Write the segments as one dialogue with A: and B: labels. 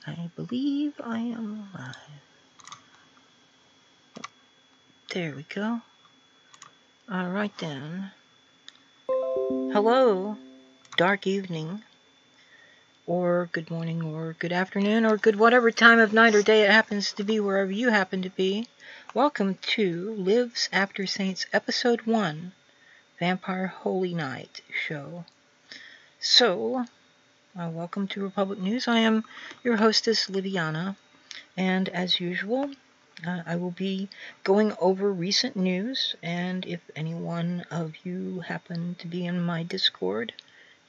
A: I believe I am live. There we go. Alright then. Hello, dark evening, or good morning, or good afternoon, or good whatever time of night or day it happens to be wherever you happen to be. Welcome to Lives After Saints Episode 1, Vampire Holy Night show. So, welcome to Republic News. I am your hostess, Liviana, and as usual, I will be going over recent news, and if any one of you happen to be in my Discord,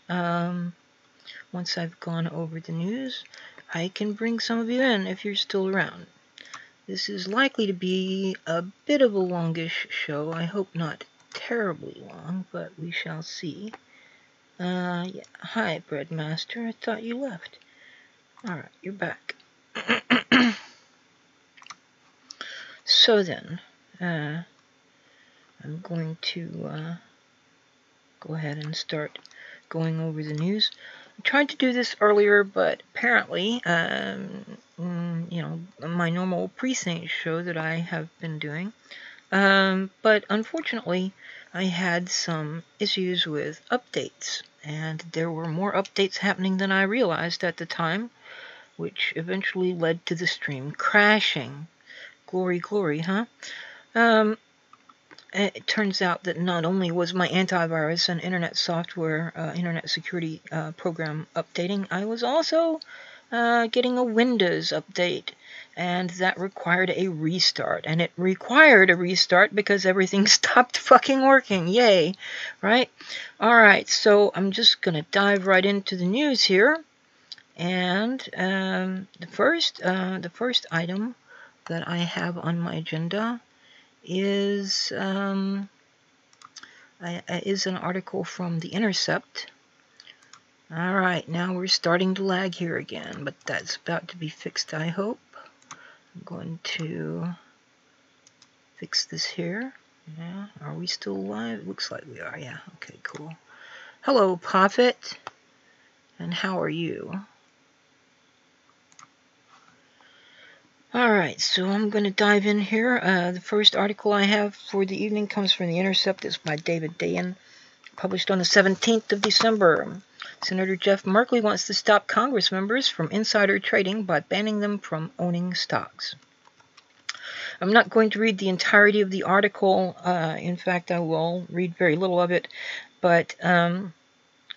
A: once I've gone over the news, I can bring some of you in if you're still around. This is likely to be a bit of a longish show. I hope not terribly long, but we shall see. Yeah. Hi, Breadmaster. I thought you left. Alright, you're back. So then, I'm going to go ahead and start going over the news. I tried to do this earlier, but apparently, my normal precinct show that I have been doing, but unfortunately, I had some issues with updates, and there were more updates happening than I realized at the time, which eventually led to the stream crashing. Glory, glory, huh? It turns out that not only was my antivirus and internet software, internet security program updating, I was also getting a Windows update, and that required a restart. And it required a restart because everything stopped fucking working. Yay, right? Alright, so I'm just going to dive right into the news here. And the first item that I have on my agenda is an article from The Intercept. Alright, now we're starting to lag here again, but that's about to be fixed, I hope. I'm going to fix this here. Yeah, are we still live? Looks like we are, yeah. Okay, cool. Hello, Prophet, and how are you? Alright, so I'm going to dive in here. The first article I have for the evening comes from The Intercept. It's by David Dayen, published on the 17th of December. Senator Jeff Merkley wants to stop Congress members from insider trading by banning them from owning stocks. I'm not going to read the entirety of the article. In fact, I will read very little of it. But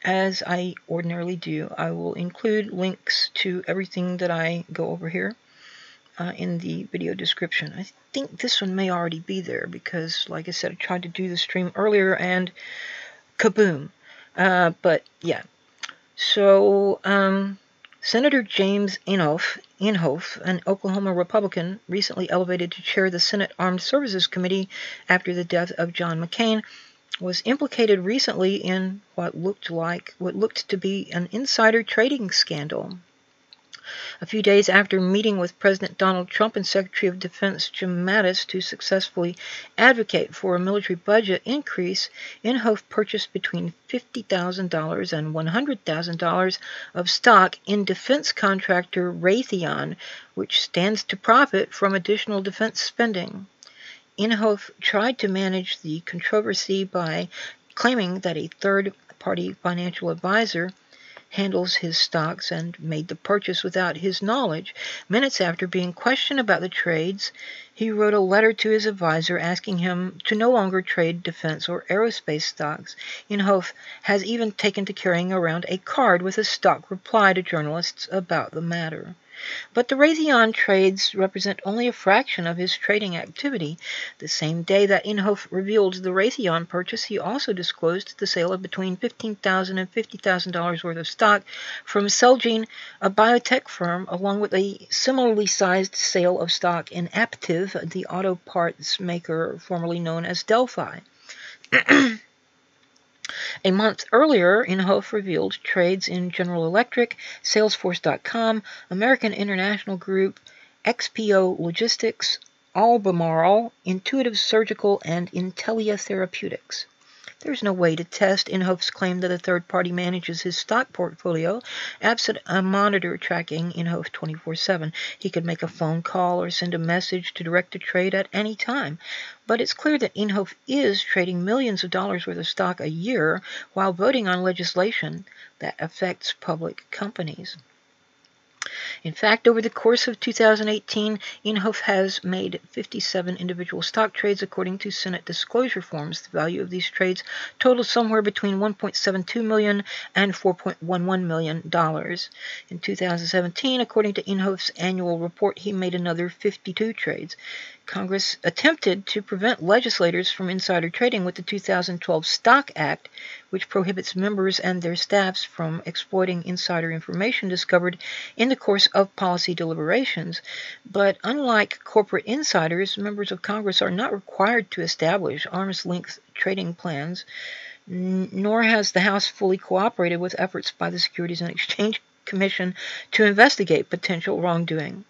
A: as I ordinarily do, I will include links to everything that I go over here in the video description. I think this one may already be there because, like I said, I tried to do the stream earlier and kaboom. But yeah. So Senator James Inhofe, an Oklahoma Republican, recently elevated to chair the Senate Armed Services Committee after the death of John McCain, was implicated recently in what looked to be an insider trading scandal. A few days after meeting with President Donald Trump and Secretary of Defense Jim Mattis to successfully advocate for a military budget increase, Inhofe purchased between $50,000 and $100,000 of stock in defense contractor Raytheon, which stands to profit from additional defense spending. Inhofe tried to manage the controversy by claiming that a third-party financial advisor handles his stocks and made the purchase without his knowledge. Minutes after being questioned about the trades, he wrote a letter to his advisor asking him to no longer trade defense or aerospace stocks. Inhofe has even taken to carrying around a card with a stock reply to journalists about the matter. But the Raytheon trades represent only a fraction of his trading activity. The same day that Inhofe revealed the Raytheon purchase, he also disclosed the sale of between $15,000 and $50,000 worth of stock from Celgene, a biotech firm, along with a similarly sized sale of stock in Aptiv, the auto parts maker formerly known as Delphi. A month earlier, Inhofe revealed trades in General Electric, Salesforce.com, American International Group, XPO Logistics, Albemarle, Intuitive Surgical, and Intellia Therapeutics. There's no way to test Inhofe's claim that a third party manages his stock portfolio, absent a monitor tracking Inhofe 24/7. He could make a phone call or send a message to direct a trade at any time. But it's clear that Inhofe is trading millions of dollars worth of stock a year while voting on legislation that affects public companies. In fact, over the course of 2018, Inhofe has made 57 individual stock trades according to Senate disclosure forms. The value of these trades totals somewhere between $1.72 million and $4.11 million. In 2017, according to Inhofe's annual report, he made another 52 trades. Congress attempted to prevent legislators from insider trading with the 2012 Stock Act, which prohibits members and their staffs from exploiting insider information discovered in the course of policy deliberations. But unlike corporate insiders, members of Congress are not required to establish arm's-length trading plans, nor has the House fully cooperated with efforts by the Securities and Exchange Commission to investigate potential wrongdoing.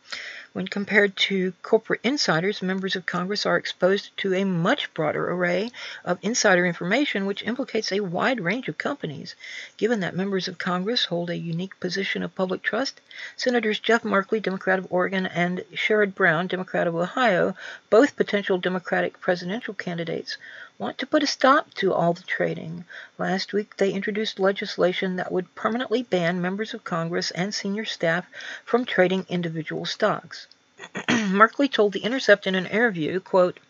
A: When compared to corporate insiders, members of Congress are exposed to a much broader array of insider information, which implicates a wide range of companies. Given that members of Congress hold a unique position of public trust, Senators Jeff Merkley, Democrat of Oregon, and Sherrod Brown, Democrat of Ohio, both potential Democratic presidential candidates, want to put a stop to all the trading. Last week, they introduced legislation that would permanently ban members of Congress and senior staff from trading individual stocks. Merkley told The Intercept in an interview, quote,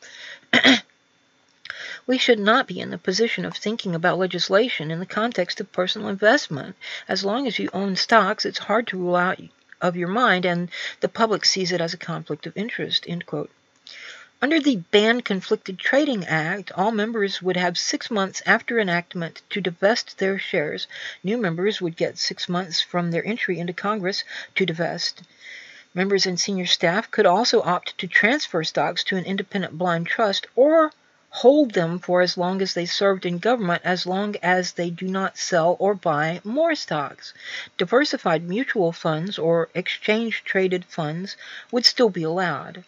A: "We should not be in the position of thinking about legislation in the context of personal investment. As long as you own stocks, it's hard to rule out of your mind, and the public sees it as a conflict of interest," end quote. Under the Ban Conflicted Trading Act, all members would have 6 months after enactment to divest their shares. New members would get 6 months from their entry into Congress to divest. Members and senior staff could also opt to transfer stocks to an independent blind trust or hold them for as long as they served in government, as long as they do not sell or buy more stocks. Diversified mutual funds or exchange-traded funds would still be allowed.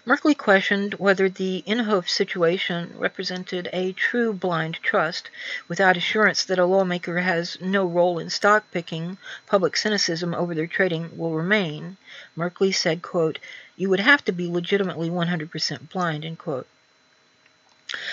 A: Merkley questioned whether the Inhofe situation represented a true blind trust. Without assurance that a lawmaker has no role in stock picking, public cynicism over their trading will remain. Merkley said, quote, "You would have to be legitimately 100% blind," end quote.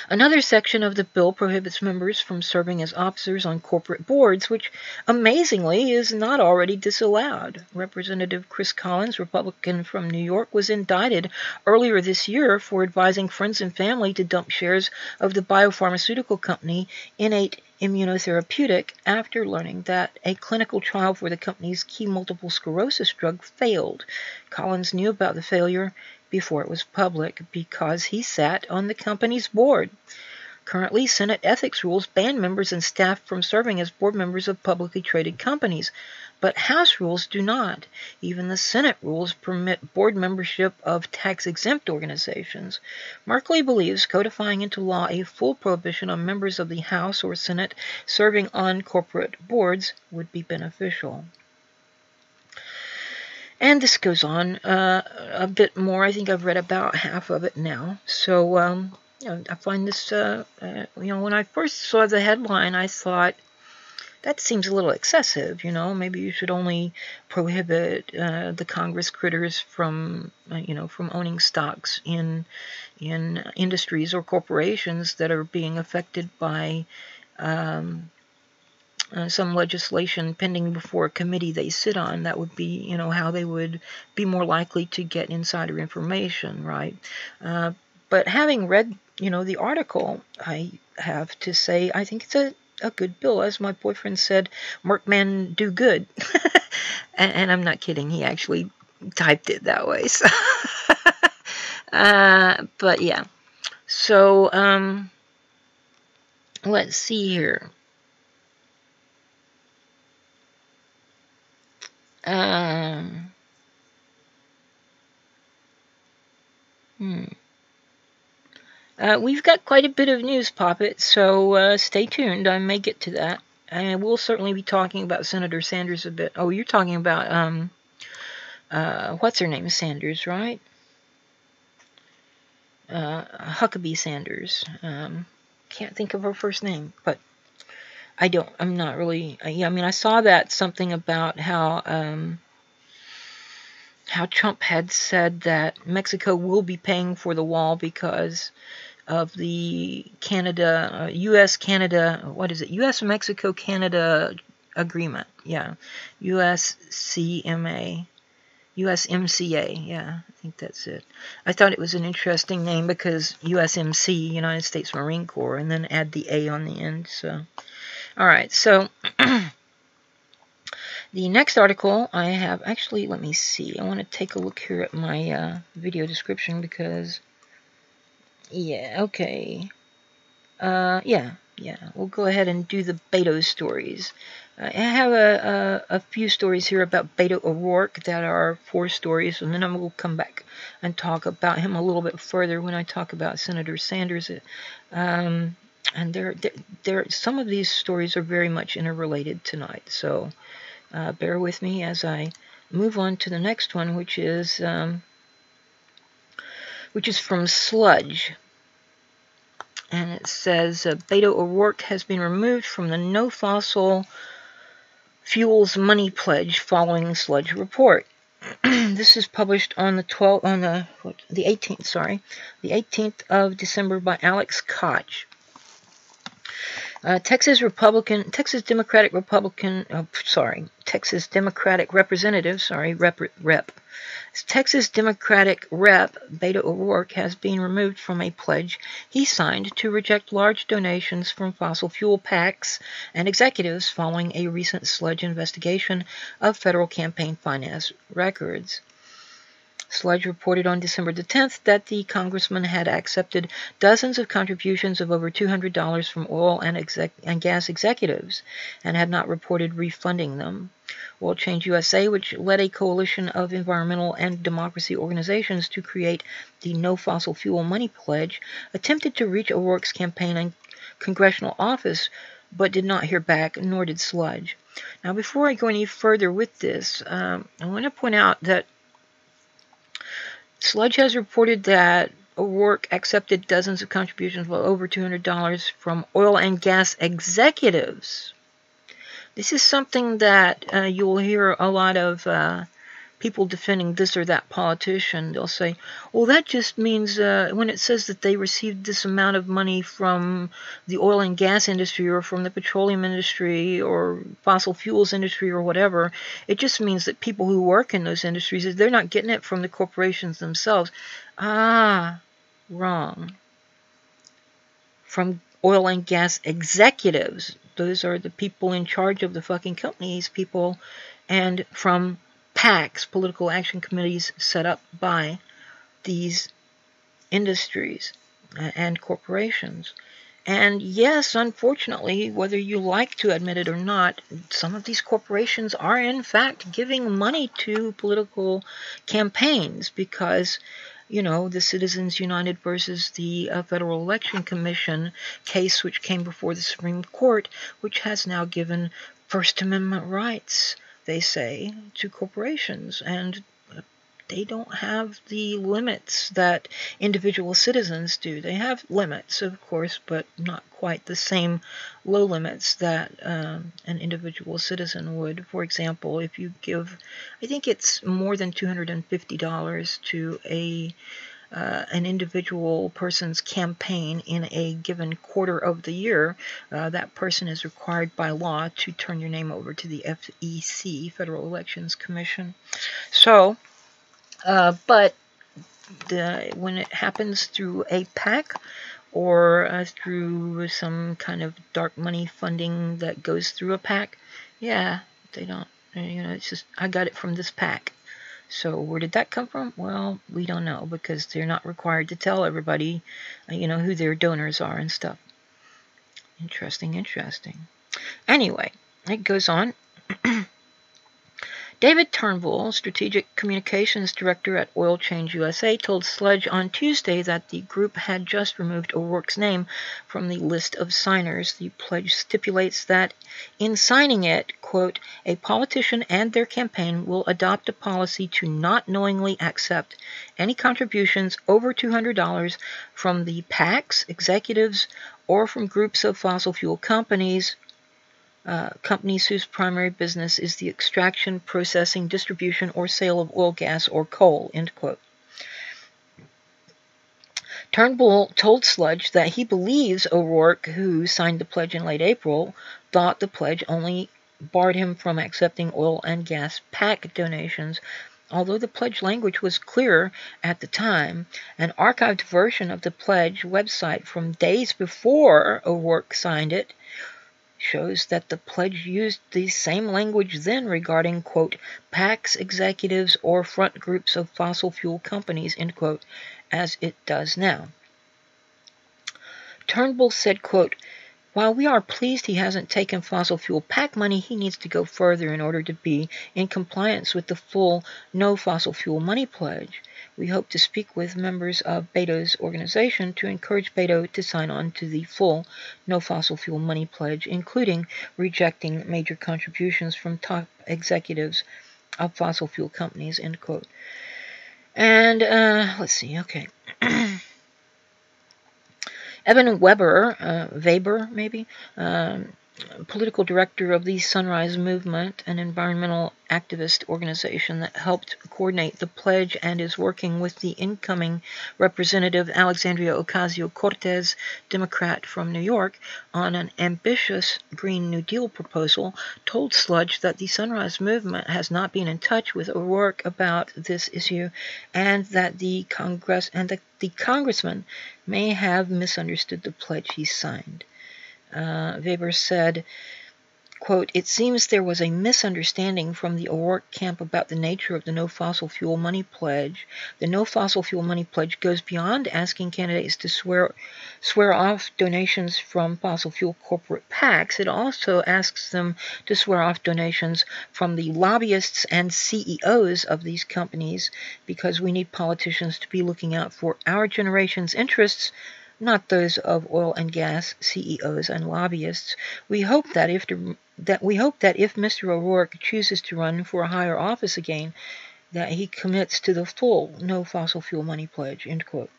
A: Another section of the bill prohibits members from serving as officers on corporate boards, which, amazingly, is not already disallowed. Representative Chris Collins, Republican from New York, was indicted earlier this year for advising friends and family to dump shares of the biopharmaceutical company Innate Immunotherapeutic after learning that a clinical trial for the company's key multiple sclerosis drug failed. Collins knew about the failure before it was public because he sat on the company's board. Currently, Senate ethics rules ban members and staff from serving as board members of publicly traded companies, but House rules do not. Even the Senate rules permit board membership of tax-exempt organizations. Merkley believes codifying into law a full prohibition on members of the House or Senate serving on corporate boards would be beneficial. And this goes on a bit more. I think I've read about half of it now. So, I find this, when I first saw the headline, I thought, that seems a little excessive, Maybe you should only prohibit the Congress critters from owning stocks in industries or corporations that are being affected by some legislation pending before a committee they sit on. That would be, how they would be more likely to get insider information, right? But having read, the article, I have to say I think it's a good bill. As my boyfriend said, Merkman do good. and I'm not kidding. He actually typed it that way. So but yeah. So, let's see here. We've got quite a bit of news, Poppet, so stay tuned. I may get to that. And we'll certainly be talking about Senator Sanders a bit. Oh, you're talking about, what's her name? Sanders, right? Huckabee Sanders. Can't think of her first name, but I'm not really, yeah, I mean, I saw that something about how Trump had said that Mexico will be paying for the wall because of the U.S.-Canada, what is it? U.S.-Mexico-Canada agreement. Yeah. USMCA, yeah, I think that's it. I thought it was an interesting name because USMC, United States Marine Corps, and then add the A on the end. So, all right. So, the next article I have, actually, let me see. I want to take a look here at my video description because, yeah, okay. Yeah, we'll go ahead and do the Beto stories. I have a few stories here about Beto O'Rourke that are 4 stories, and then I will come back and talk about him a little bit further when I talk about Senator Sanders. And some of these stories are very much interrelated tonight, so bear with me as I move on to the next one, which is from Sludge. And it says, Beto O'Rourke has been removed from the No Fossil Fuels Money Pledge following Sludge report. This is published on the 18th of December by Alex Koch. Texas Democratic Rep Beto O'Rourke has been removed from a pledge he signed to reject large donations from fossil fuel PACs and executives following a recent Sludge investigation of federal campaign finance records. Sludge reported on December the 10th that the congressman had accepted dozens of contributions of over $200 from oil and gas executives and had not reported refunding them. Oil Change USA, which led a coalition of environmental and democracy organizations to create the No Fossil Fuel Money Pledge, attempted to reach O'Rourke's campaign and congressional office, but did not hear back, nor did Sludge. Now, before I go any further with this, I want to point out that Sludge has reported that O'Rourke accepted dozens of contributions of over $200 from oil and gas executives. This is something that you will hear a lot of people defending this or that politician. They'll say, well, that just means when it says that they received this amount of money from the oil and gas industry or from the petroleum industry or fossil fuels industry or whatever, it just means that people who work in those industries, they're not getting it from the corporations themselves. Wrong. From oil and gas executives. Those are the people in charge of the fucking companies, people, and from PACs, political action committees set up by these industries and corporations. And yes, unfortunately, whether you like to admit it or not, some of these corporations are in fact giving money to political campaigns because, you know, the Citizens United versus the Federal Election Commission case, which came before the Supreme Court, which has now given First Amendment rights, they say, to corporations, and they don't have the limits that individual citizens do. They have limits, of course, but not quite the same low limits that an individual citizen would. For example, if you give, I think it's more than $250 to an individual person's campaign in a given quarter of the year, that person is required by law to turn your name over to the FEC, Federal Elections Commission. So, but when it happens through a PAC or through some kind of dark money funding that goes through a PAC, yeah, they don't, you know, it's just, I got it from this PAC. So where did that come from? Well, we don't know because they're not required to tell everybody, you know, who their donors are and stuff. Interesting. Anyway, it goes on. David Turnbull, Strategic Communications Director at Oil Change USA, told Sludge on Tuesday that the group had just removed O'Rourke's name from the list of signers. The pledge stipulates that in signing it, quote, a politician and their campaign will adopt a policy to not knowingly accept any contributions over $200 from the PACs, executives, or from groups of fossil fuel companies, companies whose primary business is the extraction, processing, distribution, or sale of oil, gas, or coal, end quote. Turnbull told Sludge that he believes O'Rourke, who signed the pledge in late April, thought the pledge only barred him from accepting oil and gas PAC donations, although the pledge language was clearer at the time. An archived version of the pledge website from days before O'Rourke signed it shows that the pledge used the same language then regarding, quote, PACs, executives, or front groups of fossil fuel companies, end quote, as it does now. Turnbull said, quote, while we are pleased he hasn't taken fossil fuel PAC money, he needs to go further in order to be in compliance with the full No Fossil Fuel Money pledge. We hope to speak with members of Beto's organization to encourage Beto to sign on to the full No Fossil Fuel Money pledge, including rejecting major contributions from top executives of fossil fuel companies, end quote. And, let's see, okay. Evan Weber, maybe, political director of the Sunrise Movement, an environmental activist organization that helped coordinate the pledge and is working with the incoming Representative Alexandria Ocasio-Cortez, Democrat from New York, on an ambitious Green New Deal proposal, told Sludge that the Sunrise Movement has not been in touch with O'Rourke about this issue and that the congressman may have misunderstood the pledge he signed. Weber said, quote, it seems there was a misunderstanding from the O'Rourke camp about the nature of the No Fossil Fuel Money pledge. The No Fossil Fuel Money pledge goes beyond asking candidates to swear off donations from fossil fuel corporate PACs. It also asks them to swear off donations from the lobbyists and CEOs of these companies, because we need politicians to be looking out for our generation's interests, not those of oil and gas CEOs and lobbyists. We hope that if Mr. O'Rourke chooses to run for a higher office again, that he commits to the full No Fossil Fuel Money pledge, end quote.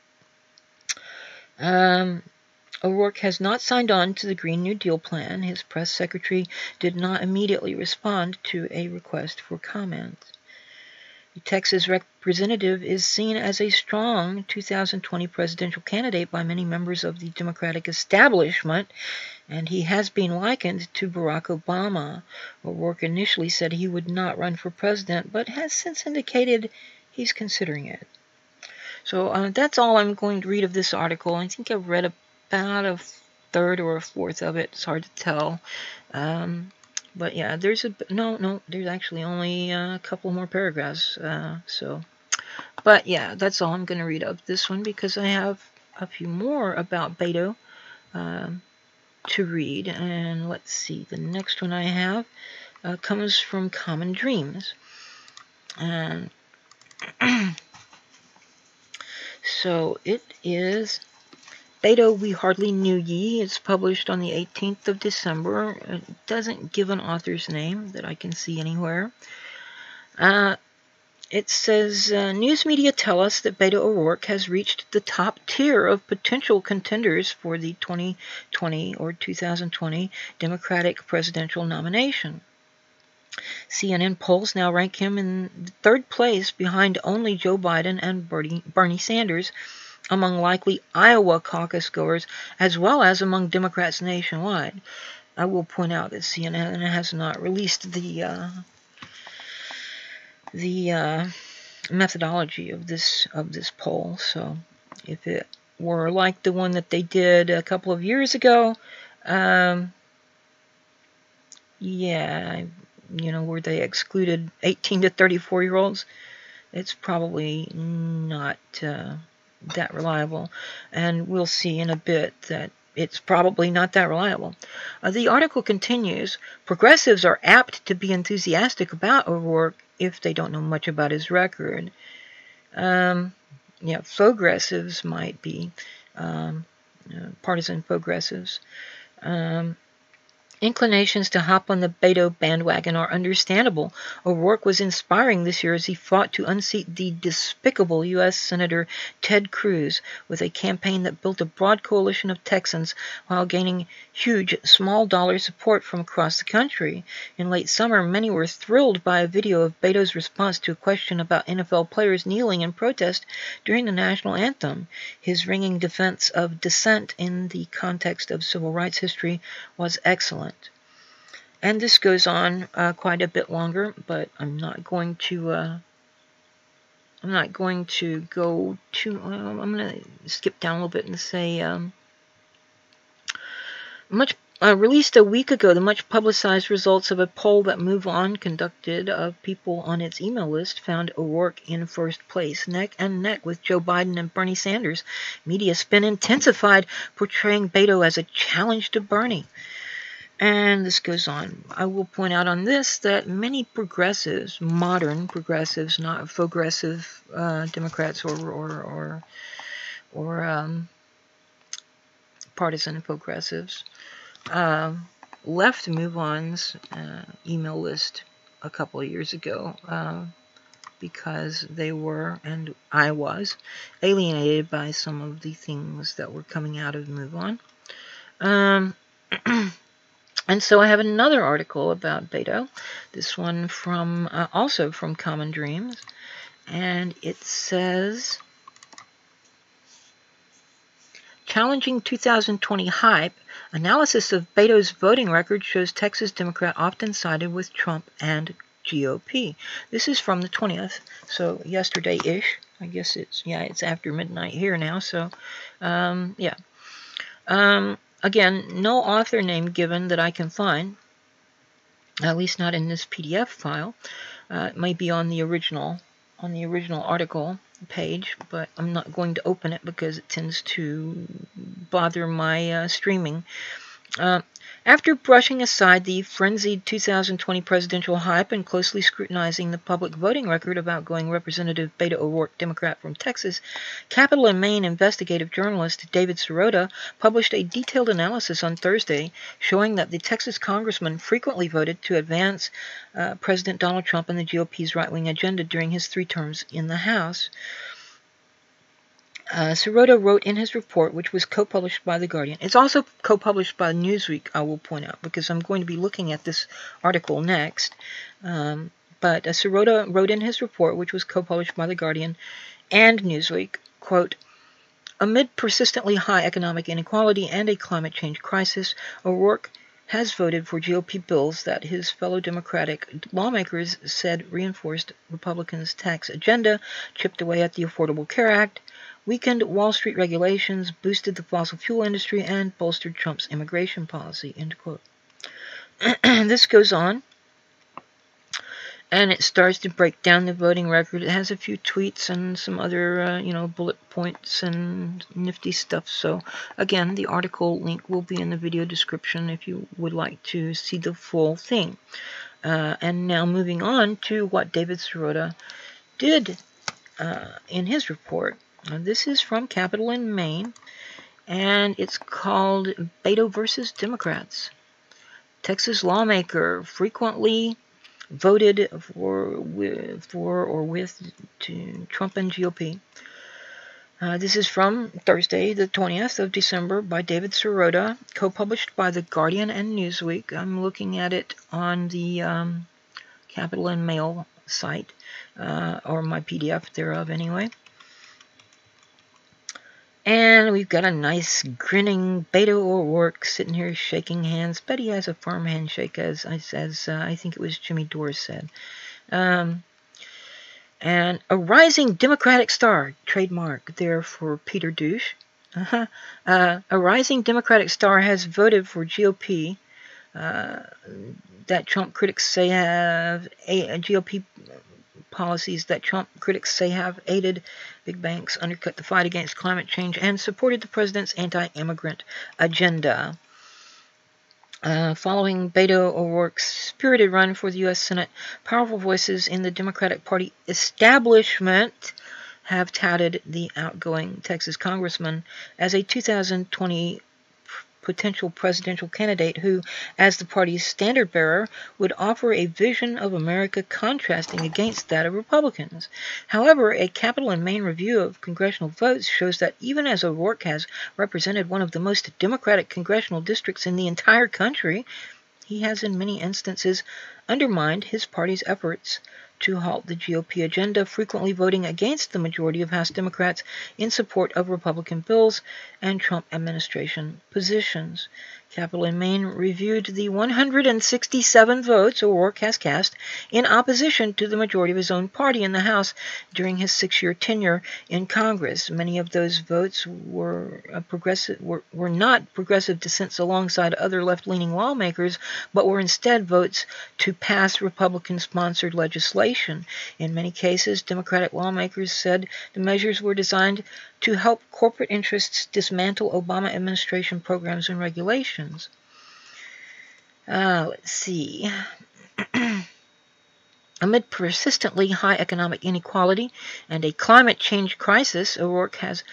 A: O'Rourke has not signed on to the Green New Deal plan. His press secretary did not immediately respond to a request for comment. The Texas representative is seen as a strong 2020 presidential candidate by many members of the Democratic establishment, and he has been likened to Barack Obama. O'Rourke initially said he would not run for president, but has since indicated he's considering it. So that's all I'm going to read of this article. I think I've read about a third or a fourth of it. It's hard to tell. But yeah, there's actually only a couple more paragraphs. But yeah, that's all I'm going to read of this one, because I have a few more about Beto to read. And let's see, the next one I have comes from Common Dreams. And so it is Beto, We Hardly Knew Ye. It's published on the 18th of December. It doesn't give an author's name that I can see anywhere. It says, news media tell us that Beto O'Rourke has reached the top tier of potential contenders for the 2020 or 2020 Democratic presidential nomination. CNN polls now rank him in third place behind only Joe Biden and Bernie Sanders among likely Iowa caucus goers, as well as among Democrats nationwide. I will point out that CNN has not released the methodology of this poll. So if it were like the one that they did a couple of years ago, where they excluded 18 to 34-year-olds, it's probably not that reliable, and we'll see in a bit that it's probably not that reliable. The article continues, progressives are apt to be enthusiastic about O'Rourke if they don't know much about his record. Yeah, progressives might be, partisan progressives. Inclinations to hop on the Beto bandwagon are understandable. O'Rourke was inspiring this year as he fought to unseat the despicable U.S. Senator Ted Cruz with a campaign that built a broad coalition of Texans while gaining huge small-dollar support from across the country. In late summer, many were thrilled by a video of Beto's response to a question about NFL players kneeling in protest during the national anthem. His ringing defense of dissent in the context of civil rights history was excellent. And this goes on quite a bit longer, but I'm not going to go too. I'm going to skip down a little bit and say released a week ago the much publicized results of a poll that Move On conducted of people on its email list found O'Rourke in first place, neck and neck with Joe Biden and Bernie Sanders. Media spin intensified, portraying Beto as a challenge to Bernie. And this goes on. I will point out on this that many progressives, modern progressives, not progressive Democrats or partisan progressives, left Move On's email list a couple of years ago because they were, and I was, alienated by some of the things that were coming out of Move On. And so I have another article about Beto, this one from also from Common Dreams, and it says, challenging 2020 hype, analysis of Beto's voting record shows Texas Democrat often sided with Trump and GOP. This is from the 20th, so yesterday-ish. I guess it's after midnight here now, so yeah. Again, no author name given that I can find, at least not in this PDF file. It might be on the original article page, but I'm not going to open it because it tends to bother my streaming. After brushing aside the frenzied 2020 presidential hype and closely scrutinizing the public voting record of outgoing Representative Beto O'Rourke, Democrat from Texas, Capital and Maine investigative journalist David Sirota published a detailed analysis on Thursday showing that the Texas congressman frequently voted to advance President Donald Trump and the GOP's right-wing agenda during his 3 terms in the House. Sirota wrote in his report, which was co-published by The Guardian. It's also co-published by Newsweek, I will point out, because I'm going to be looking at this article next. But Sirota wrote in his report, which was co-published by The Guardian and Newsweek, quote, amid persistently high economic inequality and a climate change crisis, O'Rourke has voted for GOP bills that his fellow Democratic lawmakers said reinforced Republicans' tax agenda, chipped away at the Affordable Care Act, weakened Wall Street regulations, boosted the fossil fuel industry, and bolstered Trump's immigration policy, end quote. This goes on, and it starts to break down the voting record. It has a few tweets and some other, bullet points and nifty stuff. So, again, the article link will be in the video description if you would like to see the full thing. And now moving on to what David Sirota did in his report. This is from Capital in Maine, and it's called Beto versus Democrats. Texas lawmaker frequently voted for or with Trump and GOP. This is from Thursday, the 20th of December, by David Sirota, co-published by The Guardian and Newsweek. I'm looking at it on the Capital and Mail site, or my PDF thereof anyway. And we've got a nice grinning Beto O'Rourke sitting here shaking hands. Bet he has a firm handshake, as I think it was Jimmy Dore said. And a rising Democratic star, trademark there for Peter Douche. A rising Democratic star has voted for GOP that Trump critics say have GOP policies that Trump critics say have aided big banks, undercut the fight against climate change, and supported the president's anti-immigrant agenda. Following Beto O'Rourke's spirited run for the U.S. Senate, powerful voices in the Democratic Party establishment have touted the outgoing Texas congressman as a 2020 potential presidential candidate who, as the party's standard bearer, would offer a vision of America contrasting against that of Republicans. However, a Capitol and Maine review of congressional votes shows that even as O'Rourke has represented one of the most Democratic congressional districts in the entire country, he has in many instances undermined his party's efforts to halt the GOP agenda, frequently voting against the majority of House Democrats in support of Republican bills and Trump administration positions. Capitol and Maine reviewed the 167 votes O'Rourke has cast in opposition to the majority of his own party in the House during his 6-year tenure in Congress. Many of those votes were not progressive dissents alongside other left-leaning lawmakers, but were instead votes to pass Republican-sponsored legislation. In many cases, Democratic lawmakers said the measures were designed to help corporate interests dismantle Obama administration programs and regulations. Let's see. Amid persistently high economic inequality and a climate change crisis, O'Rourke has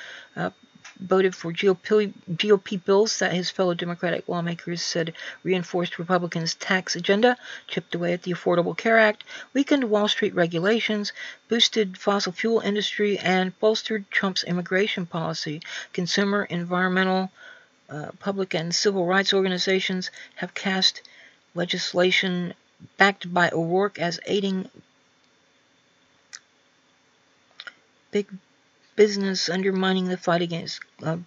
A: voted for GOP bills that his fellow Democratic lawmakers said reinforced Republicans' tax agenda, chipped away at the Affordable Care Act, weakened Wall Street regulations, boosted fossil fuel industry, and bolstered Trump's immigration policy. Consumer, environmental, public, and civil rights organizations have cast legislation backed by O'Rourke as aiding big business undermining the fight against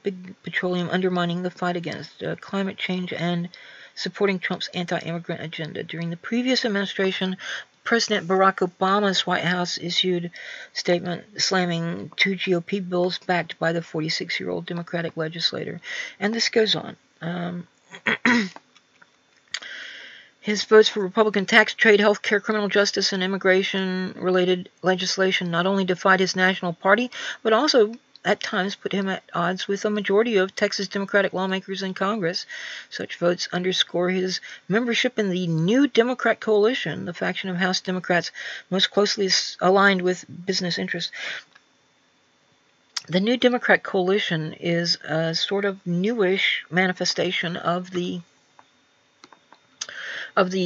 A: big petroleum, undermining the fight against climate change, and supporting Trump's anti-immigrant agenda. During the previous administration, President Barack Obama's White House issued a statement slamming 2 GOP bills backed by the 46-year-old Democratic legislator. And this goes on. His votes for Republican tax, trade, health care, criminal justice, and immigration-related legislation not only defied his national party, but also at times put him at odds with a majority of Texas Democratic lawmakers in Congress. Such votes underscore his membership in the New Democrat Coalition, the faction of House Democrats most closely aligned with business interests. The New Democrat Coalition is a sort of newish manifestation of the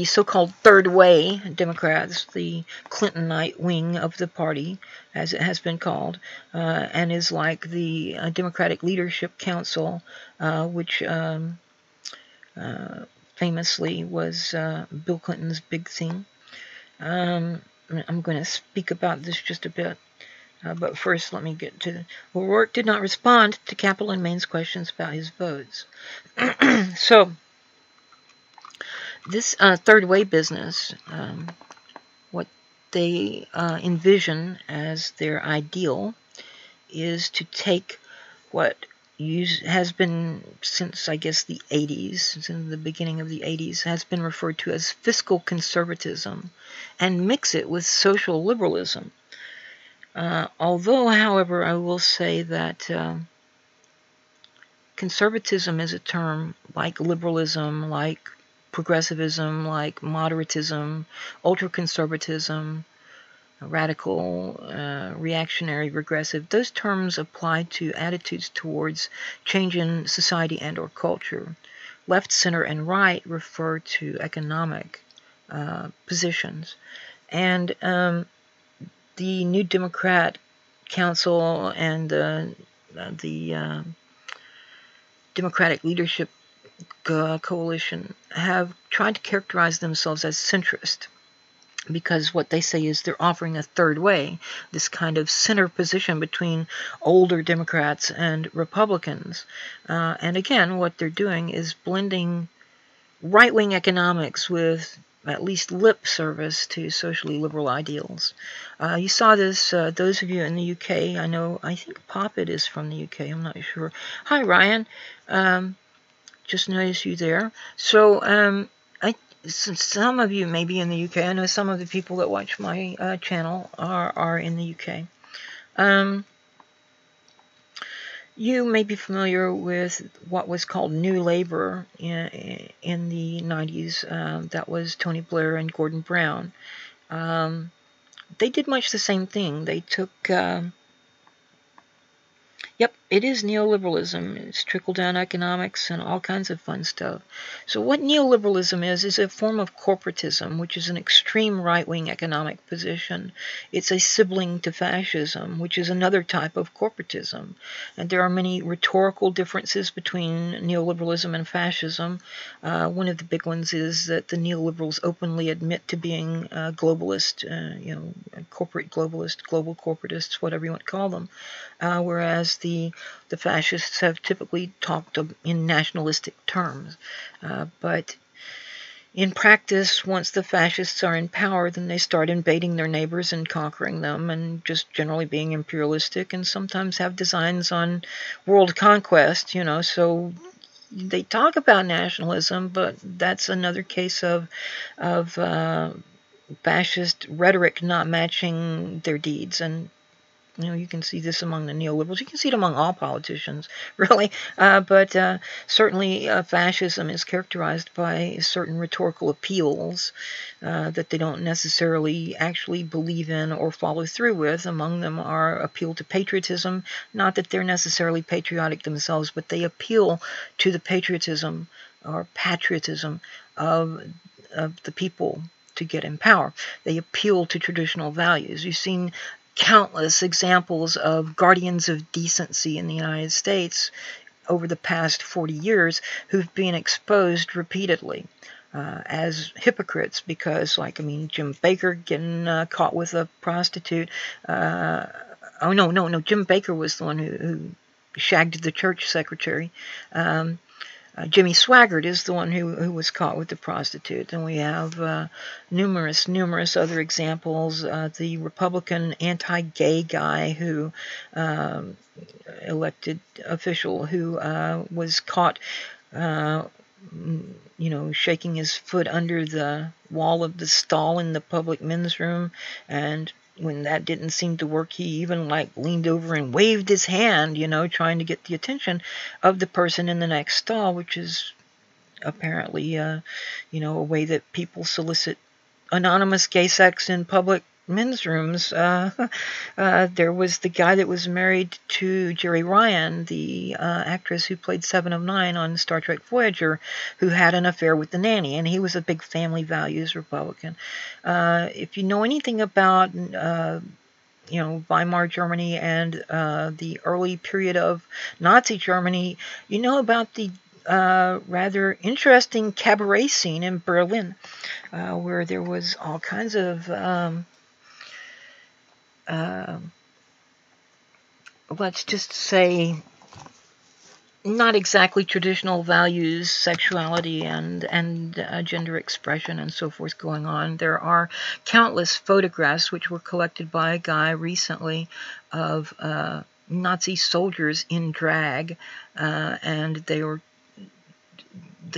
A: so-called Third Way Democrats, the Clintonite wing of the party, as it has been called, and is like the Democratic Leadership Council, which famously was Bill Clinton's big thing. I'm going to speak about this just a bit. But first, let me get to... O'Rourke did not respond to Capitol and Maine's questions about his votes. So, this third way business, what they envision as their ideal is to take what has been, since I guess the 80s, since in the beginning of the 80s, has been referred to as fiscal conservatism, and mix it with social liberalism. Although, however, I will say that conservatism is a term like liberalism, like progressivism, like moderatism, ultra-conservatism, radical, reactionary, regressive. Those terms apply to attitudes towards change in society and or culture. Left, center, and right refer to economic positions. And the New Democrat Council and the Democratic Leadership Coalition have tried to characterize themselves as centrist, because what they say is they're offering a third way, this kind of center position between older Democrats and Republicans. And again, what they're doing is blending right-wing economics with at least lip service to socially liberal ideals. You saw this, those of you in the UK, I think Poppet is from the UK, I'm not sure. Hi, Ryan. Just noticed you there. So, some of you may be in the UK. I know some of the people that watch my channel are in the UK. You may be familiar with what was called New Labor in the 90s. That was Tony Blair and Gordon Brown. They did much the same thing. They took... Yep, it is neoliberalism. It's trickle-down economics and all kinds of fun stuff. So what neoliberalism is a form of corporatism, which is an extreme right-wing economic position. It's a sibling to fascism, which is another type of corporatism. And there are many rhetorical differences between neoliberalism and fascism. One of the big ones is that the neoliberals openly admit to being globalist, corporate globalist, global corporatists, whatever you want to call them. Whereas the fascists have typically talked in nationalistic terms. But in practice, once the fascists are in power, then they start invading their neighbors and conquering them and just generally being imperialistic and sometimes have designs on world conquest, so they talk about nationalism, but that's another case of fascist rhetoric not matching their deeds. And you can see this among the neoliberals. You can see it among all politicians, really. But certainly fascism is characterized by certain rhetorical appeals that they don't necessarily actually believe in or follow through with. Among them are appeal to patriotism. Not that they're necessarily patriotic themselves, but they appeal to the patriotism or patriotism of the people to get in power. They appeal to traditional values. You've seen countless examples of guardians of decency in the United States over the past 40 years who've been exposed repeatedly as hypocrites because, Jim Baker getting caught with a prostitute. Jim Baker was the one who shagged the church secretary. Jimmy Swaggart is the one who was caught with the prostitute. And we have numerous other examples. The Republican anti-gay guy who, elected official who was caught, shaking his foot under the wall of the stall in the public men's room, and when that didn't seem to work, he even leaned over and waved his hand, trying to get the attention of the person in the next stall, which is apparently, a way that people solicit anonymous gay sex in public men's rooms. There was the guy that was married to Jerry Ryan, the actress who played Seven of Nine on Star Trek Voyager, who had an affair with the nanny, and he was a big family values Republican. If you know anything about Weimar Germany and the early period of Nazi Germany, you know about the rather interesting cabaret scene in Berlin, where there was all kinds of let's just say, not exactly traditional values, sexuality and gender expression and so forth going on. There are countless photographs which were collected by a guy recently of Nazi soldiers in drag, and the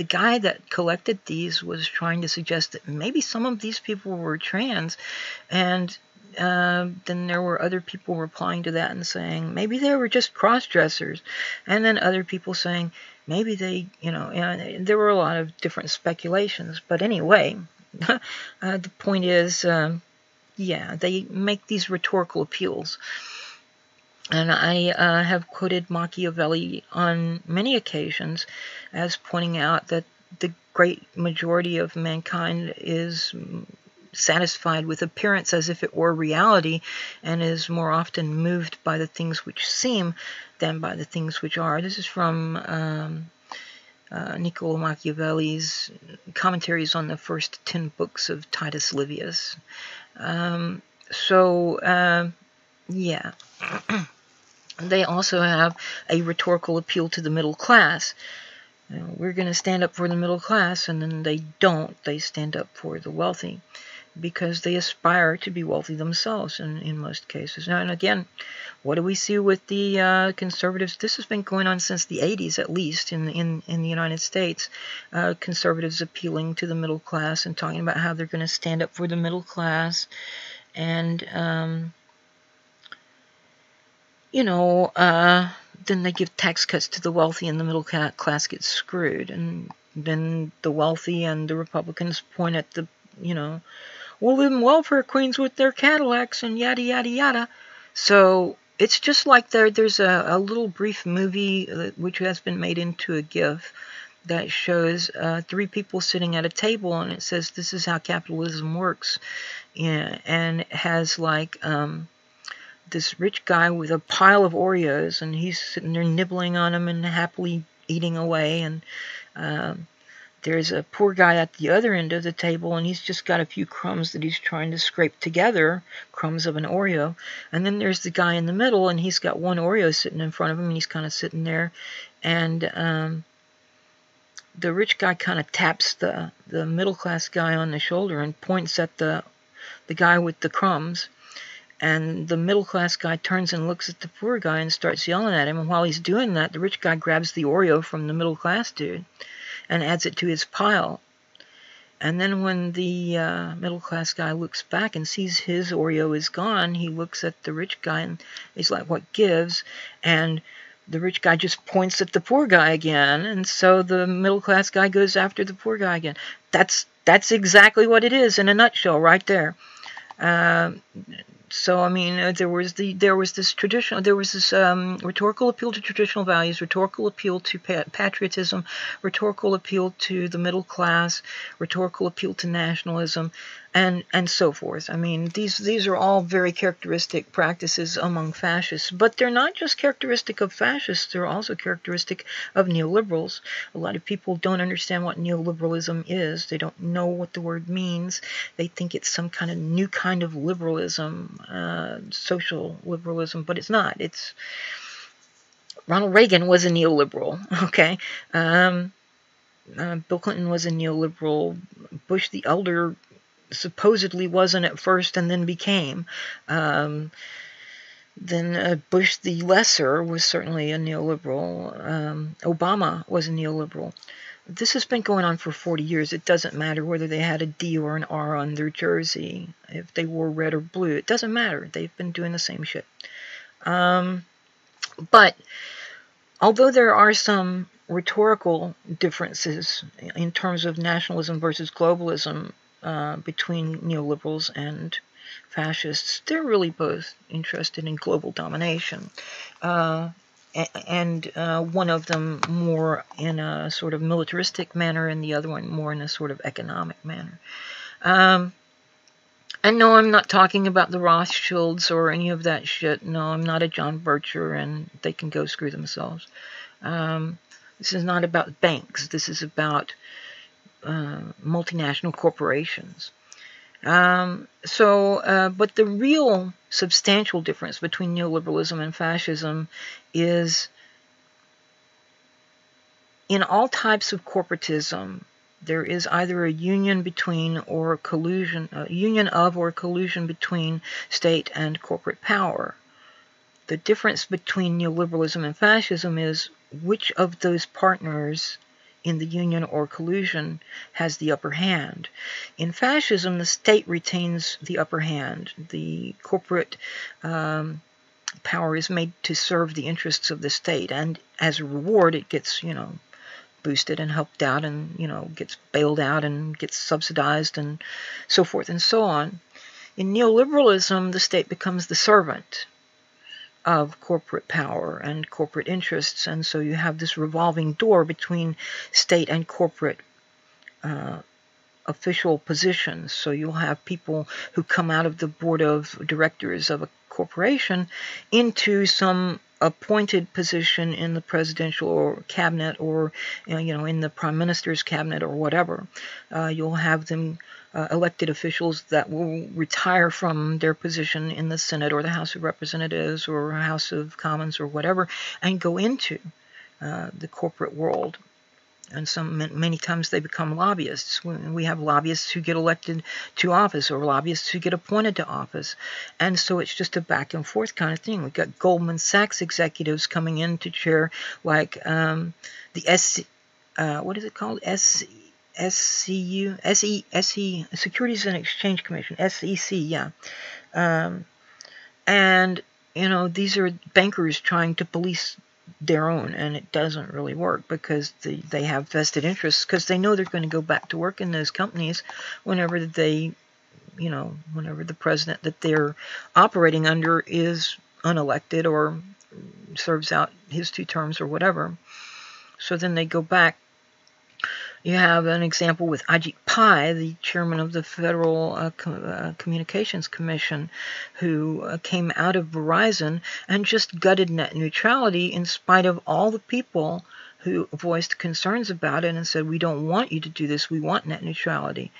A: guy that collected these was trying to suggest that maybe some of these people were trans, and then there were other people replying to that and saying maybe they were just cross-dressers, and then other people saying maybe they, and there were a lot of different speculations. But anyway, the point is, they make these rhetorical appeals. And I have quoted Machiavelli on many occasions as pointing out that the great majority of mankind is satisfied with appearance as if it were reality, and is more often moved by the things which seem than by the things which are. This is from Niccolo Machiavelli's commentaries on the first 10 books of Titus Livius. They also have a rhetorical appeal to the middle class. We're going to stand up for the middle class, and then they don't. They stand up for the wealthy, because they aspire to be wealthy themselves in most cases. Now, and again, what do we see with the conservatives? This has been going on since the 80s, at least, in the United States. Conservatives appealing to the middle class and talking about how they're going to stand up for the middle class. And, then they give tax cuts to the wealthy and the middle class gets screwed. And then the wealthy and the Republicans point at the, we'll live in welfare queens with their Cadillacs and yada, yada, yada. So it's just like there's a little brief movie which has been made into a GIF that shows 3 people sitting at a table, and it says, "This is how capitalism works." Yeah, and it has like this rich guy with a pile of Oreos, and he's sitting there nibbling on them and happily eating away, and there's a poor guy at the other end of the table, and he's just got a few crumbs that he's trying to scrape together, crumbs of an Oreo. And then there's the guy in the middle, and he's got one Oreo sitting in front of him, and he's kind of sitting there. And the rich guy kind of taps the middle-class guy on the shoulder and points at the guy with the crumbs. And the middle-class guy turns and looks at the poor guy and starts yelling at him. And while he's doing that, the rich guy grabs the Oreo from the middle-class dude and adds it to his pile. And then when the middle-class guy looks back and sees his Oreo is gone, he looks at the rich guy and he's like, "What gives?" And the rich guy just points at the poor guy again. And so the middle-class guy goes after the poor guy again. That's exactly what it is in a nutshell right there. So I mean, there was this rhetorical appeal to traditional values, rhetorical appeal to patriotism, rhetorical appeal to the middle class, rhetorical appeal to nationalism, and so forth. I mean, these are all very characteristic practices among fascists, but they're not just characteristic of fascists, they're also characteristic of neoliberals. A lot of people don't understand what neoliberalism is. They don't know what the word means. They think it's some kind of new kind of liberalism, social liberalism, but it's not. It's Ronald Reagan was a neoliberal, okay? Bill Clinton was a neoliberal. Bush the Elder supposedly wasn't at first and then became. Then Bush the Lesser was certainly a neoliberal. Obama was a neoliberal. This has been going on for 40 years. It doesn't matter whether they had a D or an R on their jersey, if they wore red or blue. It doesn't matter. They've been doing the same shit. But although there are some rhetorical differences in terms of nationalism versus globalism between neoliberals and fascists, they're really both interested in global domination. And one of them more in a sort of militaristic manner, and the other one more in a sort of economic manner. And no, I'm not talking about the Rothschilds or any of that shit. No, I'm not a John Bircher, and they can go screw themselves. This is not about banks. This is about multinational corporations. But the real substantial difference between neoliberalism and fascism is in all types of corporatism, there is either a union between or collusion, a union of or collusion between state and corporate power. The difference between neoliberalism and fascism is which of those partners in the union or collusion has the upper hand. In fascism, the state retains the upper hand. The corporate power is made to serve the interests of the state, and as a reward, it gets, boosted and helped out, and gets bailed out and gets subsidized and so forth and so on. In neoliberalism, the state becomes the servant of corporate power and corporate interests, and so you have this revolving door between state and corporate official positions. So you'll have people who come out of the board of directors of a corporation into some appointed position in the presidential or cabinet, or in the prime minister's cabinet or whatever. You'll have them elected officials that will retire from their position in the Senate or the House of Representatives or House of Commons or whatever, and go into the corporate world. And many times they become lobbyists. We have lobbyists who get elected to office, or lobbyists who get appointed to office. And so it's just a back and forth kind of thing. We've got Goldman Sachs executives coming in to chair, like the what is it called? SEC, Securities and Exchange Commission, SEC, yeah. And, these are bankers trying to police their own, and it doesn't really work because they have vested interests, because they know they're going to go back to work in those companies whenever they, whenever the president that they're operating under is unelected or serves out his 2 terms or whatever. So then they go back. You have an example with Ajit Pai, the chairman of the Federal Communications Commission, who came out of Verizon and just gutted net neutrality in spite of all the people who voiced concerns about it and said, we don't want you to do this, we want net neutrality.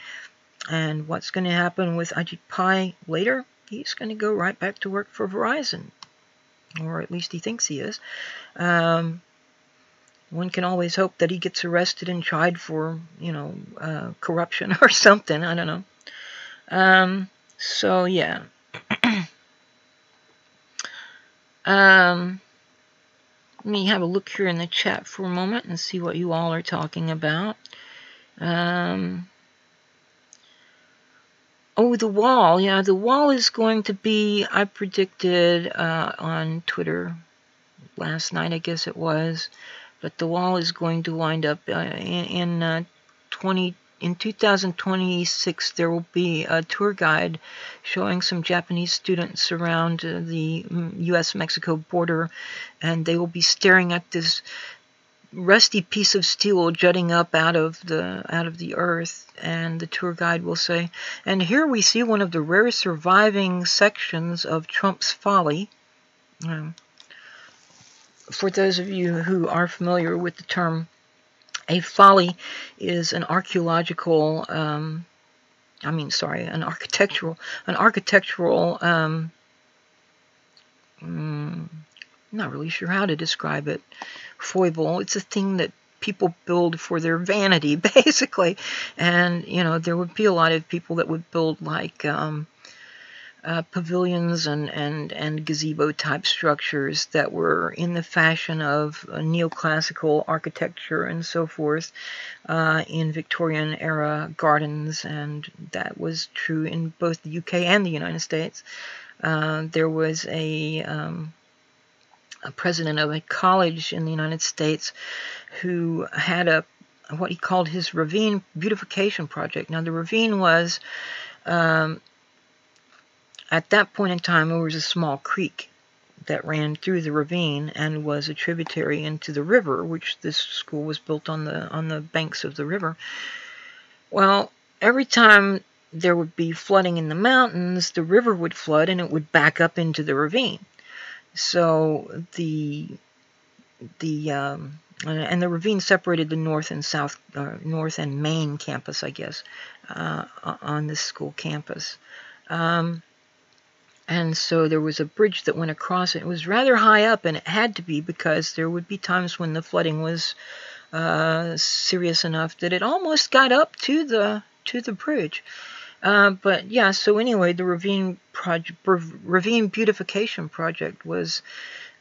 A: And what's going to happen with Ajit Pai later? He's going to go right back to work for Verizon, or at least he thinks he is. One can always hope that he gets arrested and tried for, corruption or something. I don't know. So, yeah. Let me have a look here in the chat for a moment and see what you all are talking about. Oh, the wall. Yeah, the wall is going to be, I predicted on Twitter last night, I guess it was. But the wall is going to wind up in 2026. There will be a tour guide showing some Japanese students around the U.S.-Mexico border, and they will be staring at this rusty piece of steel jutting up out of the earth, and the tour guide will say, "And here we see one of the rare surviving sections of Trump's folly." For those of you who are familiar with the term, a folly is an architectural, I'm not really sure how to describe it, foible. It's a thing that people build for their vanity, basically. And, there would be a lot of people that would build like pavilions and gazebo type structures that were in the fashion of neoclassical architecture and so forth in Victorian era gardens, and that was true in both the UK and the United States. There was a president of a college in the United States who had what he called his ravine beautification project. Now the ravine was at that point in time, there was a small creek that ran through the ravine and was a tributary into the river, which this school was built on the banks of the river. Well, every time there would be flooding in the mountains, the river would flood and it would back up into the ravine. So the ravine separated the north and south, north and main campus, I guess, on this school campus. And so there was a bridge that went across it. It was rather high up, and it had to be because there would be times when the flooding was serious enough that it almost got up to the bridge. But yeah, so anyway, the ravine beautification project was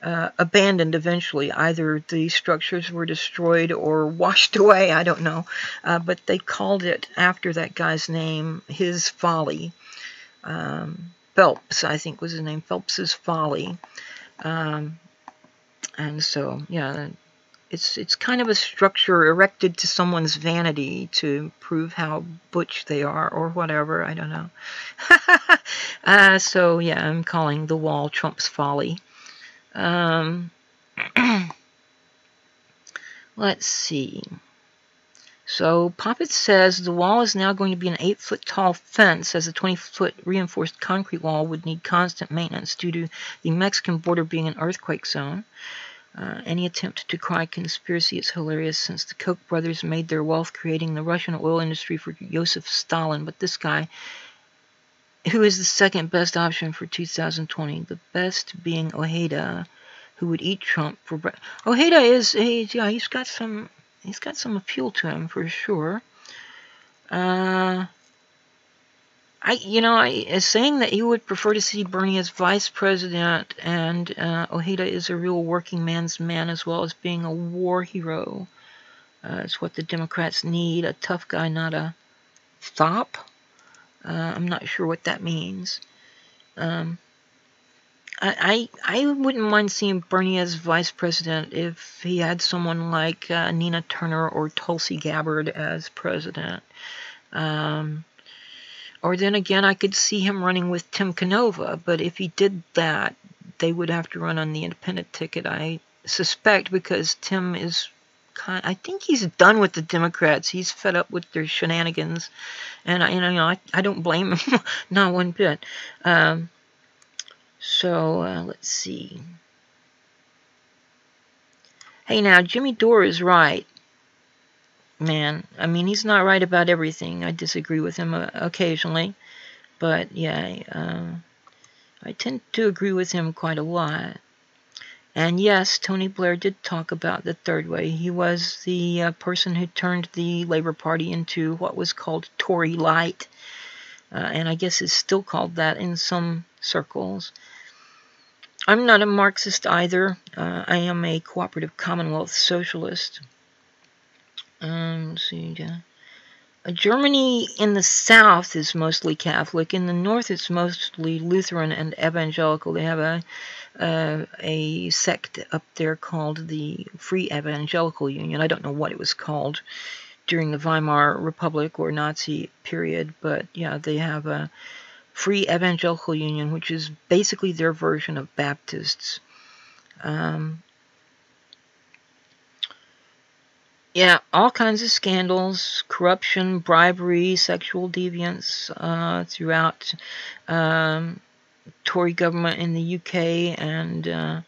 A: abandoned eventually. Either the structures were destroyed or washed away, I don't know. But they called it after that guy's name, his folly. Phelps, I think was his name, Phelps's Folly. And so, yeah, it's kind of a structure erected to someone's vanity to prove how butch they are or whatever, I don't know. So, yeah, I'm calling the wall Trump's Folly. Let's see. So Poppet says the wall is now going to be an 8-foot tall fence, as a 20-foot reinforced concrete wall would need constant maintenance due to the Mexican border being an earthquake zone. Any attempt to cry conspiracy is hilarious, since the Koch brothers made their wealth creating the Russian oil industry for Joseph Stalin. But this guy, who is the second best option for 2020, the best being Ojeda, who would eat Trump for breakfast. Ojeda he's got some appeal to him for sure. Saying that he would prefer to see Bernie as vice president, and Ojeda is a real working man's man as well as being a war hero. It's what the Democrats need, a tough guy, not a fop. I'm not sure what that means. I wouldn't mind seeing Bernie as vice president if he had someone like Nina Turner or Tulsi Gabbard as president. Or then again, I could see him running with Tim Canova, but if he did that, they would have to run on the independent ticket, I suspect, because Tim is I think he's done with the Democrats. He's fed up with their shenanigans, and I don't blame him, not one bit. So let's see. Hey, now Jimmy Dore is right, man. I mean, he's not right about everything. I disagree with him occasionally, but yeah, I tend to agree with him quite a lot. And yes, Tony Blair did talk about the third way. He was the person who turned the Labour Party into what was called Tory Light, and I guess it's still called that in some circles. I'm not a Marxist either. I am a cooperative Commonwealth socialist. Let's see. Germany in the south is mostly Catholic. In the north, it's mostly Lutheran and evangelical. They have a sect up there called the Free Evangelical Union. I don't know what it was called during the Weimar Republic or Nazi period, but yeah, they have a Free Evangelical Union, which is basically their version of Baptists. Yeah, all kinds of scandals, corruption, bribery, sexual deviance throughout Tory government in the UK and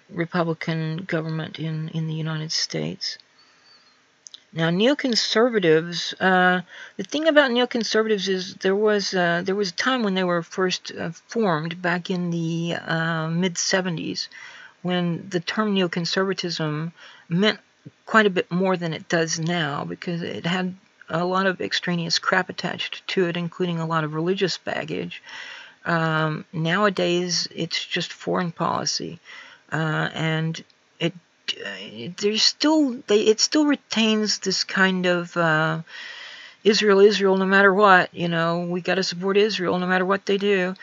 A: Republican government in the United States. Now, neoconservatives, the thing about neoconservatives is there was a time when they were first formed back in the mid-70s when the term neoconservatism meant quite a bit more than it does now, because it had a lot of extraneous crap attached to it, including a lot of religious baggage. Nowadays, it's just foreign policy, and it still retains this kind of Israel no matter what. We got to support Israel no matter what they do.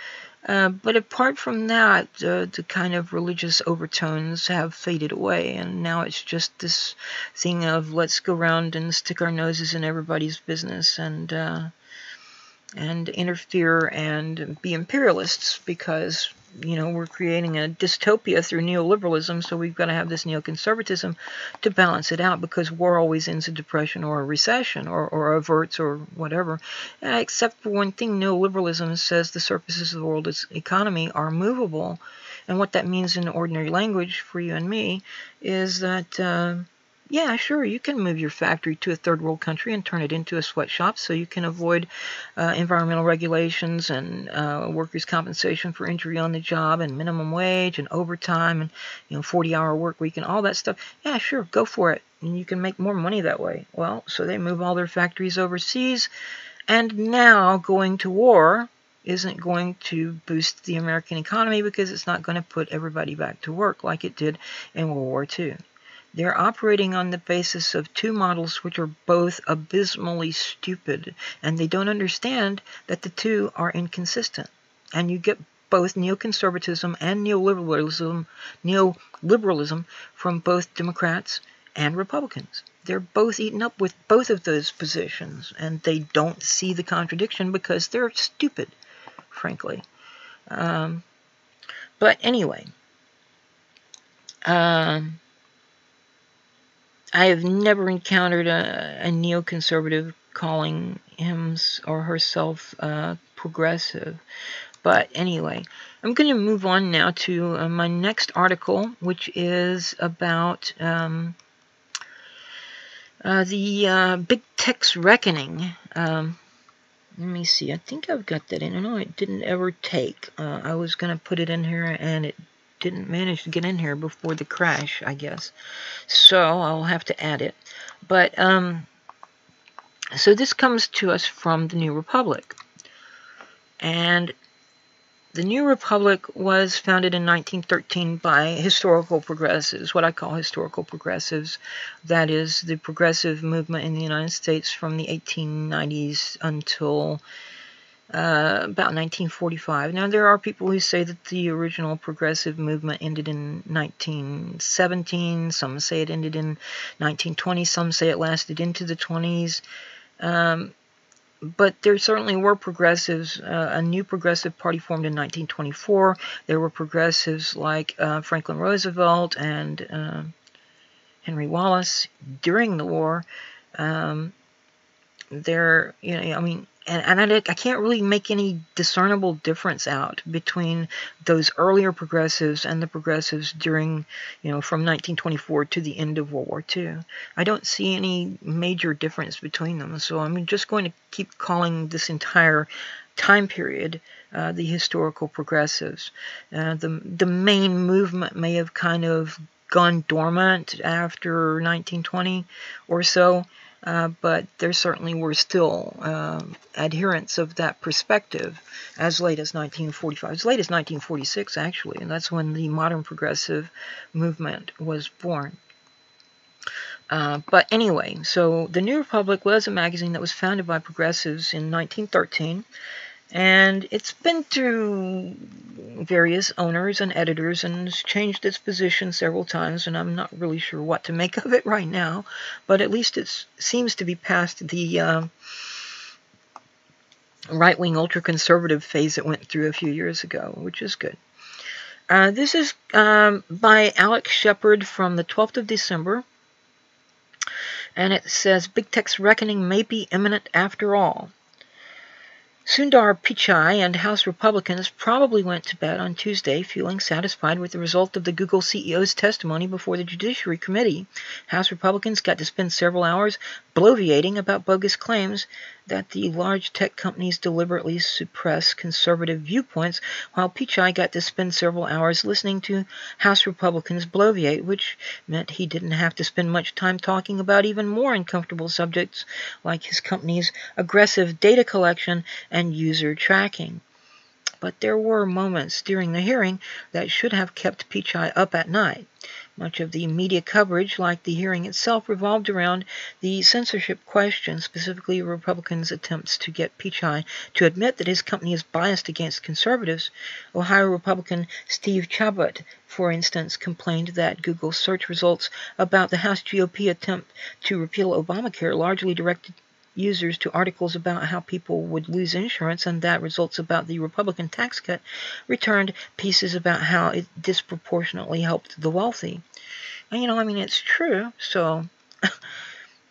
A: But apart from that, the kind of religious overtones have faded away, and now it's just this thing of let's go around and stick our noses in everybody's business and interfere and be imperialists, because we're creating a dystopia through neoliberalism, so we've got to have this neoconservatism to balance it out, because war always ends in depression or a recession or averts or whatever. Except for one thing, neoliberalism says the surfaces of the world's economy are movable, and what that means in ordinary language for you and me is that yeah, sure, you can move your factory to a third world country and turn it into a sweatshop so you can avoid environmental regulations and workers' compensation for injury on the job and minimum wage and overtime and 40-hour work week and all that stuff. Yeah, sure, go for it. And you can make more money that way. Well, so they move all their factories overseas, and now going to war isn't going to boost the American economy because it's not going to put everybody back to work like it did in World War II. They're operating on the basis of two models which are both abysmally stupid, and they don't understand that the two are inconsistent. And you get both neoconservatism and neoliberalism from both Democrats and Republicans. They're both eaten up with both of those positions, and they don't see the contradiction because they're stupid, frankly. But anyway, I have never encountered a neoconservative calling him or herself progressive. But anyway, I'm going to move on now to my next article, which is about the big tech's reckoning. Let me see. I think I've got that in. I know it didn't ever take. I was going to put it in here, and it didn't manage to get in here before the crash, I guess. So I'll have to add it. But so this comes to us from the New Republic. And the New Republic was founded in 1913 by historical progressives, what I call historical progressives. That is the progressive movement in the United States from the 1890s until about 1945. Now, there are people who say that the original progressive movement ended in 1917. Some say it ended in 1920. Some say it lasted into the 20s. But there certainly were progressives. A new progressive party formed in 1924. There were progressives like Franklin Roosevelt and Henry Wallace during the war. There, I mean, and I can't really make any discernible difference out between those earlier progressives and the progressives during, from 1924 to the end of World War II. I don't see any major difference between them. So I'm just going to keep calling this entire time period the historical progressives. The main movement may have kind of gone dormant after 1920 or so. But there certainly were still adherents of that perspective as late as 1945, as late as 1946 actually, and that's when the modern progressive movement was born. But anyway, so the New Republic was a magazine that was founded by progressives in 1913. And it's been through various owners and editors and has changed its position several times, and I'm not really sure what to make of it right now, but at least it seems to be past the right-wing ultra-conservative phase it went through a few years ago, which is good. This is by Alex Shepard from the 12th of December, and it says, Big Tech's reckoning may be imminent after all. Sundar Pichai and House Republicans probably went to bed on Tuesday feeling satisfied with the result of the Google CEO's testimony before the Judiciary Committee. House Republicans got to spend several hours bloviating about bogus claims that the large tech companies deliberately suppress conservative viewpoints, while Pichai got to spend several hours listening to House Republicans bloviate, which meant he didn't have to spend much time talking about even more uncomfortable subjects like his company's aggressive data collection and user tracking. But there were moments during the hearing that should have kept Pichai up at night. Much of the media coverage, like the hearing itself, revolved around the censorship question, specifically Republicans' attempts to get Pichai to admit that his company is biased against conservatives. Ohio Republican Steve Chabot, for instance, complained that Google's search results about the House GOP attempt to repeal Obamacare largely directed users to articles about how people would lose insurance, and that results about the Republican tax cut returned pieces about how it disproportionately helped the wealthy. And it's true. So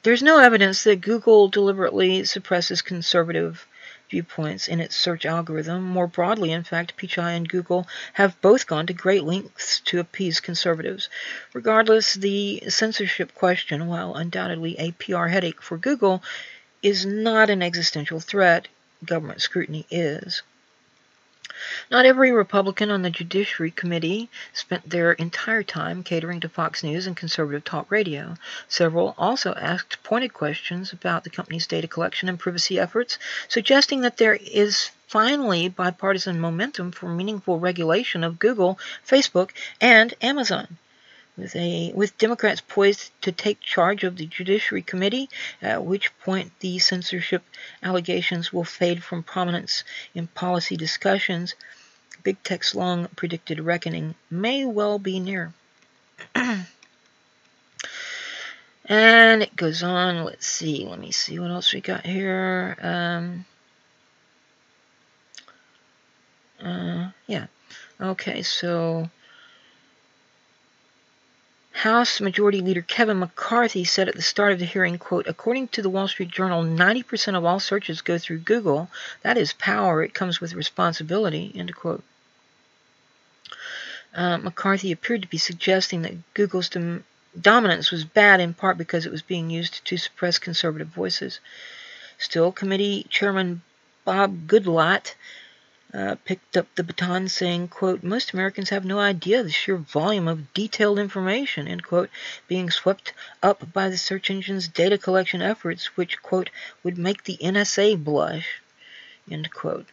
A: there's no evidence that Google deliberately suppresses conservative viewpoints in its search algorithm. More broadly, in fact, Pichai and Google have both gone to great lengths to appease conservatives. Regardless, the censorship question, while undoubtedly a PR headache for Google, is not an existential threat. Government scrutiny is. Not every Republican on the Judiciary Committee spent their entire time catering to Fox News and conservative talk radio. Several also asked pointed questions about the company's data collection and privacy efforts, suggesting that there is finally bipartisan momentum for meaningful regulation of Google, Facebook, and Amazon. With Democrats poised to take charge of the Judiciary Committee, at which point the censorship allegations will fade from prominence in policy discussions, Big Tech's long-predicted reckoning may well be near. And it goes on. Let me see what else we got here. Yeah. Okay, so House Majority Leader Kevin McCarthy said at the start of the hearing, quote, according to the Wall Street Journal, 90% of all searches go through Google. That is power. It comes with responsibility, end quote. McCarthy appeared to be suggesting that Google's dominance was bad in part because it was being used to suppress conservative voices. Still, committee chairman Bob Goodlatte picked up the baton saying, quote, most Americans have no idea the sheer volume of detailed information, end quote, being swept up by the search engine's data collection efforts, which, quote, would make the NSA blush, end quote.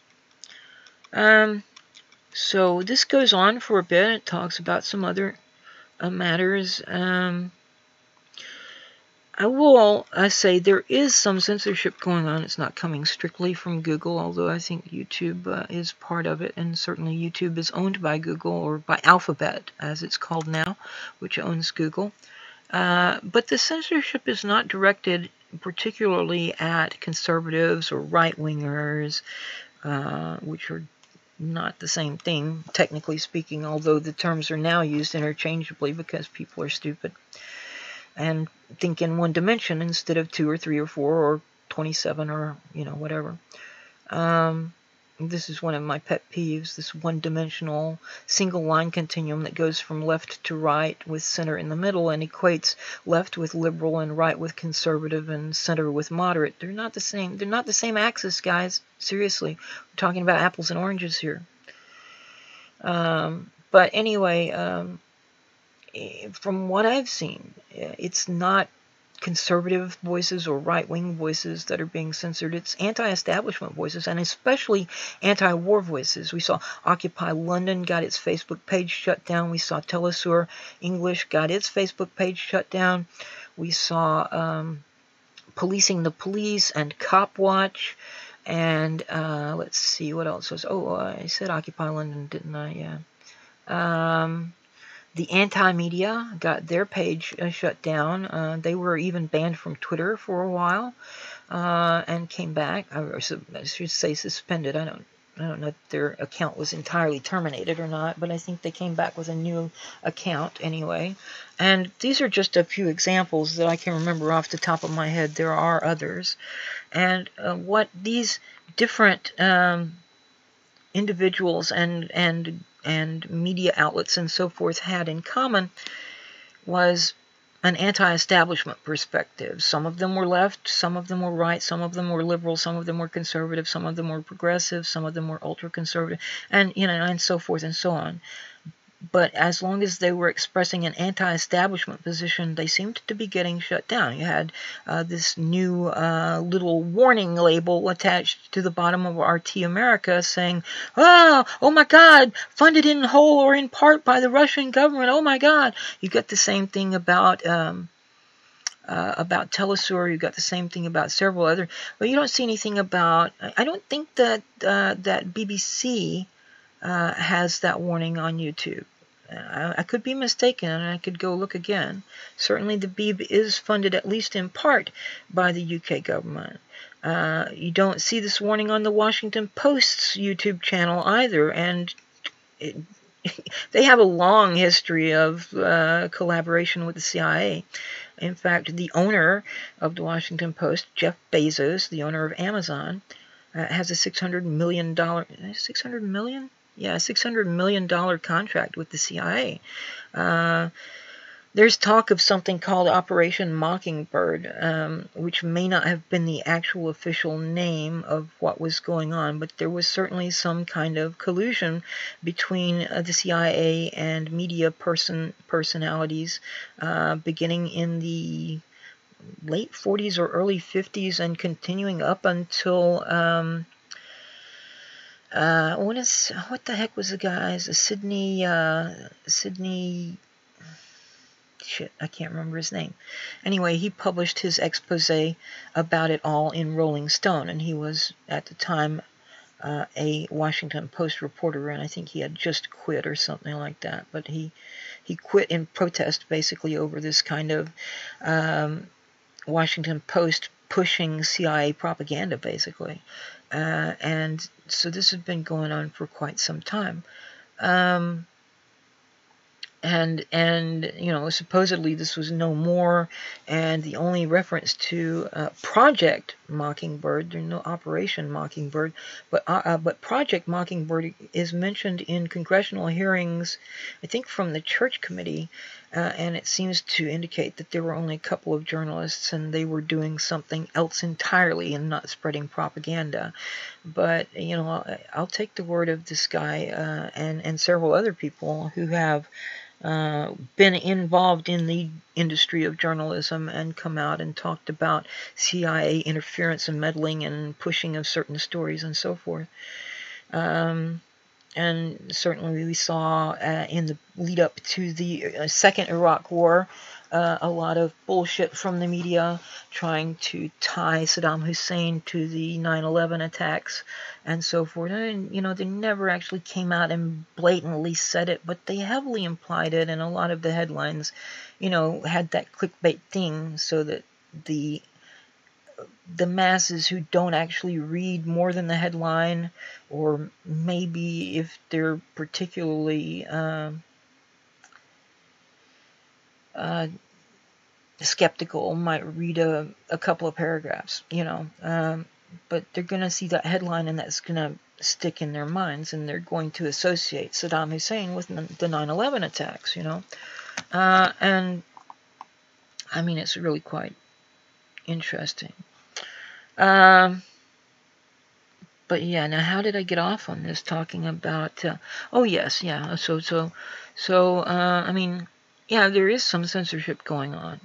A: So this goes on for a bit. It talks about some other matters. I will say there is some censorship going on. It's not coming strictly from Google, although I think YouTube is part of it, and certainly YouTube is owned by Google, or by Alphabet, as it's called now, which owns Google. But the censorship is not directed particularly at conservatives or right-wingers, which are not the same thing, technically speaking, although the terms are now used interchangeably because people are stupid and think in one dimension instead of 2 or 3 or 4 or 27 or, whatever. This is one of my pet peeves, this one-dimensional single line continuum that goes from left to right with center in the middle and equates left with liberal and right with conservative and center with moderate. They're not the same. They're not the same axis, guys. Seriously. We're talking about apples and oranges here. But anyway, from what I've seen, it's not conservative voices or right-wing voices that are being censored. It's anti-establishment voices, and especially anti-war voices. We saw Occupy London got its Facebook page shut down. We saw Telesur English got its Facebook page shut down. We saw Policing the Police and Cop Watch. And let's see, what else was... Oh, I said Occupy London, didn't I? Yeah. The anti-media got their page shut down. They were even banned from Twitter for a while and came back. I should say suspended. I don't know if their account was entirely terminated or not, but I think they came back with a new account anyway. And these are just a few examples that I can remember off the top of my head. There are others. And what these different individuals and media outlets and so forth had in common was an anti-establishment perspective. Some of them were left, some of them were right, some of them were liberal, some of them were conservative, some of them were progressive, some of them were ultra-conservative, and and so forth and so on. But as long as they were expressing an anti-establishment position, they seemed to be getting shut down. You had this new little warning label attached to the bottom of RT America saying, oh my God, funded in whole or in part by the Russian government, oh my God. You got the same thing about Telesur, you got the same thing about several other, but you don't see anything about, I don't think that that BBC has that warning on YouTube. I could be mistaken, and I could go look again. Certainly the Beeb is funded at least in part by the UK government. You don't see this warning on the Washington Post's YouTube channel either, and they have a long history of collaboration with the CIA. In fact, the owner of the Washington Post, Jeff Bezos, the owner of Amazon, has a $600 million... $600 million? Yeah, $600 million contract with the CIA. There's talk of something called Operation Mockingbird, which may not have been the actual official name of what was going on, but there was certainly some kind of collusion between the CIA and media personalities beginning in the late 40s or early 50s and continuing up until... what the heck was the guy's? Sydney, shit, I can't remember his name. Anyway, he published his expose about it all in Rolling Stone, and he was, at the time, a Washington Post reporter, and I think he had just quit or something like that, but he quit in protest, basically, over this kind of Washington Post pushing CIA propaganda, basically. And so this has been going on for quite some time. And supposedly this was no more, and the only reference to Project Mockingbird, there's no Operation Mockingbird, but Project Mockingbird is mentioned in congressional hearings, I think from the Church Committee, and it seems to indicate that there were only a couple of journalists and they were doing something else entirely and not spreading propaganda. But, I'll take the word of this guy and several other people who have been involved in the industry of journalism and come out and talked about CIA interference and meddling and pushing of certain stories and so forth. And certainly we saw in the lead up to the Second Iraq War, a lot of bullshit from the media trying to tie Saddam Hussein to the 9/11 attacks and so forth. And, they never actually came out and blatantly said it, but they heavily implied it, and a lot of the headlines, had that clickbait thing so that the masses who don't actually read more than the headline, or maybe if they're particularly skeptical, might read a couple of paragraphs, but they're going to see that headline, and that's going to stick in their minds, and they're going to associate Saddam Hussein with the 9/11 attacks, and I mean, it's really quite interesting. But yeah, now how did I get off on this? Talking about, oh yes, yeah. So, I mean, yeah, there is some censorship going on,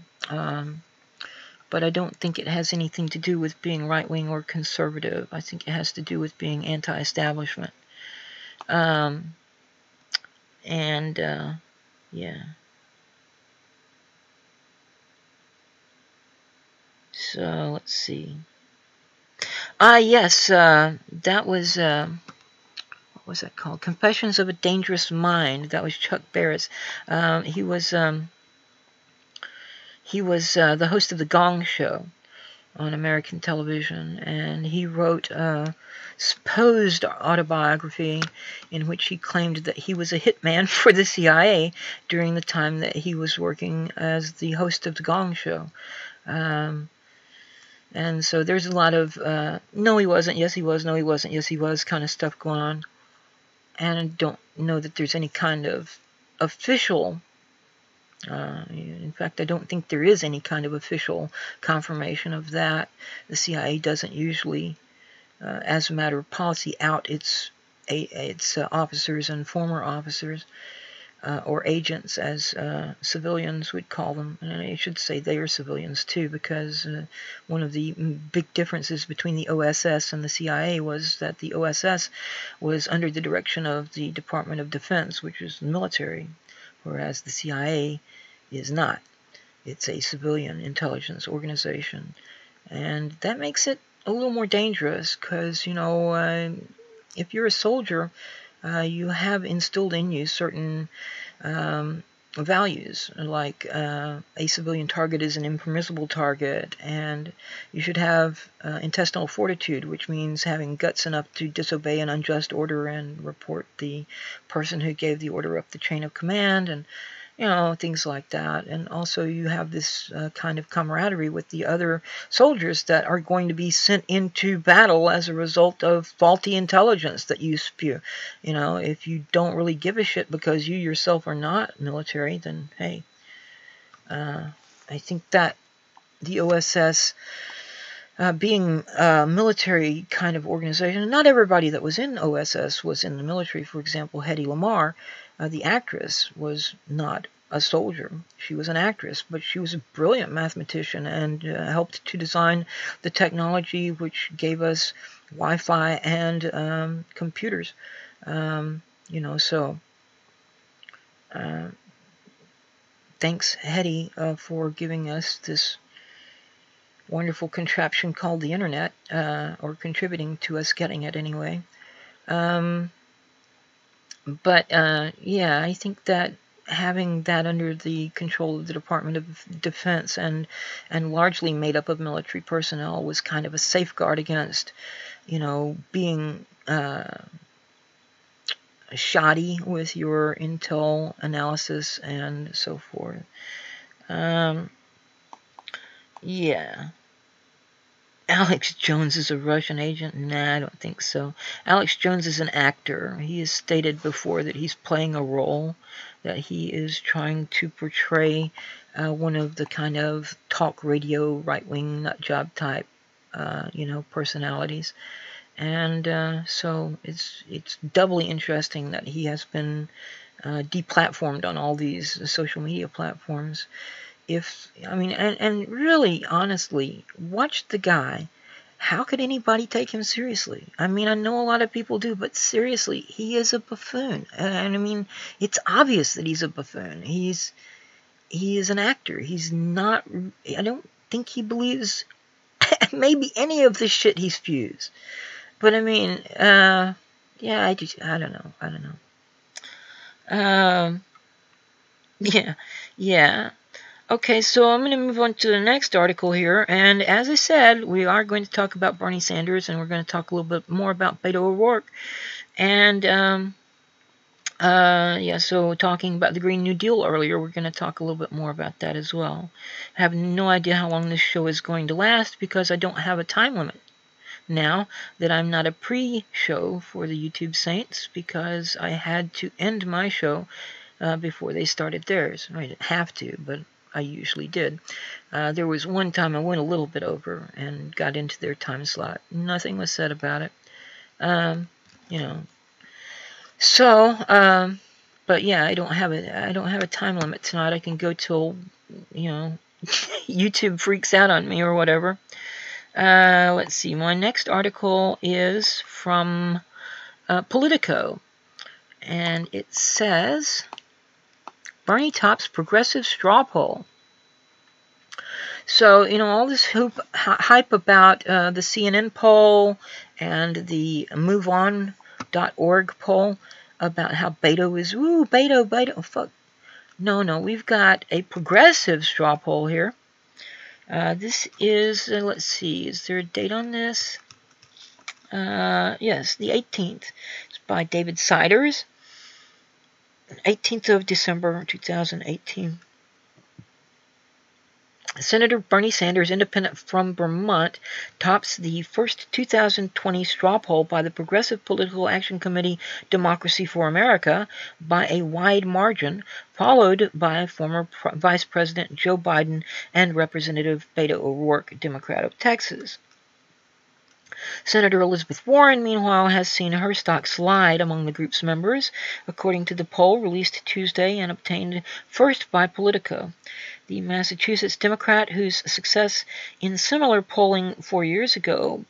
A: but I don't think it has anything to do with being right-wing or conservative. I think it has to do with being anti-establishment. Yeah. So let's see. Yes, that was, what was that called? Confessions of a Dangerous Mind. That was Chuck Barrett's. He was the host of the Gong Show on American television, and he wrote a supposed autobiography in which he claimed that he was a hitman for the CIA during the time that he was working as the host of the Gong Show. And so there's a lot of, no he wasn't, yes he was, no he wasn't, yes he was kind of stuff going on. And I don't know that there's any kind of official, in fact I don't think there is any kind of official confirmation of that. The CIA doesn't usually, as a matter of policy, out its officers and former officers, or agents, as civilians would call them. And I should say they are civilians too, because one of the big differences between the OSS and the CIA was that the OSS was under the direction of the Department of Defense, which is military, whereas the CIA is not. It's a civilian intelligence organization. And that makes it a little more dangerous, because, if you're a soldier, you have instilled in you certain values, like a civilian target is an impermissible target, and you should have intestinal fortitude, which means having guts enough to disobey an unjust order and report the person who gave the order up the chain of command, and things like that. And also you have this kind of camaraderie with the other soldiers that are going to be sent into battle as a result of faulty intelligence that you spew. If you don't really give a shit because you yourself are not military, then hey, I think that the OSS, being a military kind of organization, not everybody that was in OSS was in the military. For example, Hedy Lamarr, the actress, was not a soldier. She was an actress, but she was a brilliant mathematician and helped to design the technology which gave us Wi-Fi and computers. So thanks, Hedy, for giving us this wonderful contraption called the internet, or contributing to us getting it anyway. But yeah, I think that having that under the control of the Department of Defense and largely made up of military personnel was kind of a safeguard against, being shoddy with your intel analysis and so forth. Yeah. Alex Jones is a Russian agent? Nah, I don't think so. Alex Jones is an actor. He has stated before that he's playing a role, that he is trying to portray one of the kind of talk radio, right-wing, nutjob type, personalities. And so it's doubly interesting that he has been deplatformed on all these social media platforms. And really, honestly, watch the guy. How could anybody take him seriously? I mean, I know a lot of people do, but seriously, he is a buffoon. And I mean, it's obvious that he's a buffoon. he is an actor. He's not, I don't think he believes maybe any of the shit he spews. But I mean, yeah, I don't know. Yeah. Okay, so I'm going to move on to the next article here, and as I said, we are going to talk about Bernie Sanders, and we're going to talk a little bit more about Beto O'Rourke, and yeah, so talking about the Green New Deal earlier, we're going to talk a little bit more about that as well. I have no idea how long this show is going to last because I don't have a time limit now that I'm not a pre-show for the YouTube Saints because I had to end my show before they started theirs. I didn't have to, but I usually did. There was one time I went a little bit over and got into their time slot. Nothing was said about it. You know. So, but yeah, I don't have a time limit tonight. I can go till, you know, YouTube freaks out on me or whatever. Let's see. My next article is from Politico, and it says Bernie tops progressive straw poll. So, you know, all this hype about the CNN poll and the MoveOn.org poll about how Beto is, Beto, fuck. No, we've got a progressive straw poll here. This is, let's see, is there a date on this? Yes, the 18th. It's by David Siders. 18th of December, 2018. Senator Bernie Sanders, independent from Vermont, tops the first 2020 straw poll by the Progressive Political Action Committee Democracy for America by a wide margin, followed by former Vice President Joe Biden and Representative Beto O'Rourke, Democrat of Texas. Senator Elizabeth Warren, meanwhile, has seen her stock slide among the group's members, according to the poll released Tuesday and obtained first by Politico. The Massachusetts Democrat, whose success in similar polling 4 years ago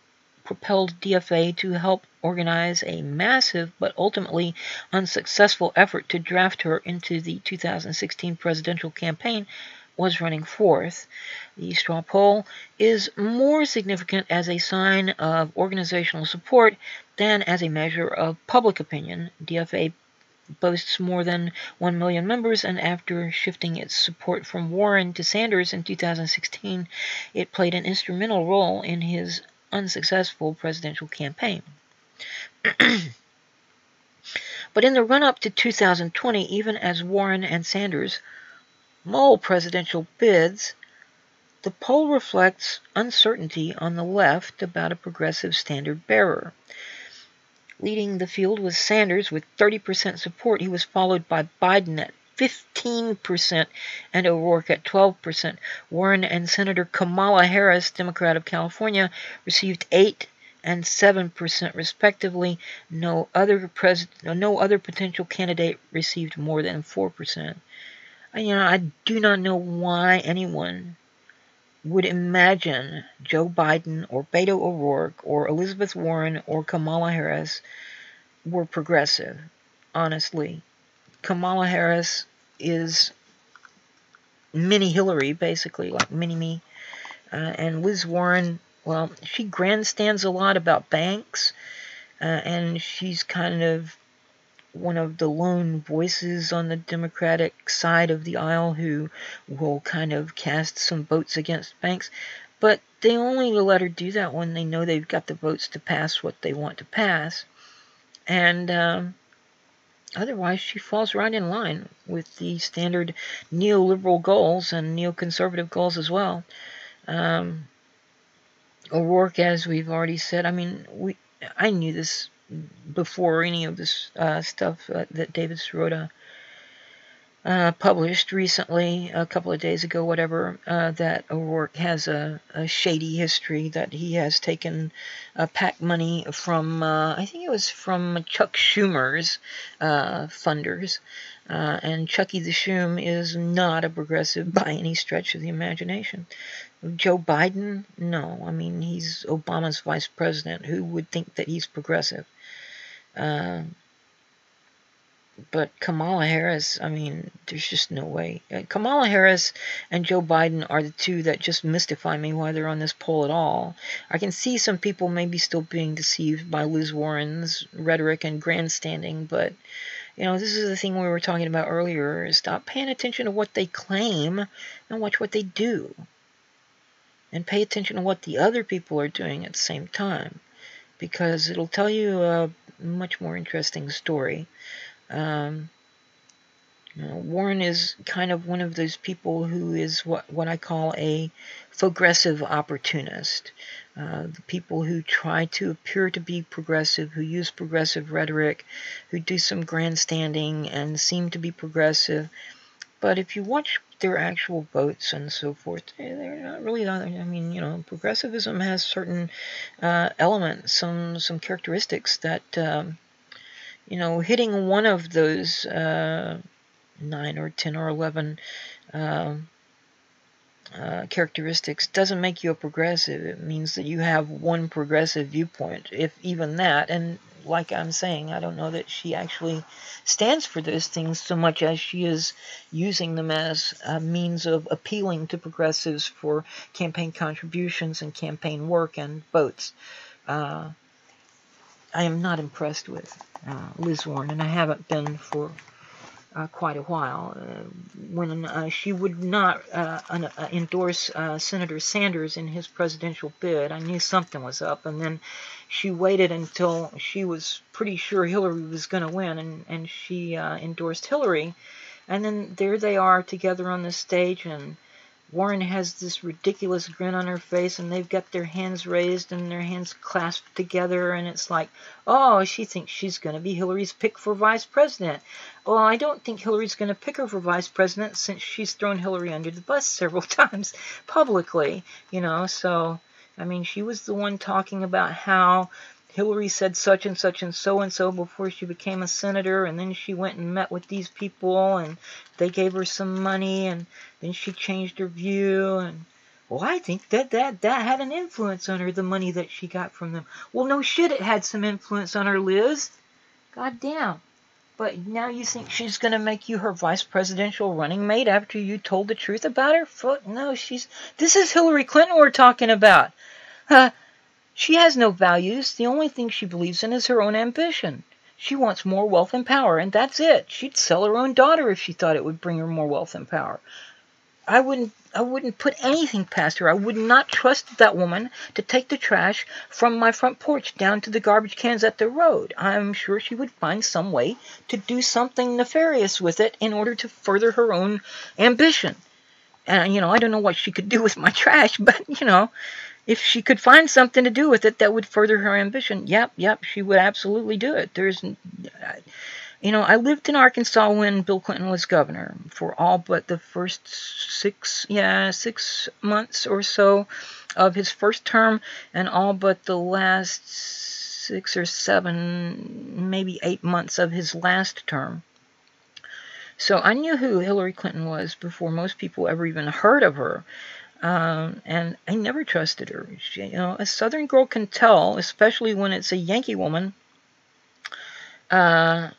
A: propelled DFA to help organize a massive but ultimately unsuccessful effort to draft her into the 2016 presidential campaign, was running fourth. The straw poll is more significant as a sign of organizational support than as a measure of public opinion. DFA boasts more than 1 million members, and after shifting its support from Warren to Sanders in 2016, it played an instrumental role in his unsuccessful presidential campaign. But in the run-up to 2020, even as Warren and Sanders mull presidential bids, the poll reflects uncertainty on the left about a progressive standard bearer. Leading the field was Sanders with 30% support. He was followed by Biden at 15% and O'Rourke at 12%. Warren and Senator Kamala Harris, Democrat of California, received 8% and 7% respectively. No other potential candidate received more than 4%. I do not know why anyone would imagine Joe Biden or Beto O'Rourke or Elizabeth Warren or Kamala Harris were progressive, honestly. Kamala Harris is mini Hillary, basically, like mini me. And Liz Warren, well, she grandstands a lot about banks, and she's kind of one of the lone voices on the Democratic side of the aisle who will kind of cast some votes against banks. But they only let her do that when they know they've got the votes to pass what they want to pass. And otherwise, she falls right in line with the standard neoliberal goals and neoconservative goals as well. O'Rourke, as we've already said, I mean, I knew this before any of this stuff that David Sirota published recently, a couple of days ago, whatever, that O'Rourke has a shady history, that he has taken PAC money from, I think it was from Chuck Schumer's funders. And Chucky the Schume is not a progressive by any stretch of the imagination. Joe Biden? No. I mean, he's Obama's vice president. Who would think that he's progressive? But Kamala Harris, I mean, there's just no way. Kamala Harris and Joe Biden are the two that just mystify me why they're on this poll at all. I can see some people maybe still being deceived by Liz Warren's rhetoric and grandstanding, but, this is the thing we were talking about earlier. Stop paying attention to what they claim and watch what they do. And pay attention to what the other people are doing at the same time, because it'll tell you a much more interesting story. Warren is kind of one of those people who is what I call a progressive opportunist. The people who try to appear to be progressive, who use progressive rhetoric, who do some grandstanding and seem to be progressive. But if you watch their actual votes and so forth, they're not really. I mean, progressivism has certain elements, some characteristics that. Hitting one of those 9 or 10 or 11 characteristics doesn't make you a progressive. It means that you have one progressive viewpoint, if even that. And like I'm saying, I don't know that she actually stands for those things so much as she is using them as a means of appealing to progressives for campaign contributions and campaign work and votes. I am not impressed with Liz Warren, and I haven't been for quite a while. When she would not endorse Senator Sanders in his presidential bid, I knew something was up, and then she waited until she was pretty sure Hillary was going to win, and she endorsed Hillary, and then there they are together on the stage, and Warren has this ridiculous grin on her face, and they've got their hands raised and their hands clasped together, and it's like, oh, she thinks she's going to be Hillary's pick for vice president. Well, I don't think Hillary's going to pick her for vice president since she's thrown Hillary under the bus several times publicly, so, I mean, she was the one talking about how Hillary said such and so before she became a senator, and then she went and met with these people, and they gave her some money, and then she changed her view, and, well, I think that had an influence on her, the money that she got from them. Well, no shit, it had some influence on her, Liz. God damn. But now you think she's going to make you her vice presidential running mate after you told the truth about her? Fuck, no, this is Hillary Clinton we're talking about. She has no values. The only thing she believes in is her own ambition. She wants more wealth and power, and that's it. She'd sell her own daughter if she thought it would bring her more wealth and power. I wouldn't put anything past her. I would not trust that woman to take the trash from my front porch down to the garbage cans at the road. I'm sure she would find some way to do something nefarious with it in order to further her own ambition. And, I don't know what she could do with my trash, but, if she could find something to do with it that would further her ambition, yep, she would absolutely do it. I lived in Arkansas when Bill Clinton was governor for all but the first 6 months or so of his first term, and all but the last 6 or 7, maybe 8 months of his last term. So I knew who Hillary Clinton was before most people ever even heard of her. And I never trusted her. A Southern girl can tell, especially when it's a Yankee woman, that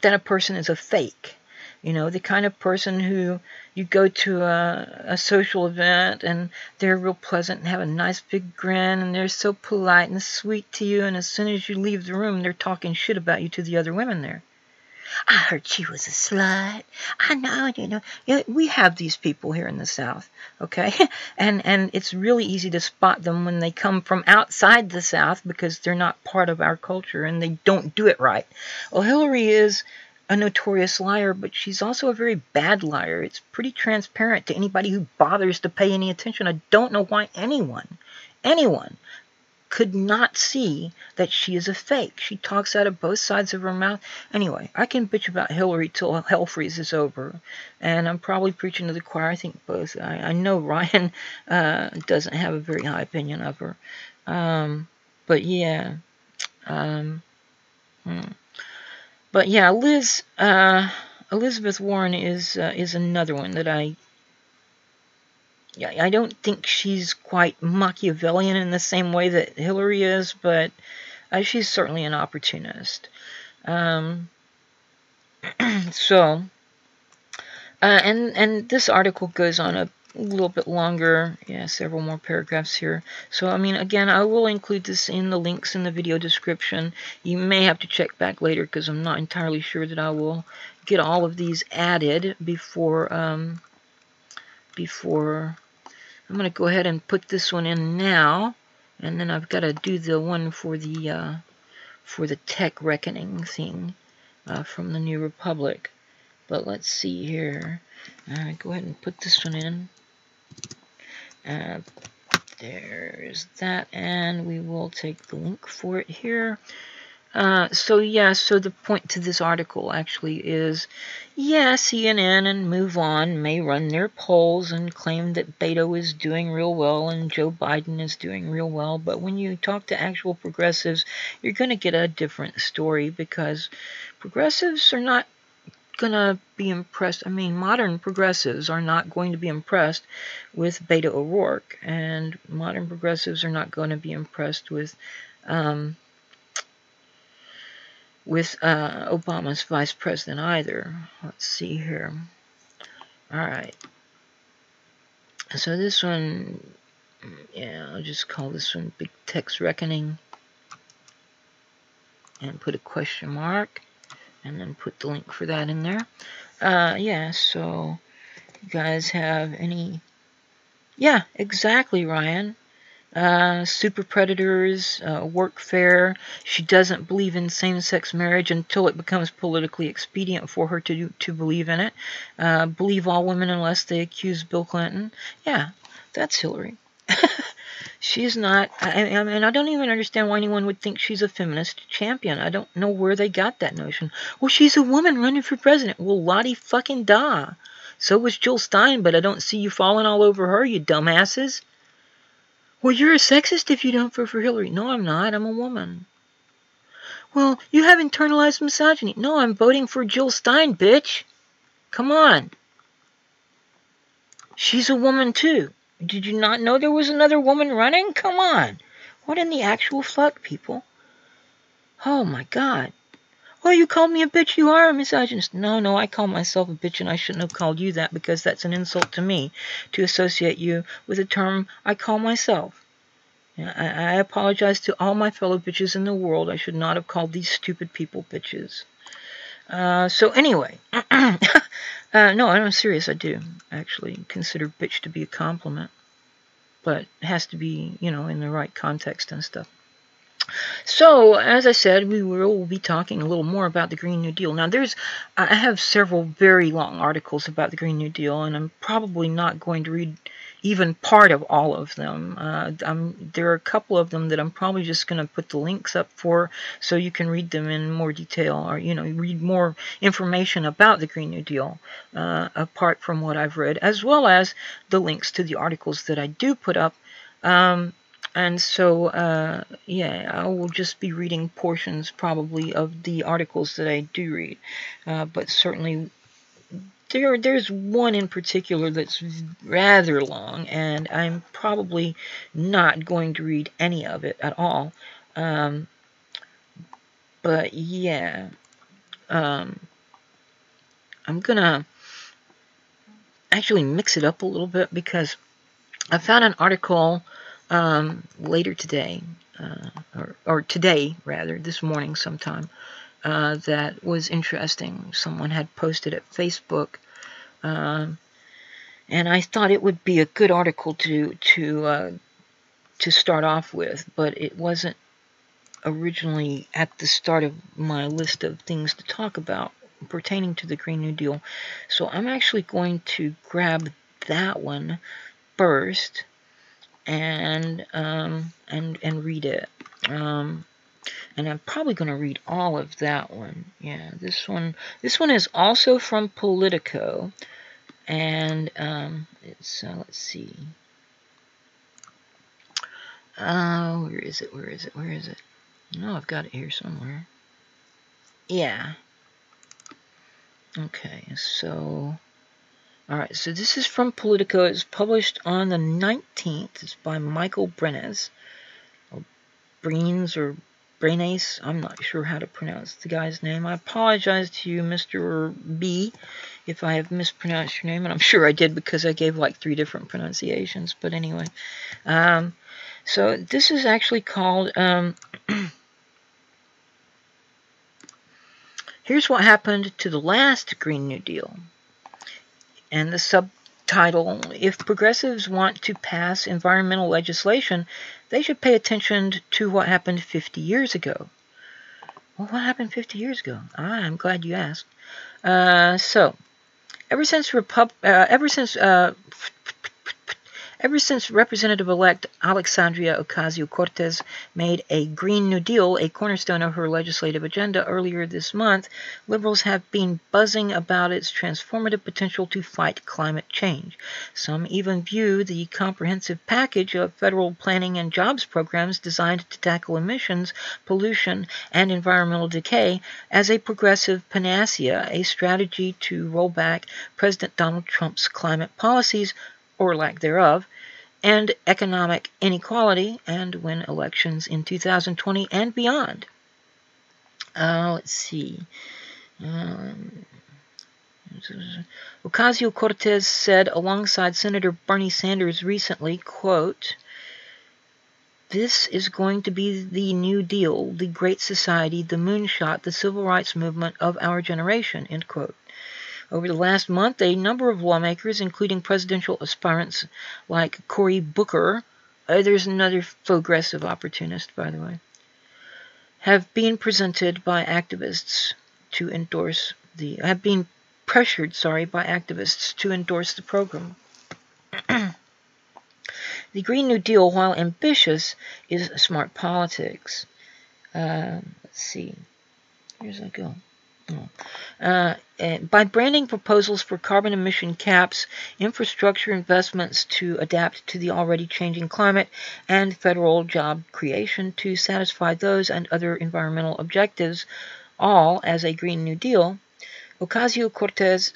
A: a person is a fake. The kind of person who you go to a social event and they're real pleasant and have a nice big grin and they're so polite and sweet to you, and as soon as you leave the room, they're talking shit about you to the other women there. I heard she was a slut. I know, we have these people here in the South, okay? And it's really easy to spot them when they come from outside the South because they're not part of our culture and they don't do it right. Well, Hillary is a notorious liar, but she's also a very bad liar. It's pretty transparent to anybody who bothers to pay any attention. I don't know why anyone could not see that she is a fake. She talks out of both sides of her mouth. Anyway, I can bitch about Hillary till hell freezes over, and I'm probably preaching to the choir. I think both. I know Ryan doesn't have a very high opinion of her, but yeah, but yeah, Elizabeth Warren is another one that I don't think she's quite Machiavellian in the same way that Hillary is, but she's certainly an opportunist. But So, and this article goes on a little bit longer. Yeah, several more paragraphs here. So, I mean, again, I will include this in the links in the video description. You may have to check back later because I'm not entirely sure that I will get all of these added before I'm going to go ahead and put this one in now, and then I've got to do the one for the tech reckoning thing from the New Republic. But let's see here. Go ahead and put this one in. There's that, and we will take the link for it here. So the point to this article actually is, CNN and Move On may run their polls and claim that Beto is doing real well and Joe Biden is doing real well, but when you talk to actual progressives, you're going to get a different story, because progressives are not going to be impressed. I mean, modern progressives are not going to be impressed with Beto O'Rourke, and modern progressives are not going to be impressed with Obama's vice president either. Let's see here. Alright. So this one, I'll just call this one Big Tech's Reckoning. And put a question mark. And then put the link for that in there. So you guys have any... Yeah, exactly, Ryan. Super predators, workfare. She doesn't believe in same-sex marriage until it becomes politically expedient for her to believe in it. Believe all women unless they accuse Bill Clinton. Yeah, that's Hillary. She's not. I mean, I don't even understand why anyone would think she's a feminist champion. I don't know where they got that notion. Well, she's a woman running for president. Well, Lottie fucking da. So was Jill Stein, but I don't see you falling all over her, you dumbasses. Well, you're a sexist if you don't vote for Hillary. No, I'm not. I'm a woman. Well, you have internalized misogyny. No, I'm voting for Jill Stein, bitch. Come on. She's a woman, too. Did you not know there was another woman running? Come on. What in the actual fuck, people? Oh, my God. Oh, you called me a bitch. You are a misogynist. No, I call myself a bitch, and I shouldn't have called you that, because that's an insult to me to associate you with a term I call myself. I apologize to all my fellow bitches in the world. I should not have called these stupid people bitches. So anyway, no, I'm serious. I do actually consider bitch to be a compliment, but it has to be, in the right context and stuff. So, as I said, we will be talking a little more about the Green New Deal. Now, I have several very long articles about the Green New Deal, and I'm probably not going to read even part of all of them. There are a couple of them that I'm probably just going to put the links up for, so you can read them in more detail, or, read more information about the Green New Deal, apart from what I've read, as well as the links to the articles that I do put up. And so, I will just be reading portions probably of the articles that I do read. But certainly, there's one in particular that's rather long, and I'm probably not going to read any of it at all. But yeah, I'm going to actually mix it up a little bit, because I found an article later today, or today rather, this morning sometime, that was interesting. Someone had posted at Facebook, and I thought it would be a good article to start off with, but it wasn't originally at the start of my list of things to talk about pertaining to the Green New Deal. So I'm actually going to grab that one first and read it. And I'm probably going to read all of that one. Yeah, this one is also from Politico, and it's let's see. Where is it? No, I've got it here somewhere. Yeah. Okay, so alright, so this is from Politico. It's published on the 19th. It's by Michael Brenes. Or Breens, or Brainace. I'm not sure how to pronounce the guy's name. I apologize to you, Mr. B, if I have mispronounced your name, and I'm sure I did because I gave like 3 different pronunciations. But anyway, so this is actually called, Here's What Happened to the Last Green New Deal. And the subtitle, If Progressives Want to Pass Environmental Legislation, They Should Pay Attention to What Happened 50 Years Ago. Well, what happened 50 years ago? I'm glad you asked. So, ever since Representative-elect Alexandria Ocasio-Cortez made a Green New Deal a cornerstone of her legislative agenda earlier this month, liberals have been buzzing about its transformative potential to fight climate change. Some even view the comprehensive package of federal planning and jobs programs designed to tackle emissions, pollution, and environmental decay as a progressive panacea, a strategy to roll back President Donald Trump's climate policies, or lack thereof, and economic inequality, and win elections in 2020 and beyond. Let's see. Ocasio-Cortez said alongside Senator Bernie Sanders recently, quote, "This is going to be the New Deal, the Great Society, the moonshot, the civil rights movement of our generation," end quote. Over the last month, a number of lawmakers, including presidential aspirants like Cory Booker, there's another progressive opportunist, by the way, have been pressured by activists to endorse the program. The Green New Deal, while ambitious, is smart politics. Let's see. Here's I go. By branding proposals for carbon emission caps, infrastructure investments to adapt to the already changing climate, and federal job creation to satisfy those and other environmental objectives, all as a Green New Deal, Ocasio-Cortez,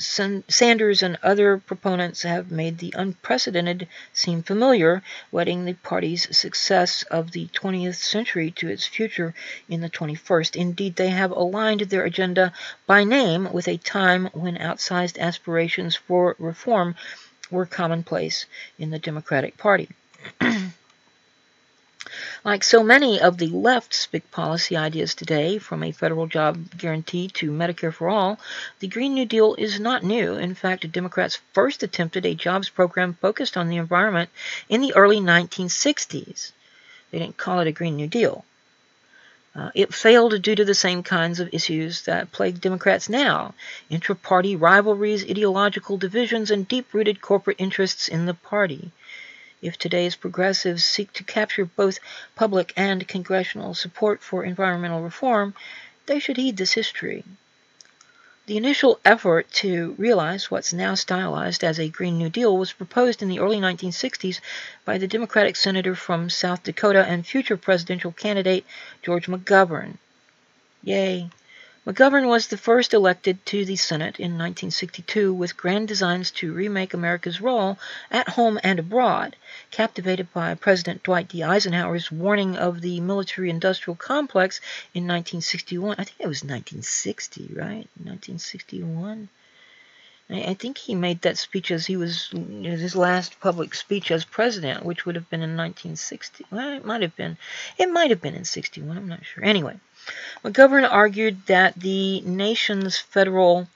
A: Sanders, and other proponents have made the unprecedented seem familiar, wedding the party's success of the 20th century to its future in the 21st. Indeed, they have aligned their agenda by name with a time when outsized aspirations for reform were commonplace in the Democratic Party. Like so many of the left's big policy ideas today, from a federal job guarantee to Medicare for all, the Green New Deal is not new. In fact, Democrats first attempted a jobs program focused on the environment in the early 1960s. They didn't call it a Green New Deal. It failed due to the same kinds of issues that plague Democrats now: intra-party rivalries, ideological divisions, and deep-rooted corporate interests in the party. If today's progressives seek to capture both public and congressional support for environmental reform, they should heed this history. The initial effort to realize what's now stylized as a Green New Deal was proposed in the early 1960s by the Democratic senator from South Dakota and future presidential candidate George McGovern. Yay! McGovern was the first elected to the Senate in 1962 with grand designs to remake America's role at home and abroad. Captivated by President Dwight D. Eisenhower's warning of the military-industrial complex in 1961, I think it was 1960, right? 1961? I think he made that speech as his last public speech as president, which would have been in 1960. Well, it might have been in 61, I'm not sure. Anyway, McGovern argued that the nation's federal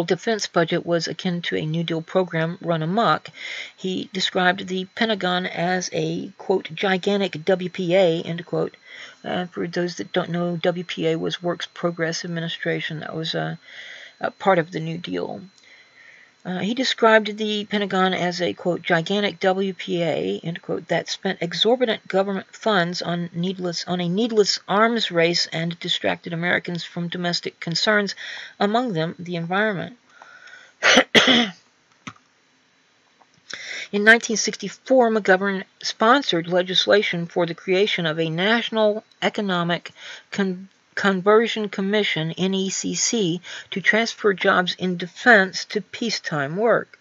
A: defense budget was akin to a New Deal program run amok. He described the Pentagon as a, quote, gigantic WPA, end quote. For those that don't know, WPA was Works Progress Administration. That was a part of the New Deal. He described the Pentagon as a, quote, gigantic WPA, end quote, that spent exorbitant government funds on a needless arms race and distracted Americans from domestic concerns, among them the environment. In 1964, McGovern sponsored legislation for the creation of a National Economic Conversion Commission, NECC, to transfer jobs in defense to peacetime work.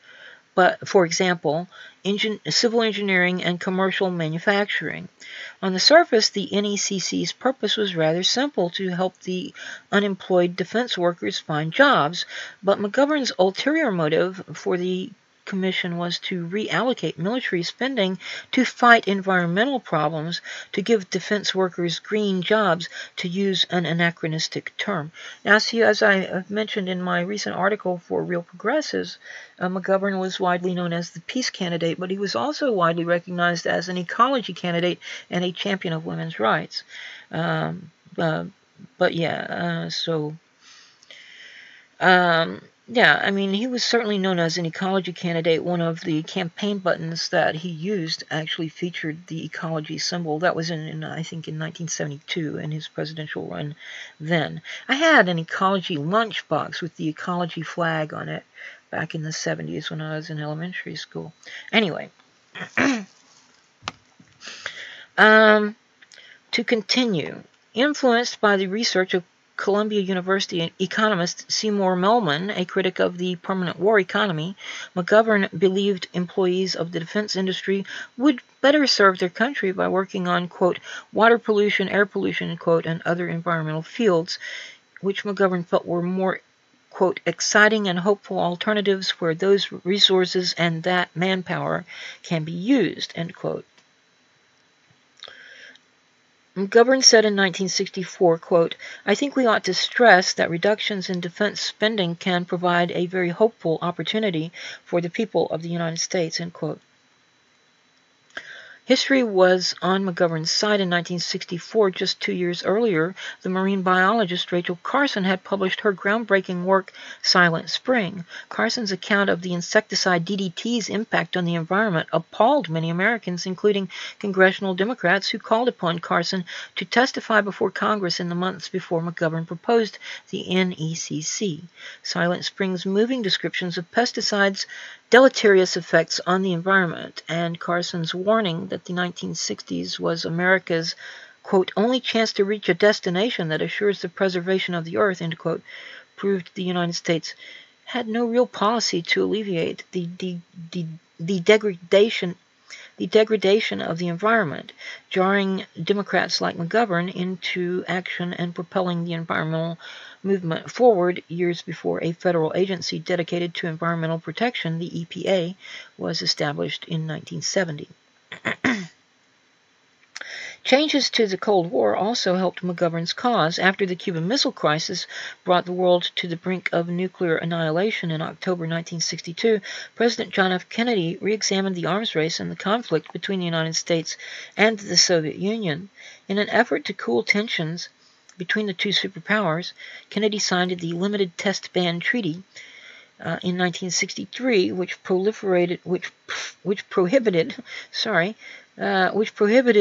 A: but, for example, civil engineering and commercial manufacturing. On the surface, the NECC's purpose was rather simple, to help the unemployed defense workers find jobs, but McGovern's ulterior motive for the Commission was to reallocate military spending to fight environmental problems, to give defense workers green jobs, to use an anachronistic term. Now, see, as I mentioned in my recent article for Real Progressives, McGovern was widely known as the peace candidate, but he was also widely recognized as an ecology candidate and a champion of women's rights. Yeah, I mean, he was certainly known as an ecology candidate. One of the campaign buttons that he used actually featured the ecology symbol. That was I think, in 1972 in his presidential run then. I had an ecology lunchbox with the ecology flag on it back in the 70s when I was in elementary school. Anyway, to continue, influenced by the research of Columbia University economist Seymour Melman, a critic of the permanent war economy, McGovern believed employees of the defense industry would better serve their country by working on, quote, water pollution, air pollution, quote, and other environmental fields, which McGovern felt were more, quote, exciting and hopeful alternatives where those resources and that manpower can be used, end quote. McGovern said in 1964, quote, I think we ought to stress that reductions in defense spending can provide a very hopeful opportunity for the people of the United States, end quote. History was on McGovern's side in 1964. Just 2 years earlier, the marine biologist Rachel Carson had published her groundbreaking work, Silent Spring. Carson's account of the insecticide DDT's impact on the environment appalled many Americans, including congressional Democrats, who called upon Carson to testify before Congress in the months before McGovern proposed the NECC. Silent Spring's moving descriptions of pesticides' deleterious effects on the environment, and Carson's warning that the 1960s was America's, quote, only chance to reach a destination that assures the preservation of the earth, end quote, proved the United States had no real policy to alleviate the degradation of the environment, jarring Democrats like McGovern into action and propelling the environmental movement forward years before a federal agency dedicated to environmental protection, the EPA, was established in 1970. Changes to the Cold War also helped McGovern's cause. After the Cuban Missile Crisis brought the world to the brink of nuclear annihilation in October 1962, President John F. Kennedy re-examined the arms race and the conflict between the United States and the Soviet Union. In an effort to cool tensions between the two superpowers, Kennedy signed the Limited Test Ban Treaty in 1963, which prohibited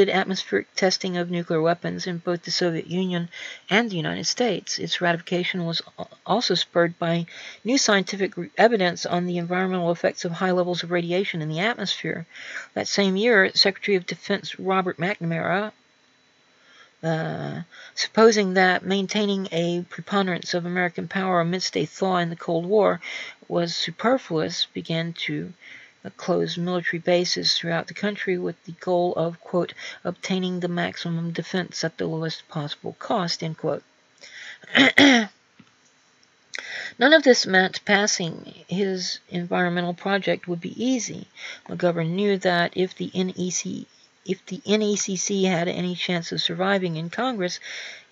A: atmospheric testing of nuclear weapons in both the Soviet Union and the United States. Its ratification was also spurred by new scientific evidence on the environmental effects of high levels of radiation in the atmosphere. That same year, Secretary of Defense Robert McNamara, supposing that maintaining a preponderance of American power amidst a thaw in the Cold War was superfluous, began to close military bases throughout the country with the goal of, quote, obtaining the maximum defense at the lowest possible cost, end quote. None of this meant passing his environmental project would be easy. McGovern knew that if the NECC had any chance of surviving in Congress,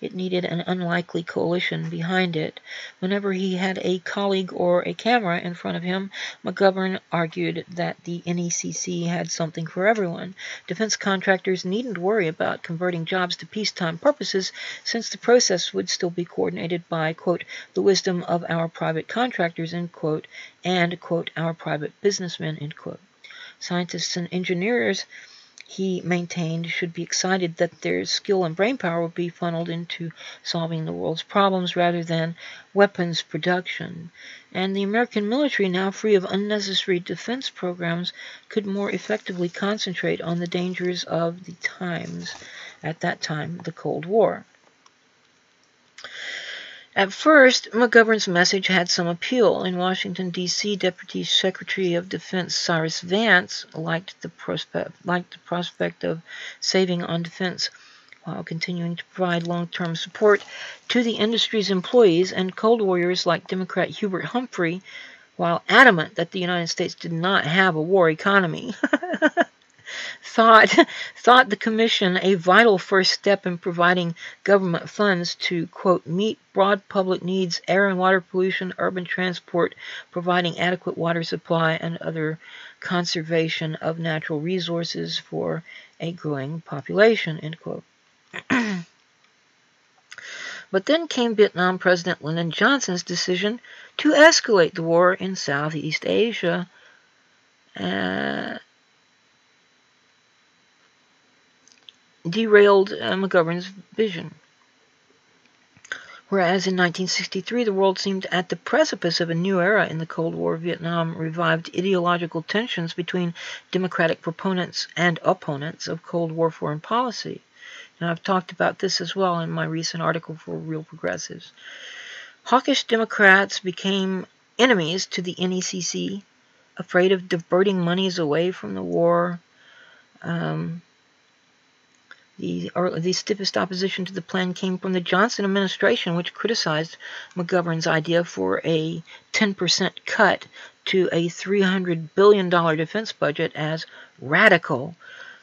A: it needed an unlikely coalition behind it. Whenever he had a colleague or a camera in front of him, McGovern argued that the NECC had something for everyone. Defense contractors needn't worry about converting jobs to peacetime purposes, since the process would still be coordinated by, quote, the wisdom of our private contractors, end quote, and, quote, our private businessmen, end quote. Scientists and engineers, he maintained, should be excited that their skill and brainpower would be funneled into solving the world's problems rather than weapons production. And the American military, now free of unnecessary defense programs, could more effectively concentrate on the dangers of the times, at that time, the Cold War. At first, McGovern's message had some appeal. In Washington, D.C., Deputy Secretary of Defense Cyrus Vance liked the prospect of saving on defense while continuing to provide long-term support to the industry's employees, and Cold Warriors like Democrat Hubert Humphrey, while adamant that the United States did not have a war economy, thought the commission a vital first step in providing government funds to, quote, meet broad public needs, air and water pollution, urban transport, providing adequate water supply, and other conservation of natural resources for a growing population, end quote. But then came Vietnam President Lyndon Johnson's decision to escalate the war in Southeast Asia. Derailed McGovern's vision. Whereas in 1963 the world seemed at the precipice of a new era in the Cold War, Vietnam revived ideological tensions between democratic proponents and opponents of Cold War foreign policy. And I've talked about this as well in my recent article for Real Progressives. Hawkish Democrats became enemies to the NECC, afraid of diverting monies away from the war. The stiffest opposition to the plan came from the Johnson administration, which criticized McGovern's idea for a 10% cut to a $300 billion defense budget as radical.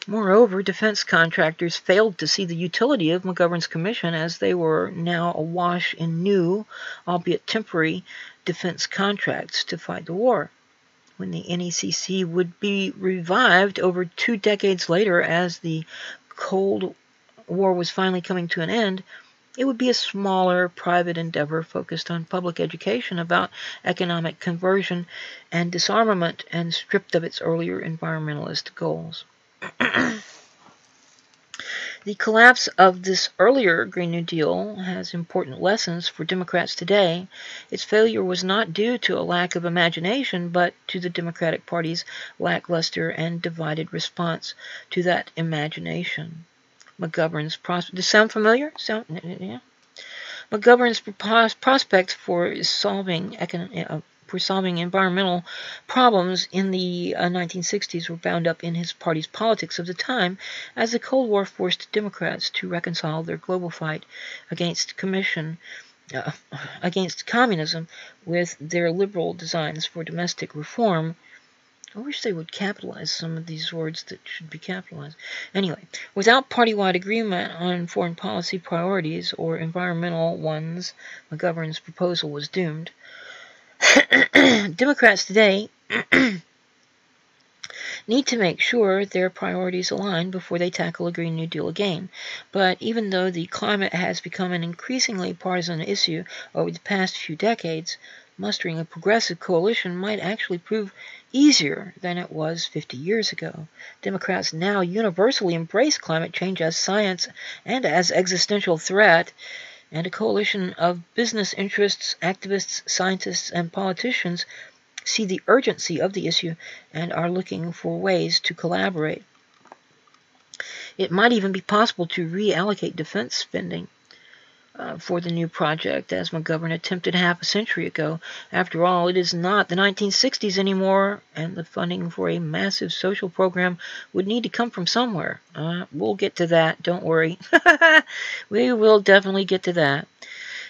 A: Moreover, defense contractors failed to see the utility of McGovern's commission, as they were now awash in new, albeit temporary, defense contracts to fight the war. When the NECC would be revived over 2 decades later, as the Cold War was finally coming to an end, it would be a smaller private endeavor focused on public education about economic conversion and disarmament, and stripped of its earlier environmentalist goals. The collapse of this earlier Green New Deal has important lessons for Democrats today. Its failure was not due to a lack of imagination, but to the Democratic Party's lackluster and divided response to that imagination. McGovern's prospects. Does this sound familiar? Yeah. McGovern's prospects for solving environmental problems in the 1960s were bound up in his party's politics of the time, as the Cold War forced Democrats to reconcile their global fight against communism with their liberal designs for domestic reform. I wish they would capitalize some of these words that should be capitalized. Anyway, without party-wide agreement on foreign policy priorities or environmental ones, McGovern's proposal was doomed. Democrats today need to make sure their priorities align before they tackle a Green New Deal again. But even though the climate has become an increasingly partisan issue over the past few decades, mustering a progressive coalition might actually prove easier than it was 50 years ago. Democrats now universally embrace climate change as science and as existential threat, and a coalition of business interests, activists, scientists, and politicians see the urgency of the issue and are looking for ways to collaborate. It might even be possible to reallocate defense spending for the new project, as McGovern attempted half a century ago. After all, it is not the 1960s anymore, and the funding for a massive social program would need to come from somewhere. We'll get to that, don't worry. We will definitely get to that.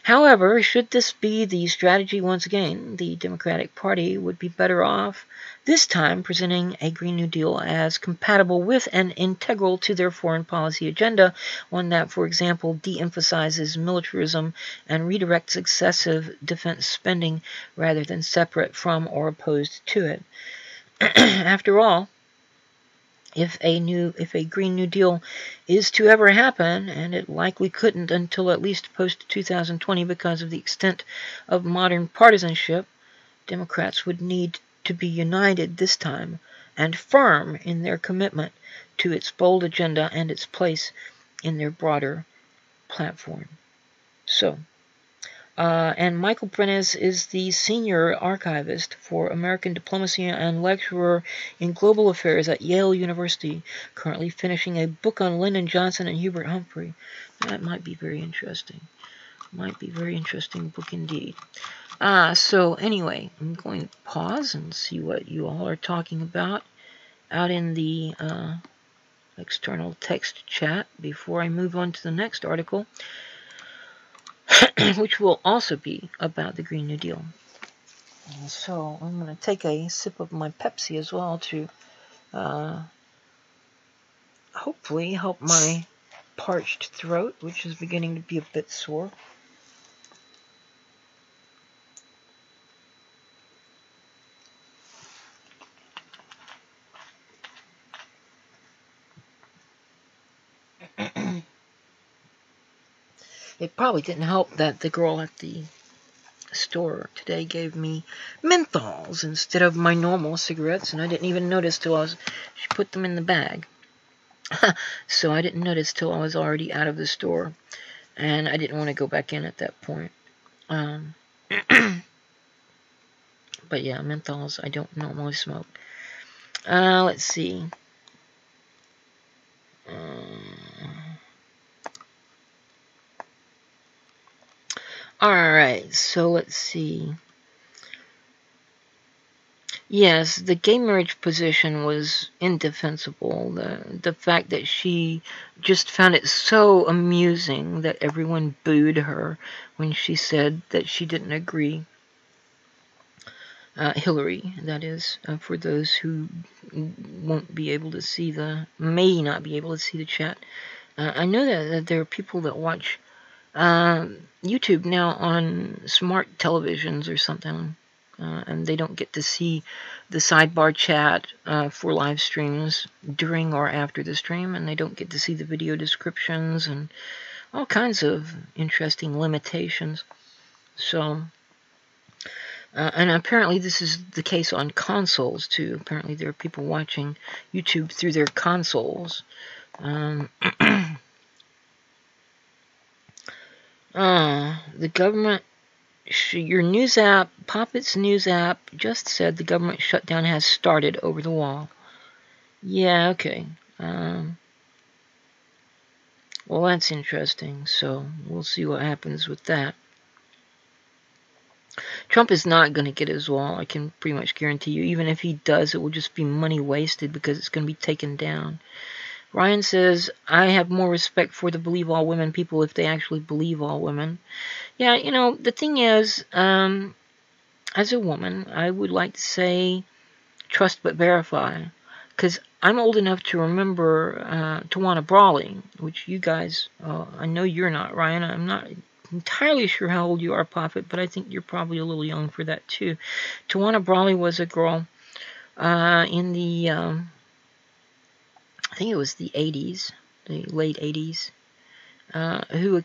A: However, should this be the strategy once again, the Democratic Party would be better off this time presenting a Green New Deal as compatible with and integral to their foreign policy agenda, one that, for example, de-emphasizes militarism and redirects excessive defense spending rather than separate from or opposed to it. After all, if a Green New Deal is to ever happen, and it likely couldn't until at least post-2020 because of the extent of modern partisanship, Democrats would need to be united this time and firm in their commitment to its bold agenda and its place in their broader platform. And Michael Brenes is the senior archivist for American diplomacy and lecturer in global affairs at Yale University, currently finishing a book on Lyndon Johnson and Hubert Humphrey. That might be very interesting. Might be a very interesting book indeed. So anyway, I'm going to pause and see what you all are talking about out in the external text chat before I move on to the next article, which will also be about the Green New Deal. So I'm going to take a sip of my Pepsi as well to hopefully help my parched throat, which is beginning to be a bit sore. It probably didn't help that the girl at the store today gave me menthols instead of my normal cigarettes, and I didn't even notice till she put them in the bag. So I didn't notice till I was already out of the store, and I didn't want to go back in at that point. But yeah, menthols I don't normally smoke. Let's see. Alright, so let's see. Yes, the gay marriage position was indefensible. The fact that she just found it so amusing that everyone booed her when she said that she didn't agree. Hillary, that is, for those who won't be able to see may not be able to see the chat. I know that there are people that watch YouTube now on smart televisions or something, and they don't get to see the sidebar chat for live streams during or after the stream, and they don't get to see the video descriptions and all kinds of interesting limitations. So, and apparently this is the case on consoles too. Apparently there are people watching YouTube through their consoles. The government, your news app, Poppet's news app, just said the government shutdown has started over the wall. Yeah, okay. Well, that's interesting, so we'll see what happens with that. Trump is not going to get his wall, I can pretty much guarantee you. Even if he does, it will just be money wasted because it's going to be taken down. Ryan says, I have more respect for the believe all women people if they actually believe all women. Yeah, you know, the thing is, as a woman, I would like to say trust but verify. Because I'm old enough to remember Tawana Brawley, which you guys, I know you're not, Ryan. I'm not entirely sure how old you are, Prophet, but I think you're probably a little young for that too. Tawana Brawley was a girl in the, I think it was the 80s, the late 80s, who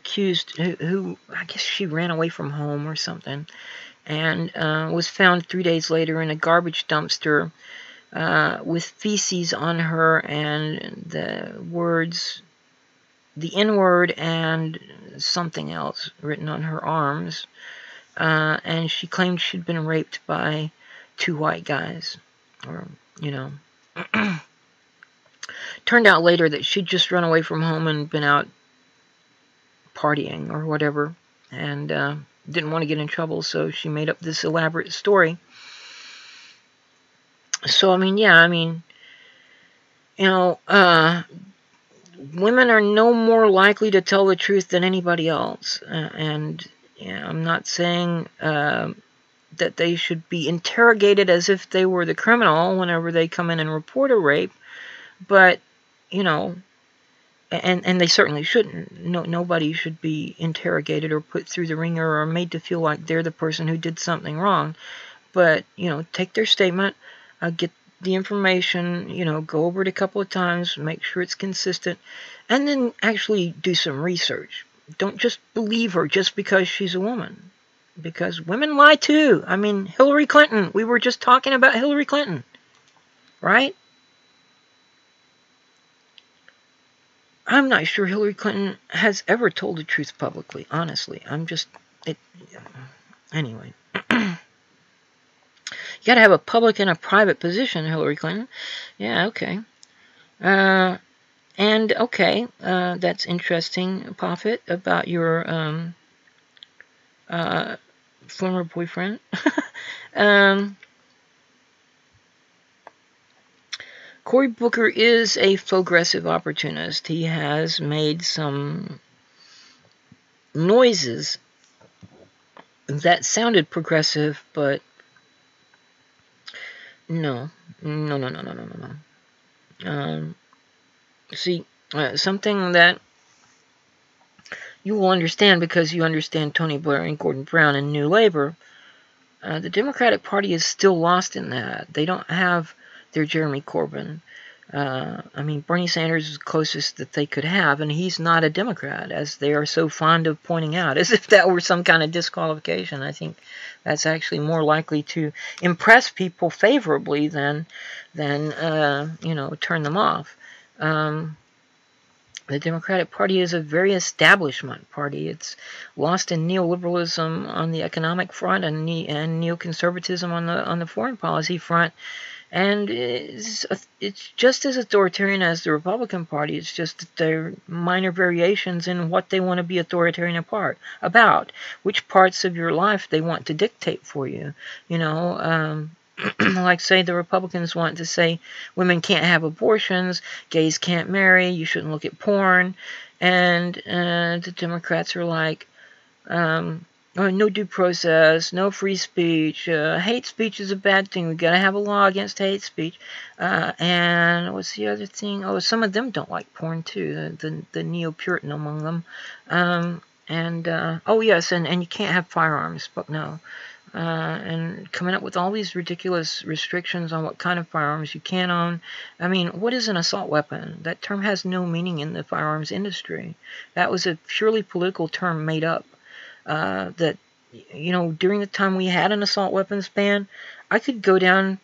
A: I guess she ran away from home or something, and was found 3 days later in a garbage dumpster with feces on her and the words, the N-word and something else written on her arms, and she claimed she'd been raped by 2 white guys, or, you know. Turned out later that she'd just run away from home and been out partying or whatever, and didn't want to get in trouble, so she made up this elaborate story. So, I mean, yeah, I mean, you know, women are no more likely to tell the truth than anybody else, and yeah, I'm not saying that they should be interrogated as if they were the criminal whenever they come in and report a rape, but, you know, and they certainly shouldn't. Nobody should be interrogated or put through the ringer or made to feel like they're the person who did something wrong. But, you know, take their statement, get the information, you know, go over it a couple of times, make sure it's consistent, and then actually do some research. Don't just believe her just because she's a woman. Because women lie too. I mean, Hillary Clinton, we were just talking about Hillary Clinton, right? I'm not sure Hillary Clinton has ever told the truth publicly, honestly. Anyway. You gotta have a public and a private position, Hillary Clinton. Yeah, okay. And, okay, that's interesting, Prophet, about your former boyfriend. Cory Booker is a progressive opportunist. He has made some noises that sounded progressive, but no. See, something that you will understand because you understand Tony Blair and Gordon Brown and New Labor. The Democratic Party is still lost in that. They don't have their Jeremy Corbyn. I mean, Bernie Sanders is the closest that they could have, and he's not a Democrat, as they are so fond of pointing out, as if that were some kind of disqualification. I think that's actually more likely to impress people favorably than turn them off. The Democratic Party is a very establishment party. It's lost in neoliberalism on the economic front and neoconservatism on the foreign policy front. And it's just as authoritarian as the Republican Party. It's just that there are minor variations in what they want to be authoritarian about, which parts of your life they want to dictate for you. Like, say, the Republicans want to say women can't have abortions, gays can't marry, you shouldn't look at porn, and the Democrats are like, no due process, no free speech, hate speech is a bad thing, we gotta have a law against hate speech, and what's the other thing? Oh, some of them don't like porn too, the neo-Puritan among them, oh yes, and you can't have firearms, but no. And coming up with all these ridiculous restrictions on what kind of firearms you can own. I mean, what is an assault weapon? That term has no meaning in the firearms industry. That was a purely political term made up. That, during the time we had an assault weapons ban, I could go down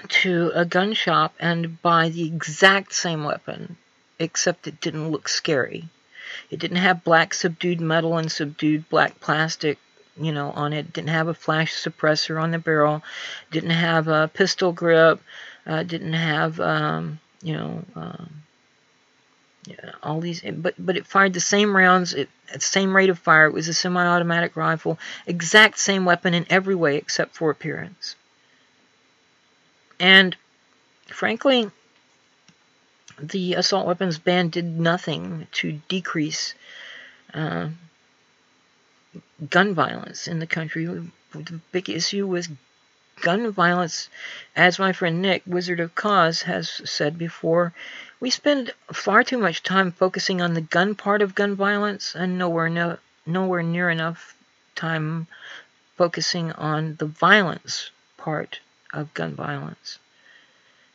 A: to a gun shop and buy the exact same weapon, except it didn't look scary. It didn't have black subdued metal and subdued black plastic on it, didn't have a flash suppressor on the barrel, didn't have a pistol grip, didn't have, all these, but it fired the same rounds at the same rate of fire. It was a semi-automatic rifle, exact same weapon in every way except for appearance. And frankly, the assault weapons ban did nothing to decrease gun violence in the country. The big issue was gun violence, as my friend Nick, Wizard of Cause, has said before. We spend far too much time focusing on the gun part of gun violence and nowhere near enough time focusing on the violence part of gun violence.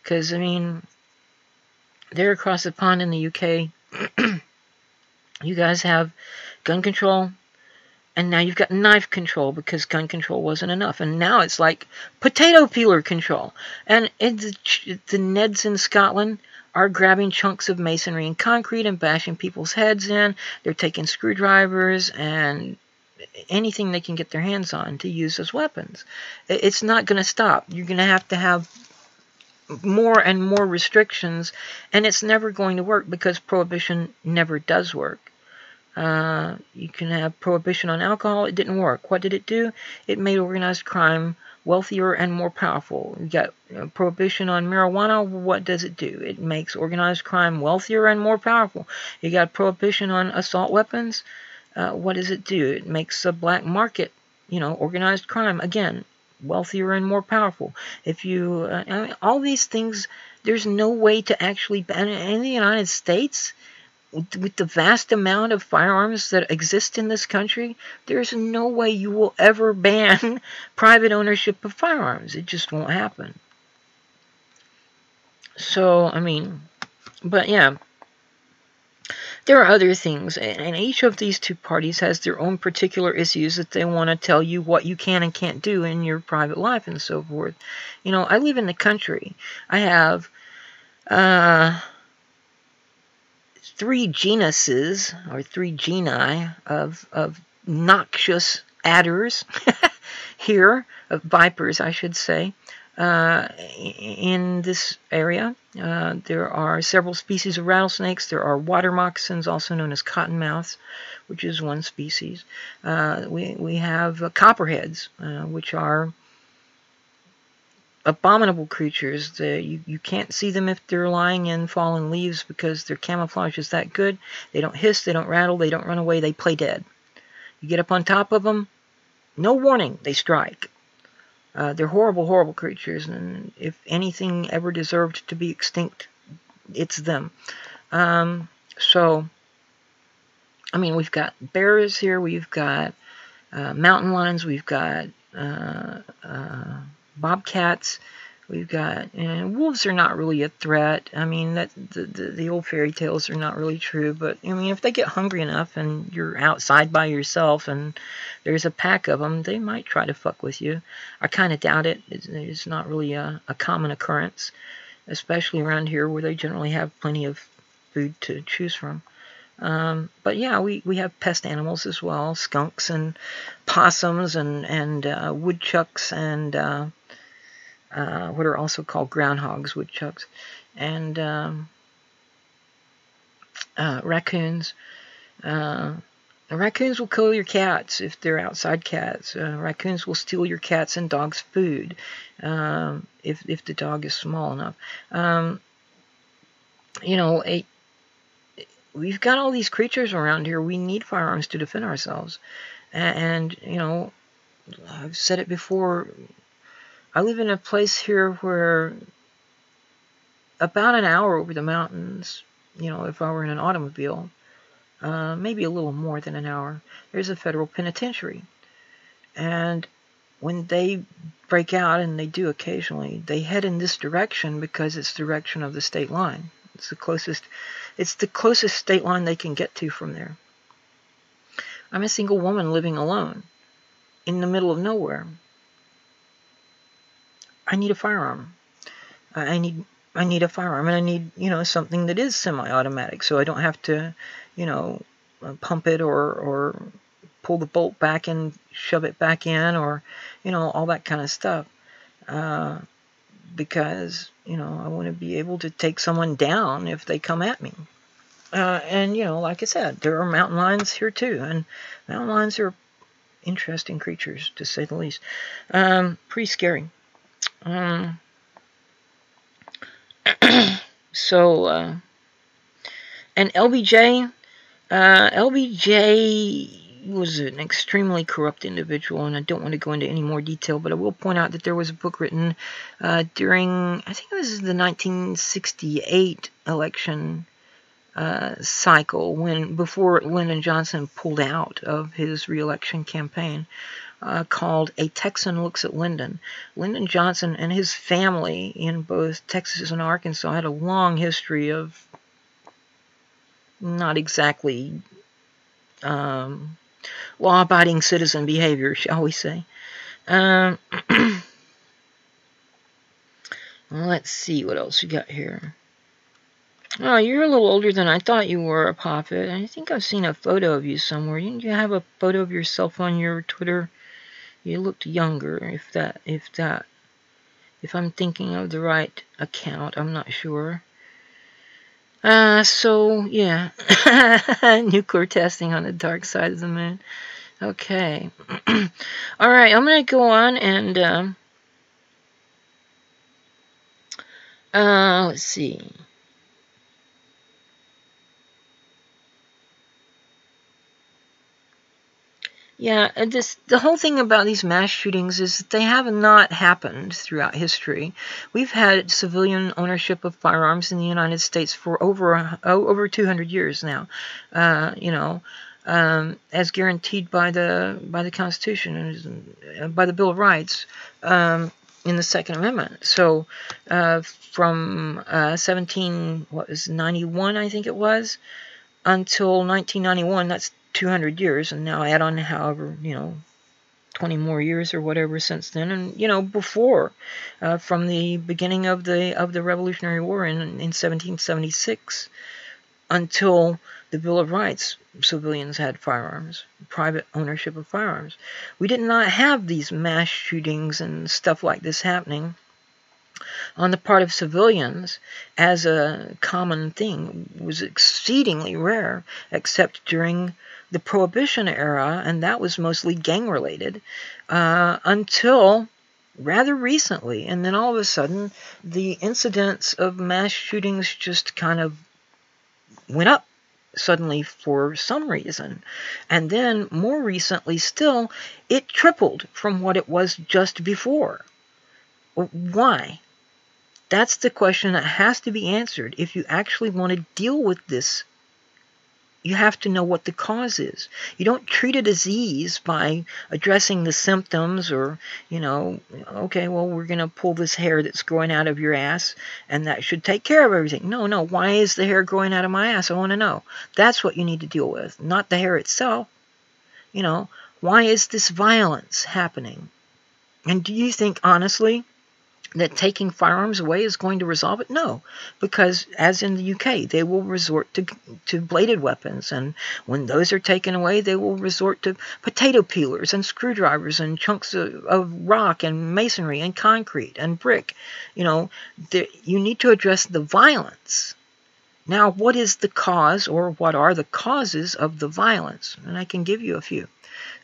A: Because, I mean, there across the pond in the UK, you guys have gun control, and now you've got knife control because gun control wasn't enough. And now it's like potato peeler control. And the Neds in Scotland are grabbing chunks of masonry and concrete and bashing people's heads in. They're taking screwdrivers and anything they can get their hands on to use as weapons. It's not going to stop. You're going to have more and more restrictions, and it's never going to work because prohibition never does work. You can have prohibition on alcohol. It didn't work. What did it do? It made organized crime wealthier and more powerful. You got prohibition on marijuana. What does it do? It makes organized crime wealthier and more powerful. You got prohibition on assault weapons. What does it do? It makes the black market, organized crime, again, wealthier and more powerful. If you, all these things, there's no way to actually ban it. In the United States, with the vast amount of firearms that exist in this country, there's no way you will ever ban private ownership of firearms. It just won't happen. So, I mean, but yeah, there are other things, and each of these two parties has their own particular issues that they want to tell you what you can and can't do in your private life and so forth. I live in the country. I have 3 genuses, or 3 genii of noxious adders here, of vipers, I should say. in this area. There are several species of rattlesnakes. There are water moccasins, also known as cottonmouths, which is one species. We have copperheads, which are abominable creatures. You can't see them if they're lying in fallen leaves because their camouflage is that good. They don't hiss, they don't rattle, they don't run away, they play dead. You get up on top of them, no warning, they strike. They're horrible, horrible creatures, and if anything ever deserved to be extinct, it's them. So, I mean, we've got bears here, we've got mountain lions, we've got bobcats, we've got, and wolves are not really a threat. I mean, that the old fairy tales are not really true, but I mean, if they get hungry enough and you're outside by yourself and there's a pack of them, they might try to fuck with you. I kind of doubt it. It's not really a common occurrence, especially around here where they generally have plenty of food to choose from. But yeah, we have pest animals as well, skunks and possums and woodchucks and what are also called groundhogs, woodchucks, and raccoons. Raccoons will kill your cats if they're outside cats. Raccoons will steal your cats and dogs' food if the dog is small enough. You know, we've got all these creatures around here. We need firearms to defend ourselves. And you know, I've said it before, I live in a place here where about an hour over the mountains, you know, if I were in an automobile, maybe a little more than an hour, there's a federal penitentiary. And when they break out, and they do occasionally, they head in this direction because it's the direction of the state line. It's the closest state line they can get to from there. I'm a single woman living alone in the middle of nowhere. I need a firearm. I need a firearm, and I need, you know, something that is semi-automatic, so I don't have to, you know, pump it or pull the bolt back and shove it back in, or, you know, all that kind of stuff. Because, you know, I want to be able to take someone down if they come at me. And, you know, like I said, there are mountain lions here too, and mountain lions are interesting creatures, to say the least. Pretty scary. So, and LBJ was an extremely corrupt individual, and I don't want to go into any more detail, but I will point out that there was a book written during, I think it was the 1968 election cycle, before Lyndon Johnson pulled out of his re-election campaign, called A Texan Looks at Lyndon. Lyndon Johnson and his family in both Texas and Arkansas had a long history of not exactly law-abiding citizen behavior, shall we say. Let's see what else we got here. Oh, you're a little older than I thought you were, Poppet. I think I've seen a photo of you somewhere. Didn't you have a photo of yourself on your Twitter? You looked younger, if I'm thinking of the right account. I'm not sure. So, yeah. Nuclear testing on the dark side of the moon. Okay. Alright, I'm going to go on and, let's see. Yeah, the whole thing about these mass shootings is that they have not happened throughout history. We've had civilian ownership of firearms in the United States for over 200 years now. You know, as guaranteed by the Constitution and by the Bill of Rights in the Second Amendment. So from 1791, I think it was, until 1991, that's 200 years, and now add on however, you know, 20 more years or whatever since then, and, you know, before, from the beginning of the Revolutionary War in 1776 until the Bill of Rights, civilians had firearms, private ownership of firearms. We did not have these mass shootings and stuff like this happening on the part of civilians as a common thing was exceedingly rare, except during the Prohibition era, and that was mostly gang-related, until rather recently. And then all of a sudden, the incidence of mass shootings just kind of went up suddenly for some reason. And then more recently still, it tripled from what it was just before. Why? That's the question that has to be answered. If you actually want to deal with this, you have to know what the cause is. You don't treat a disease by addressing the symptoms or, okay, well, we're going to pull this hair that's growing out of your ass and that should take care of everything. No, why is the hair growing out of my ass? I want to know. That's what you need to deal with, not the hair itself. Why is this violence happening? And do you think, honestly, that taking firearms away is going to resolve it? No, because as in the UK, they will resort to bladed weapons, and when those are taken away, they will resort to potato peelers and screwdrivers and chunks of rock and masonry and concrete and brick. You need to address the violence. Now, what is the cause, or what are the causes of the violence? And I can give you a few,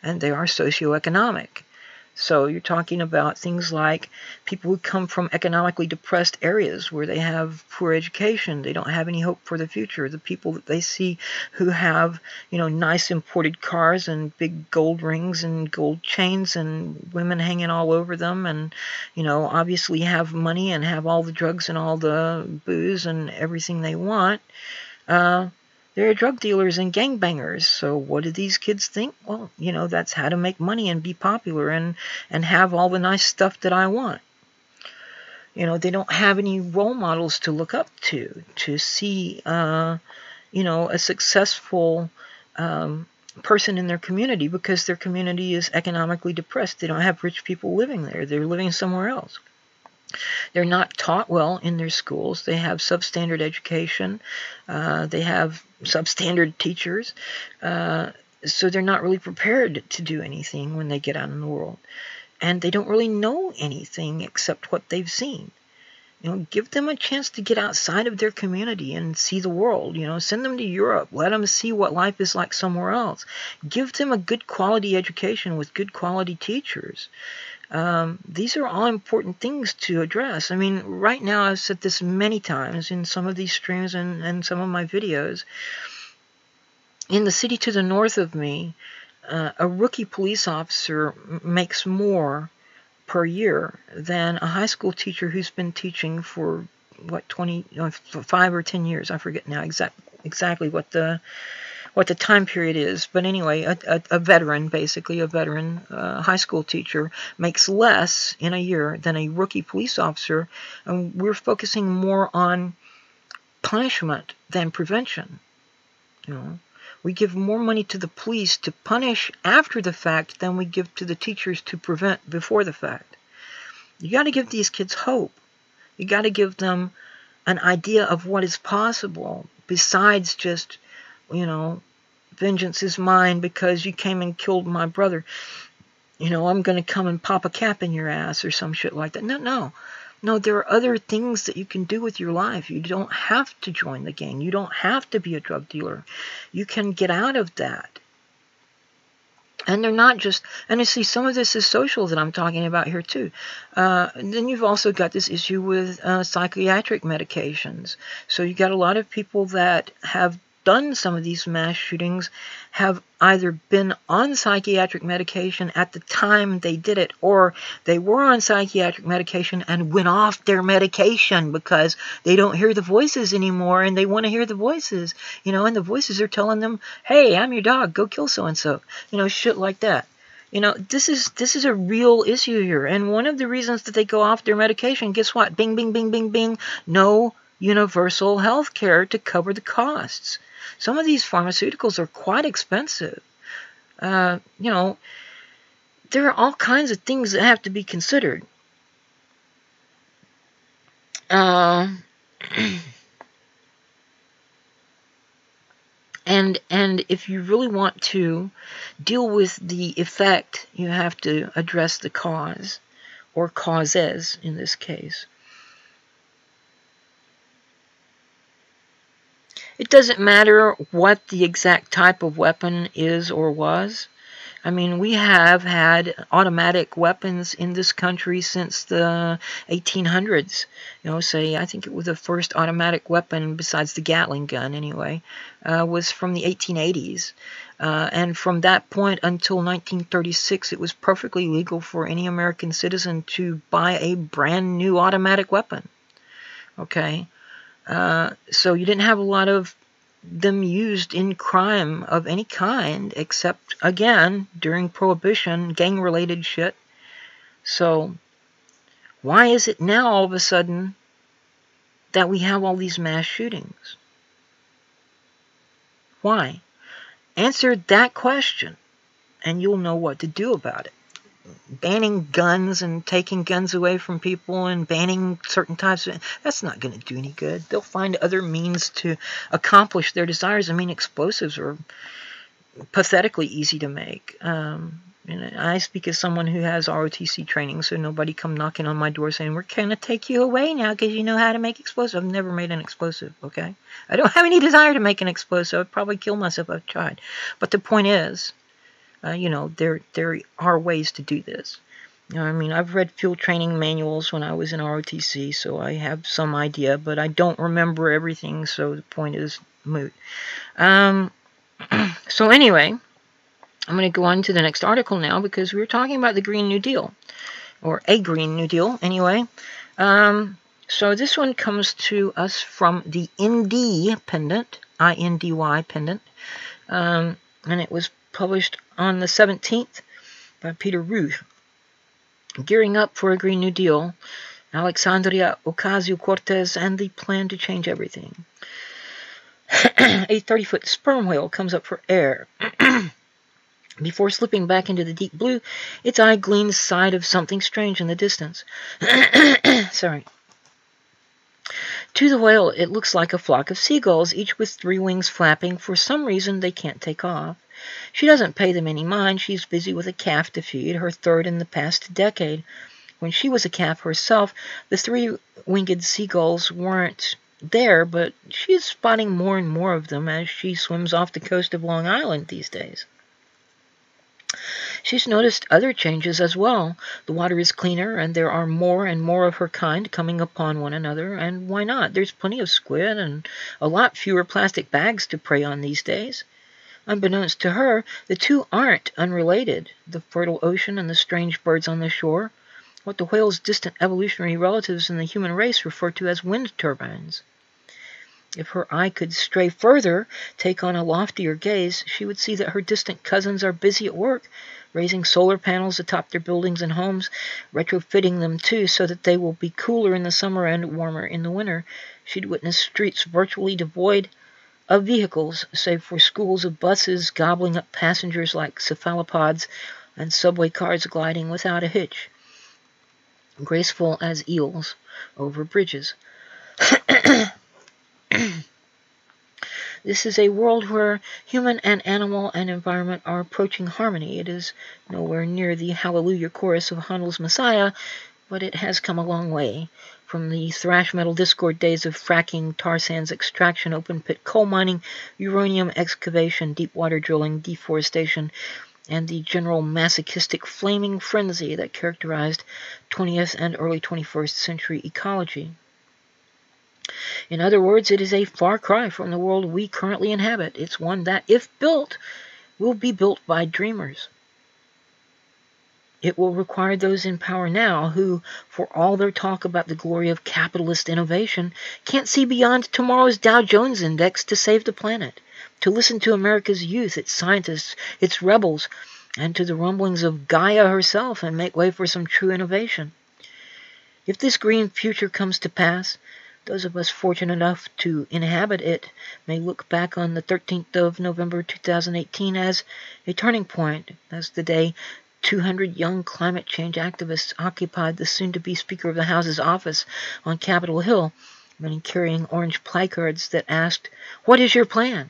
A: and they are socioeconomic. So you're talking about things like people who come from economically depressed areas where they have poor education, they don't have any hope for the future. The people that they see who have, nice imported cars and big gold rings and gold chains and women hanging all over them and, obviously have money and have all the drugs and all the booze and everything they want. They're drug dealers and gangbangers. So what do these kids think? Well, that's how to make money and be popular and have all the nice stuff that I want. They don't have any role models to look up to see, a successful person in their community, because their community is economically depressed. They don't have rich people living there. They're living somewhere else. They're not taught well in their schools. They have substandard education. They have substandard teachers. So they're not really prepared to do anything when they get out in the world. And they don't really know anything except what they've seen. Give them a chance to get outside of their community and see the world. Send them to Europe. Let them see what life is like somewhere else. Give them a good quality education with good quality teachers. These are all important things to address. I mean, right now, I've said this many times in some of these streams and some of my videos. In the city to the north of me, a rookie police officer makes more per year than a high school teacher who's been teaching for, 5 or 10 years. I forget now exactly what the time period is. But anyway, a veteran, basically a veteran high school teacher, makes less in a year than a rookie police officer. And we're focusing more on punishment than prevention. We give more money to the police to punish after the fact than we give to the teachers to prevent before the fact. You got to give these kids hope. You got to give them an idea of what is possible besides just, vengeance is mine because you came and killed my brother. I'm going to come and pop a cap in your ass or some shit like that. No, there are other things that you can do with your life. You don't have to join the gang. You don't have to be a drug dealer. You can get out of that. And they're not just, and you see, some of this is social that I'm talking about here too. Then you've also got this issue with psychiatric medications. So you got a lot of people that have done some of these mass shootings have either been on psychiatric medication at the time they did it, or they were on psychiatric medication and went off their medication because they don't hear the voices anymore and they want to hear the voices, and the voices are telling them, hey, I'm your dog, go kill so-and-so, shit like that. This is a real issue here. And one of the reasons that they go off their medication, guess what? Bing, bing, bing, bing, bing. No universal health care to cover the costs. Some of these pharmaceuticals are quite expensive. There are all kinds of things that have to be considered. And if you really want to deal with the effect, you have to address the cause, or causes in this case. It doesn't matter what the exact type of weapon is or was. I mean, we have had automatic weapons in this country since the 1800s. You know, say, I think it was the first automatic weapon, besides the Gatling gun anyway, was from the 1880s. And from that point until 1936, it was perfectly legal for any American citizen to buy a brand new automatic weapon. Okay? So you didn't have a lot of them used in crime of any kind, except, again, during Prohibition, gang-related shit. So, why is it now, all of a sudden, that we have all these mass shootings? Why? Answer that question, and you'll know what to do about it. Banning guns and taking guns away from people and banning certain types of... that's not going to do any good. They'll find other means to accomplish their desires. I mean, explosives are pathetically easy to make. And I speak as someone who has ROTC training, so nobody come knocking on my door saying, we're going to take you away now because you know how to make explosives. I've never made an explosive, okay? I don't have any desire to make an explosive. I'd probably kill myself if I tried. But the point is, you know, there are ways to do this. You know, I mean, I've read field training manuals when I was in ROTC, so I have some idea, but I don't remember everything, so the point is moot. So anyway, I'm going to go on to the next article now, because we were talking about the Green New Deal, or a Green New Deal, anyway. So this one comes to us from the Independent, I-N-D-Y, Pendant, and it was published on the 17th by Peter Ruth. Gearing up for a Green New Deal, Alexandria, Ocasio-Cortez, and the plan to change everything. A 30-foot sperm whale comes up for air. Before slipping back into the deep blue, its eye gleams sight of something strange in the distance. Sorry. To the whale, it looks like a flock of seagulls, each with 3 wings flapping. For some reason, they can't take off. She doesn't pay them any mind. She's busy with a calf to feed, her third in the past decade. When she was a calf herself, the 3-winged seagulls weren't there, but she's spotting more and more of them as she swims off the coast of Long Island these days. She's noticed other changes as well. The water is cleaner, and there are more and more of her kind coming upon one another, and why not? There's plenty of squid and a lot fewer plastic bags to prey on these days. Unbeknownst to her, the two aren't unrelated, the fertile ocean and the strange birds on the shore, what the whale's distant evolutionary relatives in the human race refer to as wind turbines. If her eye could stray further, take on a loftier gaze, she would see that her distant cousins are busy at work, raising solar panels atop their buildings and homes, retrofitting them too so that they will be cooler in the summer and warmer in the winter. She'd witness streets virtually devoid of vehicles, save for schools of buses gobbling up passengers like cephalopods and subway cars gliding without a hitch, graceful as eels over bridges. This is a world where human and animal and environment are approaching harmony. It is nowhere near the Hallelujah chorus of Handel's Messiah, but it has come a long way. From the thrash metal discord days of fracking, tar sands extraction, open pit coal mining, uranium excavation, deep water drilling, deforestation, and the general masochistic flaming frenzy that characterized 20th and early 21st century ecology. In other words, it is a far cry from the world we currently inhabit. It's one that, if built, will be built by dreamers. It will require those in power now who, for all their talk about the glory of capitalist innovation, can't see beyond tomorrow's Dow Jones Index to save the planet, to listen to America's youth, its scientists, its rebels, and to the rumblings of Gaia herself and make way for some true innovation. If this green future comes to pass, those of us fortunate enough to inhabit it may look back on the 13th of November 2018 as a turning point, as the day 200 young climate change activists occupied the soon-to-be Speaker of the House's office on Capitol Hill, many carrying orange placards that asked, "What is your plan?"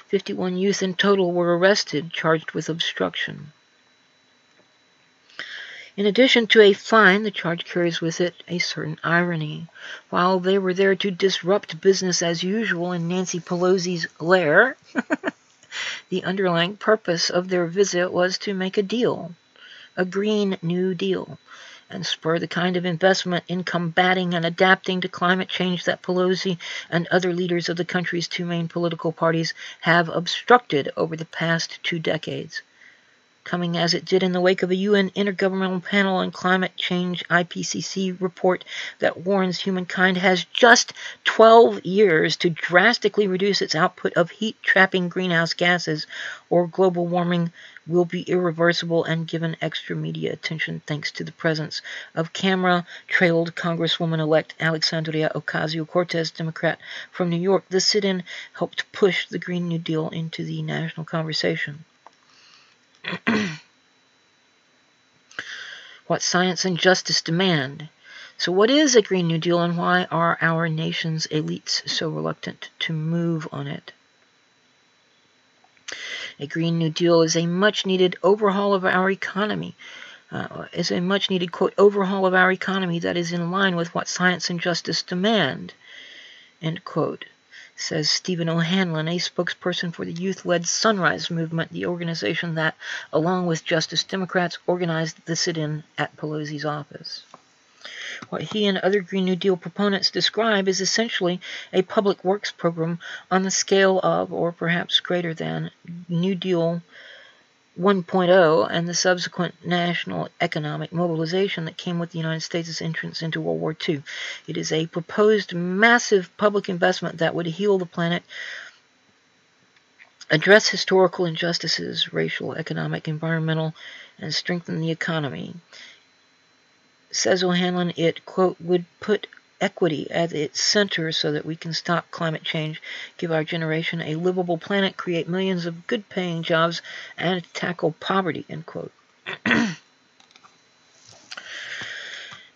A: 51 youth in total were arrested, charged with obstruction. In addition to a fine, the charge carries with it a certain irony. While they were there to disrupt business as usual in Nancy Pelosi's lair, the underlying purpose of their visit was to make a deal, a Green New Deal, and spur the kind of investment in combating and adapting to climate change that Pelosi and other leaders of the country's two main political parties have obstructed over the past 2 decades. Coming as it did in the wake of a UN Intergovernmental Panel on Climate Change IPCC report that warns humankind has just 12 years to drastically reduce its output of heat-trapping greenhouse gases, or global warming will be irreversible and given extra media attention thanks to the presence of camera-trailed Congresswoman-elect Alexandria Ocasio-Cortez, Democrat from New York. The sit-in helped push the Green New Deal into the national conversation. What science and justice demand. So what is a Green New Deal, and why are our nation's elites so reluctant to move on it? A Green New Deal is a much-needed overhaul of our economy. Quote, overhaul of our economy that is in line with what science and justice demand, end quote, says Stephen O'Hanlon, a spokesperson for the youth-led Sunrise Movement, the organization that, along with Justice Democrats, organized the sit-in at Pelosi's office. What he and other Green New Deal proponents describe is essentially a public works program on the scale of, or perhaps greater than, New Deal 1.0 and the subsequent national economic mobilization that came with the United States' entrance into World War II. It is a proposed massive public investment that would heal the planet, address historical injustices, racial, economic, environmental, and strengthen the economy. Says O'Hanlon, it, quote, would put equity at its center so that we can stop climate change, give our generation a livable planet, create millions of good-paying jobs, and tackle poverty, end quote.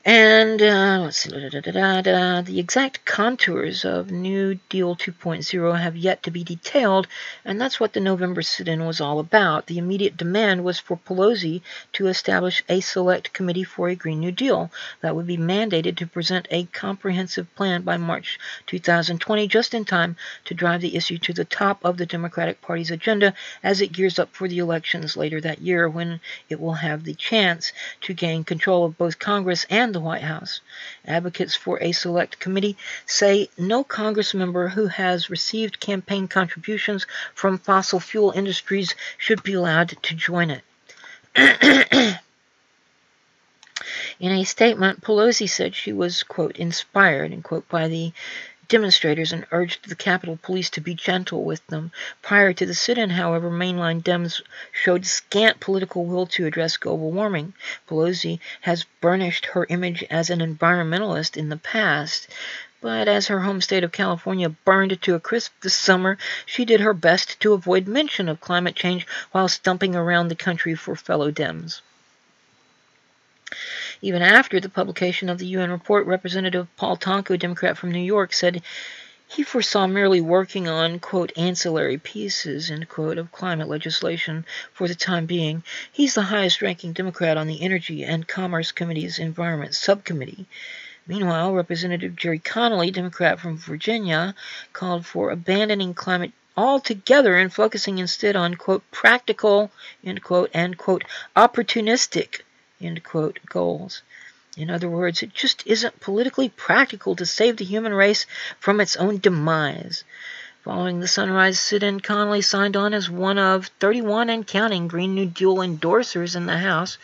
A: And let's see, the exact contours of New Deal 2.0 have yet to be detailed, and that's what the November sit-in was all about. The immediate demand was for Pelosi to establish a select committee for a Green New Deal that would be mandated to present a comprehensive plan by March 2020, just in time to drive the issue to the top of the Democratic Party's agenda as it gears up for the elections later that year, when it will have the chance to gain control of both Congress and the White House. Advocates for a select committee say no Congress member who has received campaign contributions from fossil fuel industries should be allowed to join it. In a statement, Pelosi said she was, quote, inspired, end quote, by the demonstrators and urged the Capitol Police to be gentle with them. Prior to the sit-in, however, mainline Dems showed scant political will to address global warming. Pelosi has burnished her image as an environmentalist in the past, but as her home state of California burned to a crisp this summer, she did her best to avoid mention of climate change while stumping around the country for fellow Dems. Even after the publication of the UN report, Representative Paul Tonko, Democrat from New York, said he foresaw merely working on, quote, ancillary pieces, end quote, of climate legislation for the time being. He's the highest-ranking Democrat on the Energy and Commerce Committee's Environment Subcommittee. Meanwhile, Representative Jerry Connolly, Democrat from Virginia, called for abandoning climate altogether and focusing instead on, quote, practical, end quote, and, quote, opportunistic, end quote, goals. In other words, it just isn't politically practical to save the human race from its own demise. Following the Sunrise sit-in, Connolly signed on as one of 31 and counting Green New Deal endorsers in the House.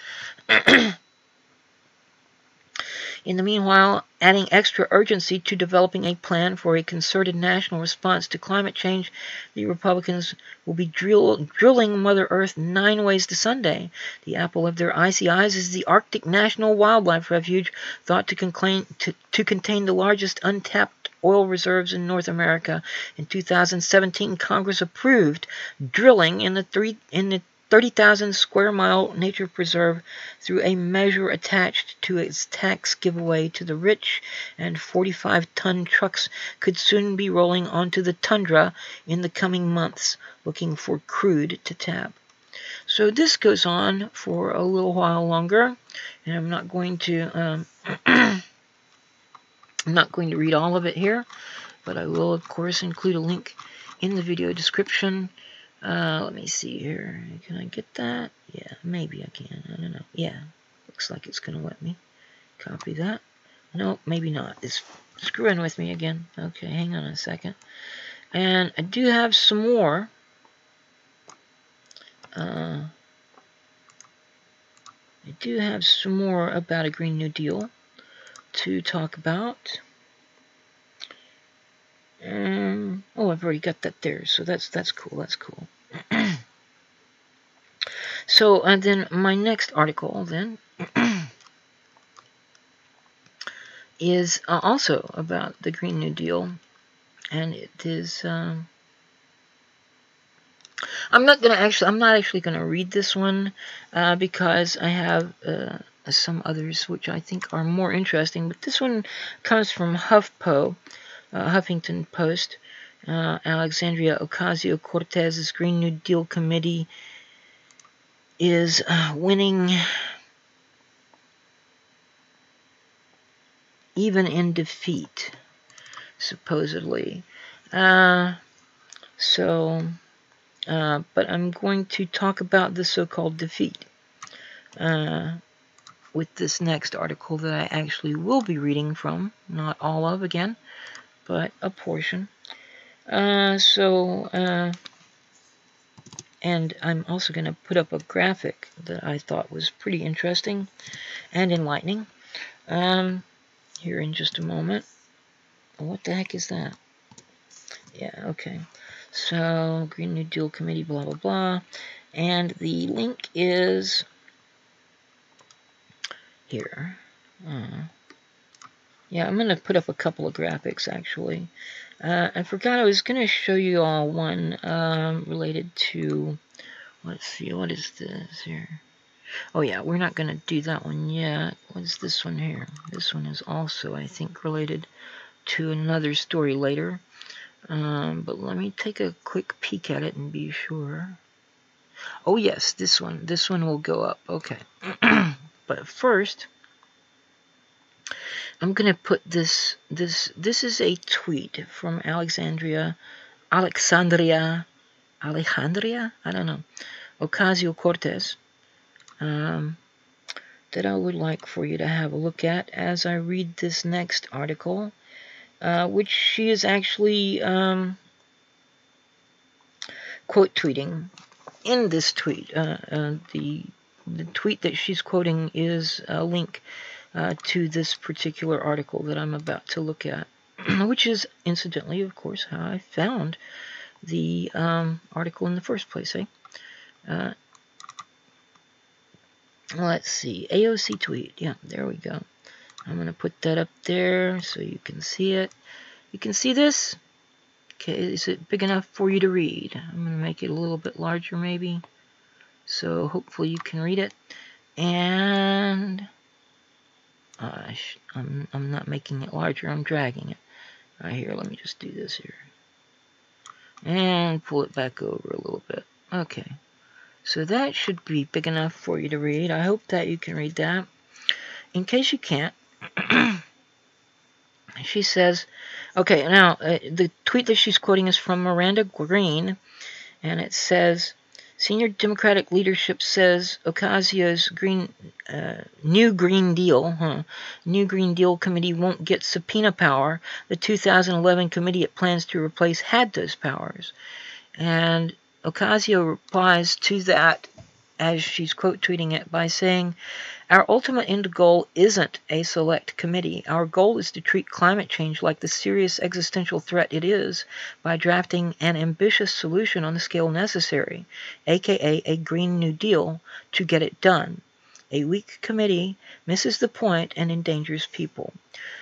A: In the meanwhile, adding extra urgency to developing a plan for a concerted national response to climate change, the Republicans will be drilling Mother Earth 9 ways to Sunday. The apple of their icy eyes is the Arctic National Wildlife Refuge, thought to contain the largest untapped oil reserves in North America. In 2017, Congress approved drilling in the 30,000 square mile nature preserve through a measure attached to its tax giveaway to the rich, and 45-ton trucks could soon be rolling onto the tundra in the coming months looking for crude to tap. So this goes on for a little while longer, and I'm not going to I'm not going to read all of it here, but I will of course include a link in the video description. Let me see here. Can I get that? Yeah, maybe I can. I don't know. Yeah, looks like it's gonna let me copy that. No, maybe not. It's screwing with me again. Okay, hang on a second. And I do have some more. I do have some more about a Green New Deal to talk about. Oh, I've already got that there, so that's cool. That's cool. So, and then my next article then is also about the Green New Deal, and it is. I'm not actually gonna read this one because I have some others which I think are more interesting. But this one comes from Huffington Post. Alexandria Ocasio-Cortez's Green New Deal committee is winning even in defeat, supposedly. But I'm going to talk about the so-called defeat with this next article that I actually will be reading from. Not all of, again, but a portion. And I'm also going to put up a graphic that I thought was pretty interesting and enlightening here in just a moment. What the heck is that? Yeah, okay. So, Green New Deal Committee, blah, blah, blah. And the link is here. Yeah, I'm going to put up a couple of graphics, actually. I forgot I was going to show you all one related to, let's see, what is this here? Oh yeah, we're not going to do that one yet. What's this one here? This one is also, I think, related to another story later. But let me take a quick peek at it and be sure. Oh yes, this one will go up. Okay. But first, I'm going to put this is a tweet from Alexandria, I don't know, Ocasio-Cortez, that I would like for you to have a look at as I read this next article, which she is actually quote tweeting in this tweet. The tweet that she's quoting is a link to this particular article that I'm about to look at, which is, incidentally, of course, how I found the article in the first place. Let's see, AOC tweet. Yeah, there we go. I'm going to put that up there so you can see it. You can see this? Okay, is it big enough for you to read? I'm going to make it a little bit larger, maybe. So hopefully you can read it. And I'm not making it larger, I'm dragging it. Right here, let me just do this here. And pull it back over a little bit. Okay. So that should be big enough for you to read. I hope that you can read that. In case you can't, she says, okay, now the tweet that she's quoting is from Miranda Green, and it says, Senior Democratic leadership says Ocasio's New Green Deal committee won't get subpoena power. The 2011 committee it plans to replace had those powers. And Ocasio replies to that, as she's quote tweeting it, by saying, our ultimate end goal isn't a select committee. Our goal is to treat climate change like the serious existential threat it is by drafting an ambitious solution on the scale necessary, aka a Green New Deal, to get it done. A weak committee misses the point and endangers people.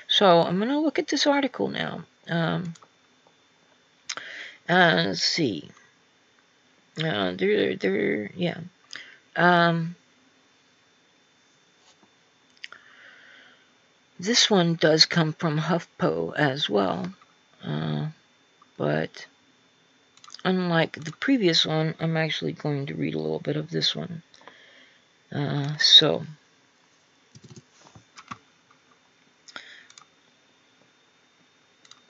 A: So I'm going to look at this article now. Let's see. This one does come from HuffPo as well, but unlike the previous one, I'm actually going to read a little bit of this one. So,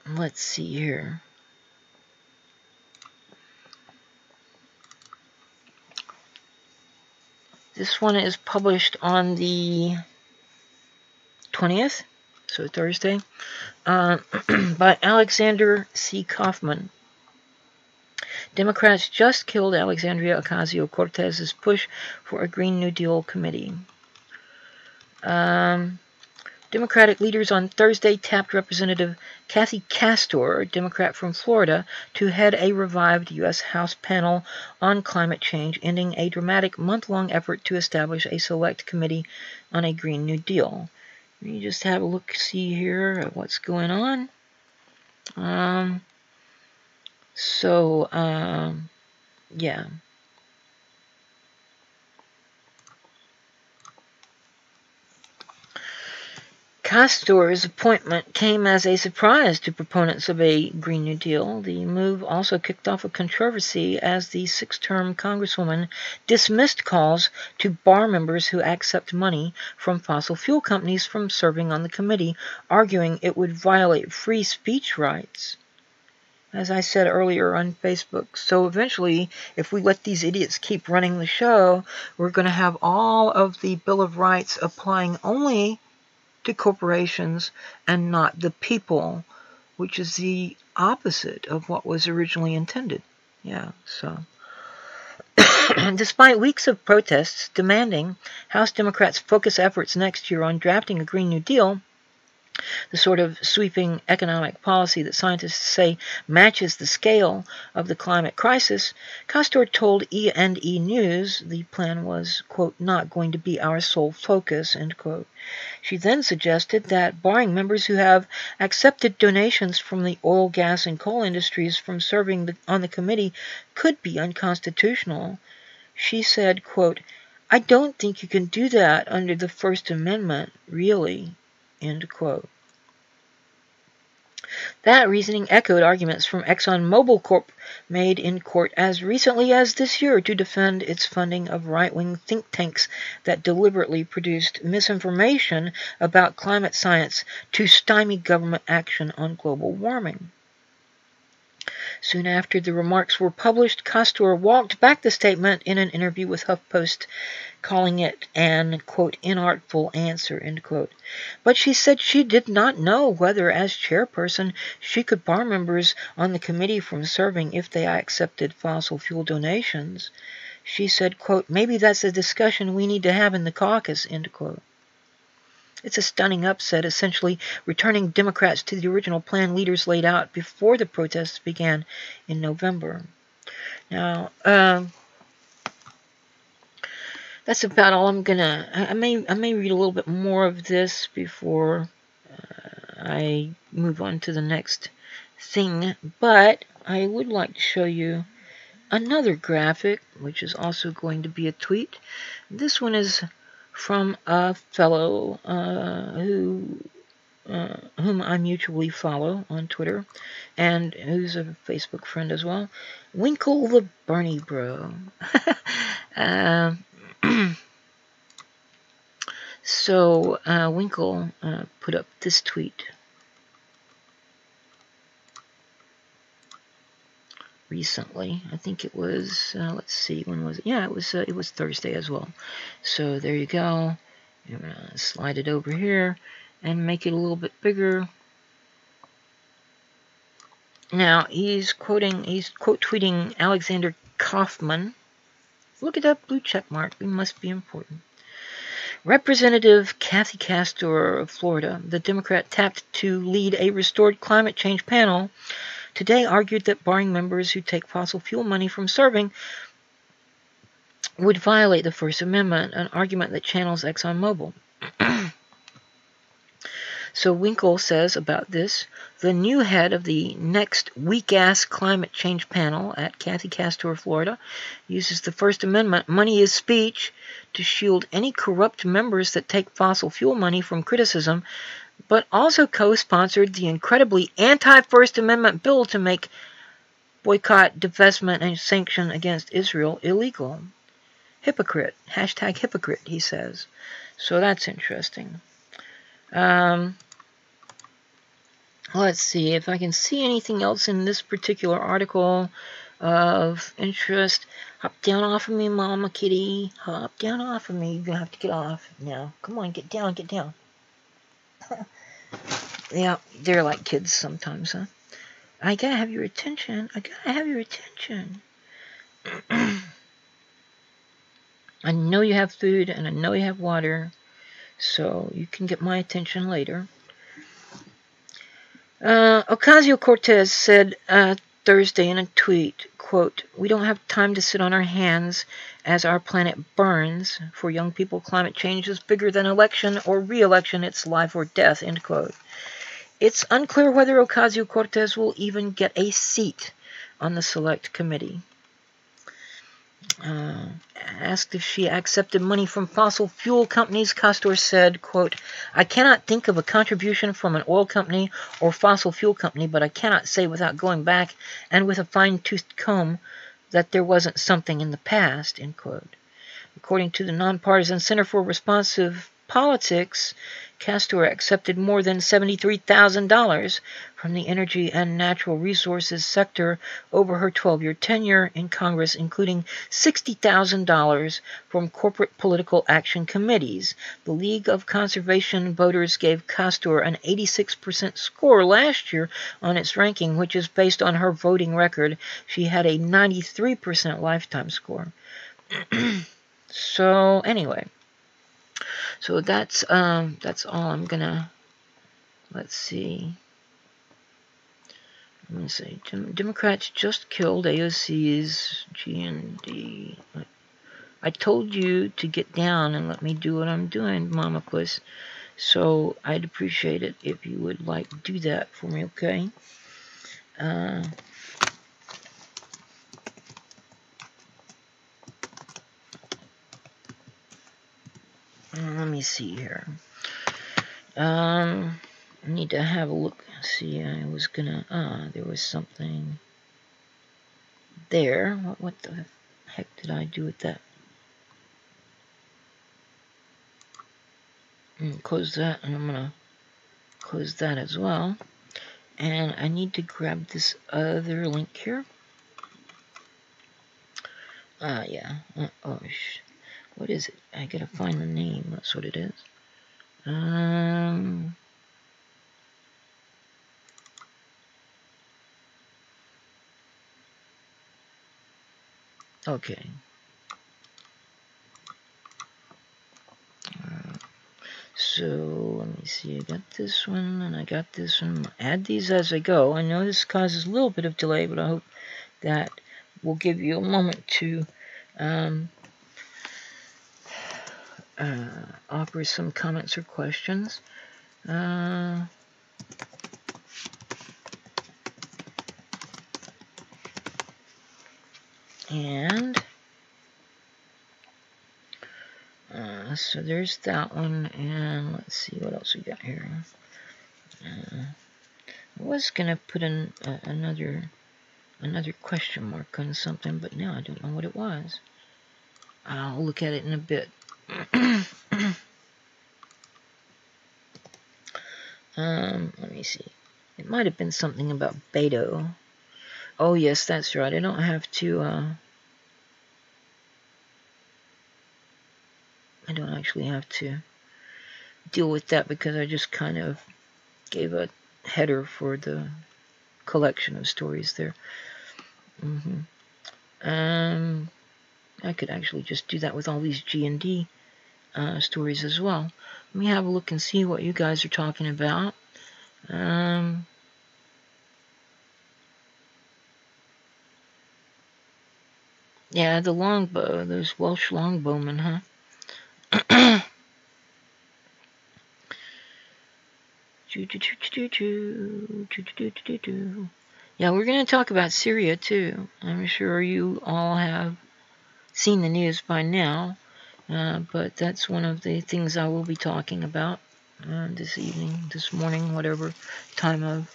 A: let's see here. This one is published on the 20th, so Thursday, by Alexander C. Kaufman. Democrats just killed Alexandria Ocasio-Cortez's push for a Green New Deal committee. Democratic leaders on Thursday tapped Representative Kathy Castor, a Democrat from Florida, to head a revived U.S. House panel on climate change, ending a dramatic month-long effort to establish a select committee on a Green New Deal. Let me just have a look-see here at what's going on. Yeah. Castor's appointment came as a surprise to proponents of a Green New Deal. The move also kicked off a controversy as the six-term Congresswoman dismissed calls to bar members who accept money from fossil fuel companies from serving on the committee, arguing it would violate free speech rights. As I said earlier on Facebook, so eventually, if we let these idiots keep running the show, we're going to have all of the Bill of Rights applying only to corporations and not the people, which is the opposite of what was originally intended. Yeah, so. Despite weeks of protests demanding House Democrats focus efforts next year on drafting a Green New Deal, the sort of sweeping economic policy that scientists say matches the scale of the climate crisis, Castor told E&E News the plan was, quote, not going to be our sole focus, end quote. She then suggested that barring members who have accepted donations from the oil, gas, and coal industries from serving on the committee could be unconstitutional. She said, quote, I don't think you can do that under the First Amendment, really, end quote. That reasoning echoed arguments from ExxonMobil Corp made in court as recently as this year to defend its funding of right-wing think tanks that deliberately produced misinformation about climate science to stymie government action on global warming. Soon after the remarks were published, Castor walked back the statement in an interview with HuffPost, calling it an, quote, inartful answer, end quote. But she said she did not know whether, as chairperson, she could bar members on the committee from serving if they accepted fossil fuel donations. She said, quote, maybe that's a discussion we need to have in the caucus, end quote. It's a stunning upset, essentially returning Democrats to the original plan leaders laid out before the protests began in November. Now, that's about all I'm gonna. I may read a little bit more of this before I move on to the next thing, but I would like to show you another graphic, which is also going to be a tweet. This one is from a fellow whom I mutually follow on Twitter, and who's a Facebook friend as well, Winkle the Bernie Bro. So Winkle put up this tweet recently. I think it was, let's see, when was it? Yeah, it was Thursday as well. So there you go. I'm going to slide it over here and make it a little bit bigger. Now, he's quote tweeting Alexander Kaufman. Look at that blue check mark. It must be important. Representative Kathy Castor of Florida, the Democrat tapped to lead a restored climate change panel, today argued that barring members who take fossil fuel money from serving would violate the First Amendment, an argument that channels ExxonMobil. So Winkle says about this, the new head of the next weak-ass climate change panel at Kathy Castor, Florida, uses the First Amendment, money is speech, to shield any corrupt members that take fossil fuel money from criticism, but also co-sponsored the incredibly anti-First Amendment bill to make boycott, divestment, and sanction against Israel illegal. Hypocrite. Hashtag hypocrite, he says. So that's interesting. Let's see if I can see anything else in this particular article of interest. Hop down off of me, Mama Kitty. Hop down off of me. You're going to have to get off now. Come on, get down, get down. Yeah, they're like kids sometimes, huh? I gotta have your attention. I gotta have your attention. I know you have food and I know you have water, so you can get my attention later. Ocasio-Cortez said Thursday in a tweet, quote, "We don't have time to sit on our hands as our planet burns. For young people, climate change is bigger than election or re-election. It's life or death," end quote. It's unclear whether Ocasio-Cortez will even get a seat on the select committee. Asked if she accepted money from fossil fuel companies, Castor said, quote, "I cannot think of a contribution from an oil company or fossil fuel company, but I cannot say without going back and with a fine-toothed comb that there wasn't something in the past," end quote. According to the nonpartisan Center for Responsive Politics, Castor accepted more than $73,000 from the energy and natural resources sector over her 12-year tenure in Congress, including $60,000 from corporate political action committees. The League of Conservation Voters gave Castor an 86% score last year on its ranking, which is based on her voting record. She had a 93% lifetime score. So anyway. So that's all I'm gonna, let's see. Let me see. Democrats just killed AOC's GND. I told you to get down and let me do what I'm doing, Mama Puss. So I'd appreciate it if you would like to do that for me, okay? Let me see here. I need to have a look. See, I was gonna, there was something there. What the heck did I do with that? Close that, and I'm gonna close that as well. And I need to grab this other link here. Yeah. What is it? I gotta find the name. That's what it is. Okay. So let me see. I got this one and I got this one. Add these as I go. I know this causes a little bit of delay, but I hope that will give you a moment to offer some comments or questions. So there's that one, and let's see what else we got here. I was gonna put in another question mark on something, but now I don't know what it was. I'll look at it in a bit. Let me see. It might have been something about Beto. Oh yes, that's right. I don't have to. I don't actually have to deal with that because I just kind of gave a header for the collection of stories there. I could actually just do that with all these G&D stories as well. Let me have a look and see what you guys are talking about. Yeah, the longbow, those Welsh longbowmen, huh? Yeah, we're going to talk about Syria too. I'm sure you all have seen the news by now, but that's one of the things I will be talking about this evening, this morning, whatever time of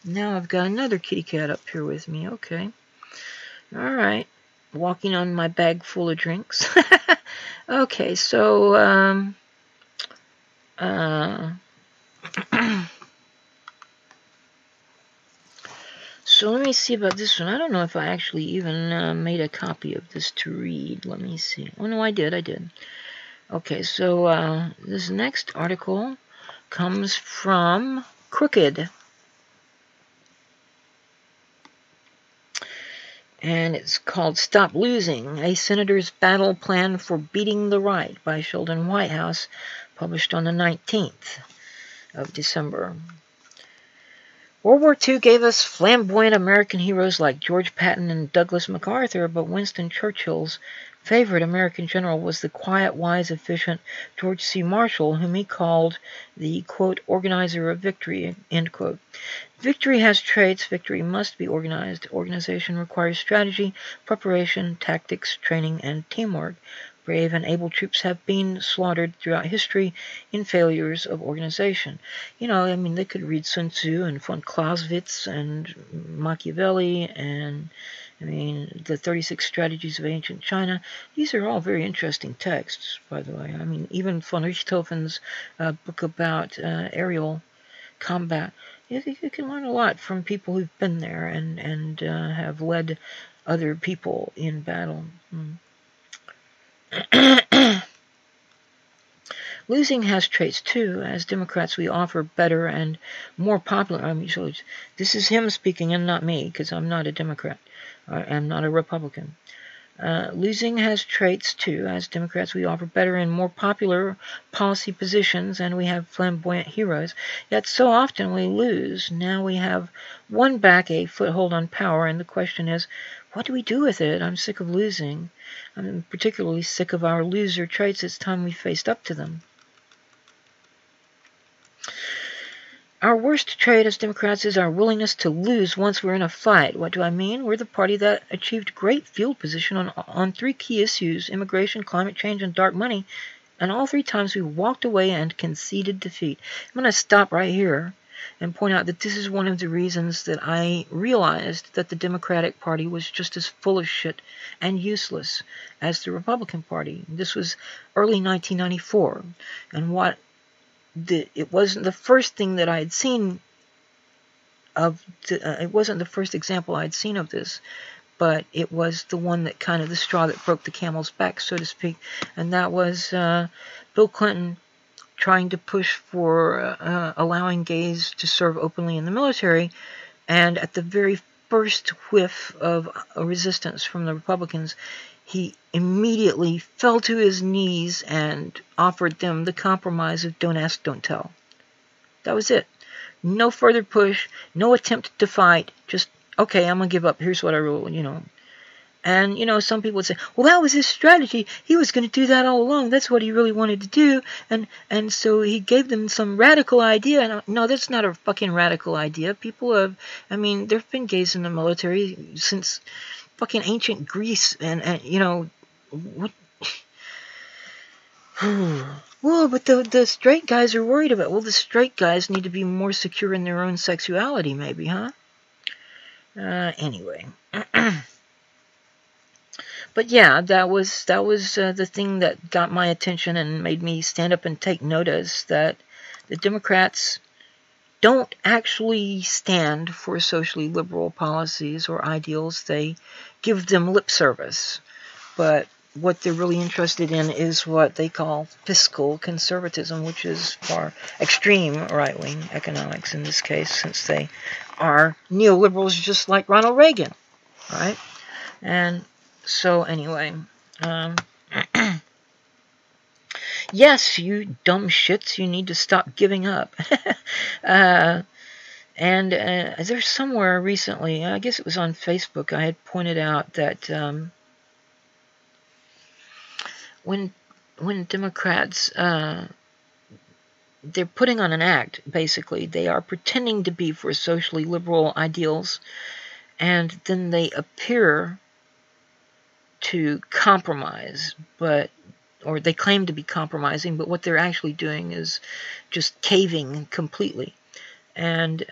A: Now I've got another kitty cat up here with me. Okay. All right. Walking on my bag full of drinks. Okay, so, so let me see about this one. I don't know if I actually even made a copy of this to read. Let me see. Oh, no, I did. Okay, so this next article comes from Crooked. And it's called Stop Losing, A Senator's Battle Plan for Beating the Right by Sheldon Whitehouse, published on the 19th of December. World War II gave us flamboyant American heroes like George Patton and Douglas MacArthur, but Winston Churchill's favorite American general was the quiet, wise, efficient George C. Marshall, whom he called the, quote, organizer of victory, end quote. Victory has traits. Victory must be organized. Organization requires strategy, preparation, tactics, training, and teamwork. Brave and able troops have been slaughtered throughout history in failures of organization. You know, I mean, they could read Sun Tzu and von Clausewitz and Machiavelli and, I mean, the 36 Strategies of Ancient China. These are all very interesting texts, by the way. I mean, even von Richthofen's book about aerial combat. You can learn a lot from people who've been there and have led other people in battle. Losing has traits too. As Democrats, we offer better and more popular. So this is him speaking and not me, because I'm not a Democrat. I'm not a Republican. Losing has traits too. As Democrats, we offer better and more popular policy positions, and we have flamboyant heroes. Yet so often we lose. Now we have won back a foothold on power, and the question is, what do we do with it? I'm sick of losing. I'm particularly sick of our loser traits. It's time we faced up to them. Our worst trait as Democrats is our willingness to lose once we're in a fight. What do I mean? We're the party that achieved great field position on three key issues: immigration, climate change, and dark money. And all three times we walked away and conceded defeat. I'm going to stop right here and point out that this is one of the reasons that I realized that the Democratic Party was just as full of shit and useless as the Republican Party. This was early 1994. And it wasn't the first thing that I had seen of, it wasn't the first example I had seen of this, but it was the one that kind of the straw that broke the camel's back, so to speak. And that was Bill Clinton trying to push for allowing gays to serve openly in the military, and at the very first whiff of resistance from the Republicans, he immediately fell to his knees and offered them the compromise of don't ask, don't tell. That was it. No further push, no attempt to fight, just, okay, I'm going to give up. Here's what I rule, you know. And, you know, some people would say, well, that was his strategy. He was going to do that all along. That's what he really wanted to do. And so he gave them some radical idea. And no, that's not a fucking radical idea. People have, I mean, there have been gays in the military since fucking ancient Greece. And you know, what? Well, but the straight guys are worried about, well, the straight guys need to be more secure in their own sexuality, maybe, huh? Anyway. But yeah, that was the thing that got my attention and made me stand up and take notice that the Democrats don't actually stand for socially liberal policies or ideals. They give them lip service. But what they're really interested in is what they call fiscal conservatism, which is far extreme right-wing economics in this case, since they are neoliberals just like Ronald Reagan, right? And so anyway, yes, you dumb shits, you need to stop giving up. And there's somewhere recently, I guess it was on Facebook, I had pointed out that when Democrats, they're putting on an act, basically. They are pretending to be for socially liberal ideals, and then they appear to compromise, or they claim to be compromising, but what they're actually doing is just caving completely. And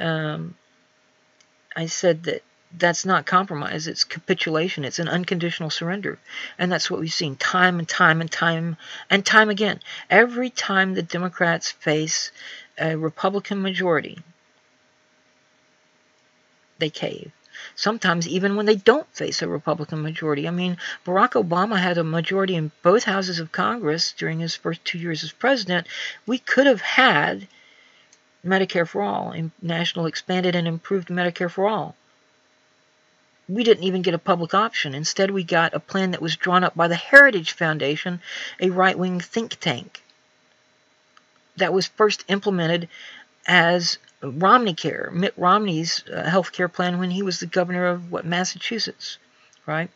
A: I said that that's not compromise, it's capitulation, it's an unconditional surrender. And that's what we've seen time and time and time and time again. Every time the Democrats face a Republican majority, they cave. Sometimes even when they don't face a Republican majority. I mean, Barack Obama had a majority in both houses of Congress during his first 2 years as president. We could have had Medicare for all, national expanded and improved Medicare for all. We didn't even get a public option. Instead, we got a plan that was drawn up by the Heritage Foundation, a right-wing think tank, that was first implemented as Romneycare, Mitt Romney's health care plan when he was the governor of, Massachusetts, right?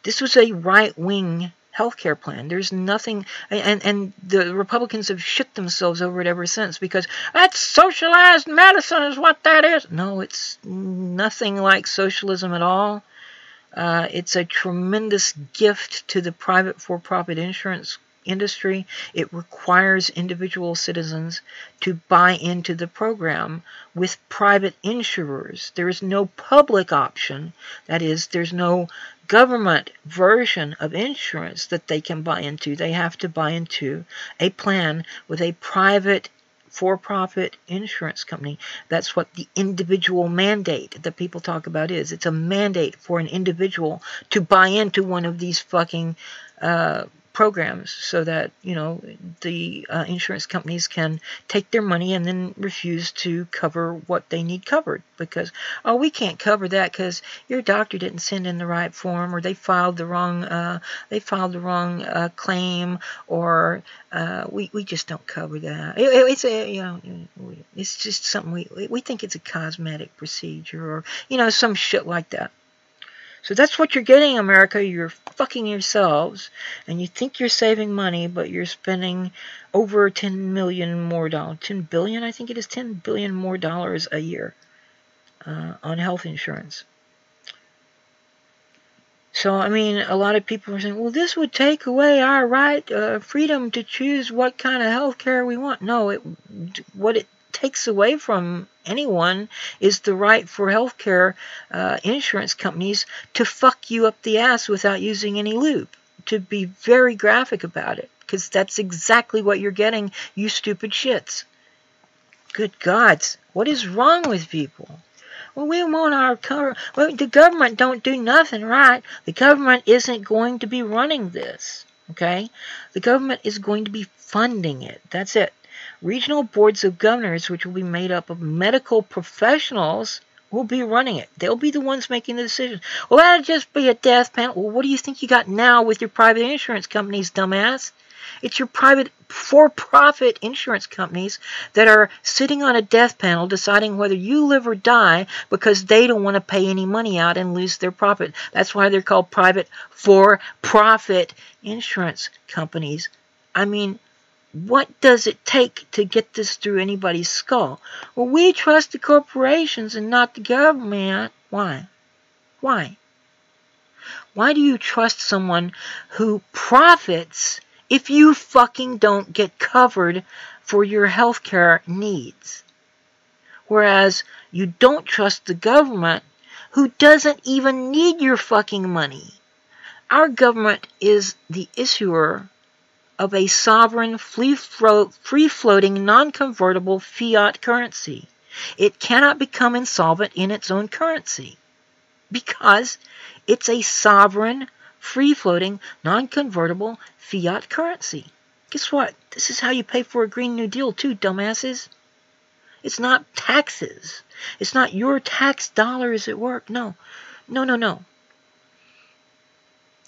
A: This was a right-wing health care plan. There's nothing, and the Republicans have shit themselves over it ever since, because that's socialized medicine is what that is. No, it's nothing like socialism at all. It's a tremendous gift to the private for-profit insurance industry. It requires individual citizens to buy into the program with private insurers. There is no public option. That is, there's no government version of insurance that they can buy into. They have to buy into a plan with a private for-profit insurance company. That's what the individual mandate that people talk about is. It's a mandate for an individual to buy into one of these fucking programs, so that, you know, the insurance companies can take their money and then refuse to cover what they need covered, because, oh, we can't cover that because your doctor didn't send in the right form, or they filed the wrong claim, or we just don't cover that. It's a, you know, it's just something we think it's a cosmetic procedure, or, you know, some shit like that. So that's what you're getting, America. You're fucking yourselves, and you think you're saving money, but you're spending over $10 million more dollars. 10 billion, I think it is, $10 billion more dollars a year on health insurance. So, I mean, a lot of people are saying, well, this would take away our right, freedom to choose what kind of health care we want. No, what it takes away from anyone is the right for healthcare insurance companies to fuck you up the ass without using any lube. To be very graphic about it, because that's exactly what you're getting, you stupid shits. Good gods, what is wrong with people? Well, we want our cover. Well, the government don't do nothing right. The government isn't going to be running this, okay? The government is going to be funding it. That's it. Regional boards of governors, which will be made up of medical professionals, will be running it. They'll be the ones making the decisions. Well, that'll just be a death panel. Well, what do you think you got now with your private insurance companies, dumbass? It's your private for-profit insurance companies that are sitting on a death panel deciding whether you live or die, because they don't want to pay any money out and lose their profit. That's why they're called private for-profit insurance companies. I mean, what does it take to get this through anybody's skull? Well, we trust the corporations and not the government. Why? Why? Why do you trust someone who profits if you fucking don't get covered for your healthcare needs? Whereas you don't trust the government, who doesn't even need your fucking money. Our government is the issuer of a sovereign, free-floating, non-convertible fiat currency. It cannot become insolvent in its own currency, because it's a sovereign, free-floating, non-convertible fiat currency. Guess what? This is how you pay for a Green New Deal too, dumbasses. It's not taxes. It's not your tax dollars at work. No. No, no, no.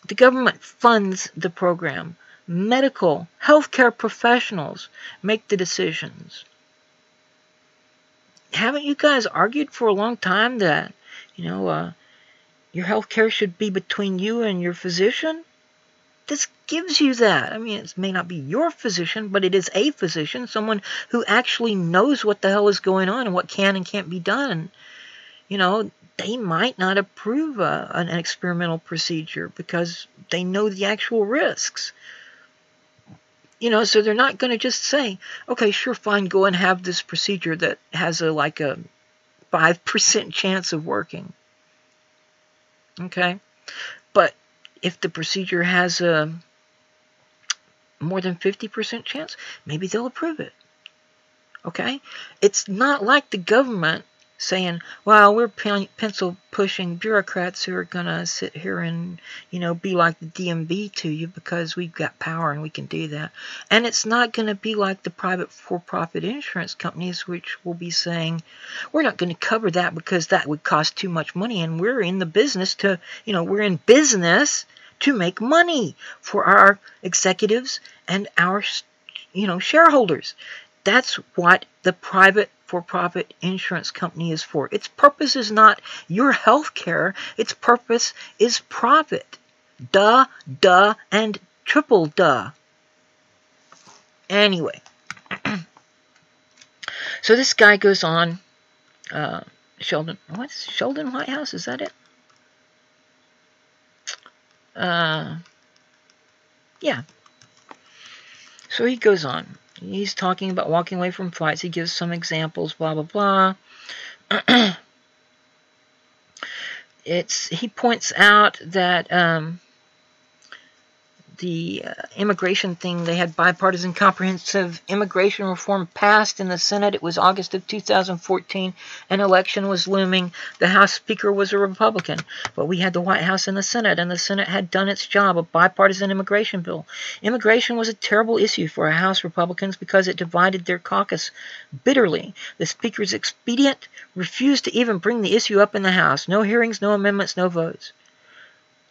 A: The government funds the program. Medical, healthcare professionals make the decisions. Haven't you guys argued for a long time that, you know, your healthcare should be between you and your physician? This gives you that. I mean, it may not be your physician, but it is a physician, someone who actually knows what the hell is going on and what can and can't be done. You know, they might not approve an experimental procedure because they know the actual risks. You know, so they're not going to just say, okay, sure, fine, go and have this procedure that has a 5% chance of working. Okay? But if the procedure has a more than 50% chance, maybe they'll approve it. Okay? It's not like the government saying, well, we're pencil-pushing bureaucrats who are going to sit here and, be like the DMV to you because we've got power and we can do that. And it's not going to be like the private for-profit insurance companies, which will be saying, we're not going to cover that because that would cost too much money, and we're in the business to, we're in business to make money for our executives and our, shareholders. That's what the private for-profit insurance company is for. Its purpose is not your health care. Its purpose is profit. Duh, duh, and triple duh. Anyway. So this guy goes on. Sheldon. What's Sheldon Whitehouse? Is that it? Yeah. So he goes on. He's talking about walking away from fights. He gives some examples, blah, blah, blah. He points out that the immigration thing, they had bipartisan comprehensive immigration reform passed in the Senate. It was August of 2014. An election was looming. The House Speaker was a Republican. But we had the White House and the Senate, and the Senate had done its job, a bipartisan immigration bill. Immigration was a terrible issue for House Republicans because it divided their caucus bitterly. The Speaker's expedient refused to even bring the issue up in the House. No hearings, no amendments, no votes.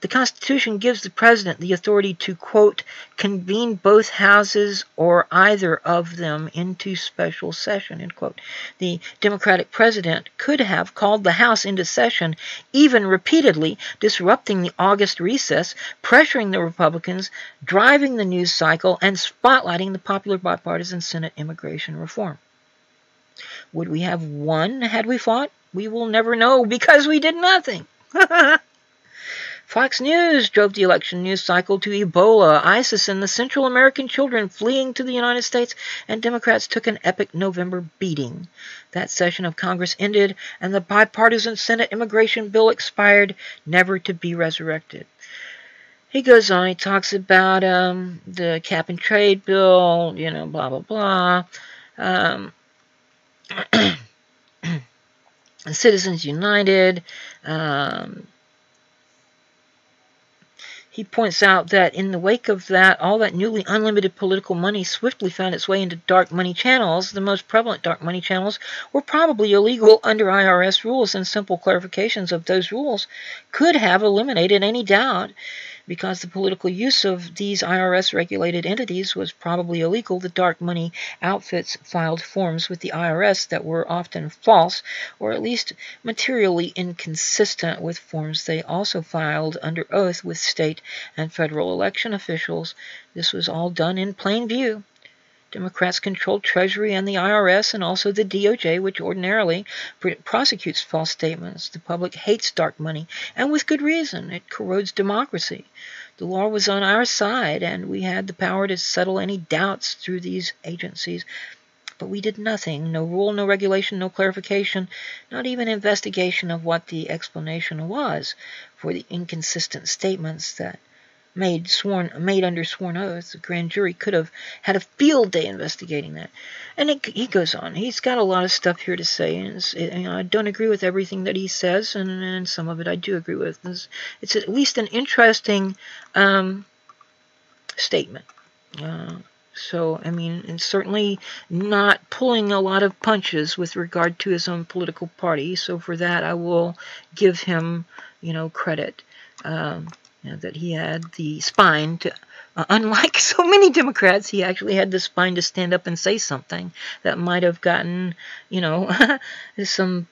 A: The Constitution gives the President the authority to, quote, convene both houses or either of them into special session, end quote. The Democratic President could have called the House into session, even repeatedly, disrupting the August recess, pressuring the Republicans, driving the news cycle, and spotlighting the popular bipartisan Senate immigration reform. Would we have won had we fought? We will never know because we did nothing. Fox News drove the election news cycle to Ebola, ISIS, and the Central American children fleeing to the United States, and Democrats took an epic November beating. That session of Congress ended, and the bipartisan Senate immigration bill expired, never to be resurrected. He goes on, he talks about the cap and trade bill, blah, blah, blah. Citizens United. He points out that in the wake of that, all that newly unlimited political money swiftly found its way into dark money channels. The most prevalent dark money channels were probably illegal under IRS rules, and simple clarifications of those rules could have eliminated any doubt. Because the political use of these IRS-regulated entities was probably illegal, the dark money outfits filed forms with the IRS that were often false, or at least materially inconsistent with forms they also filed under oath with state and federal election officials. This was all done in plain view. Democrats controlled Treasury and the IRS, and also the DOJ, which ordinarily prosecutes false statements. The public hates dark money, and with good reason. It corrodes democracy. The law was on our side, and we had the power to settle any doubts through these agencies. But we did nothing. No rule, no regulation, no clarification, not even investigation of what the explanation was for the inconsistent statements that made under sworn oath. The grand jury could have had a field day investigating that. And he goes on. He's got a lot of stuff here to say. And I don't agree with everything that he says, and some of it I do agree with. It's at least an interesting statement. So, and certainly not pulling a lot of punches with regard to his own political party. So for that, I will give him, credit. That he had the spine to, unlike so many Democrats, he actually had the spine to stand up and say something that might have gotten, some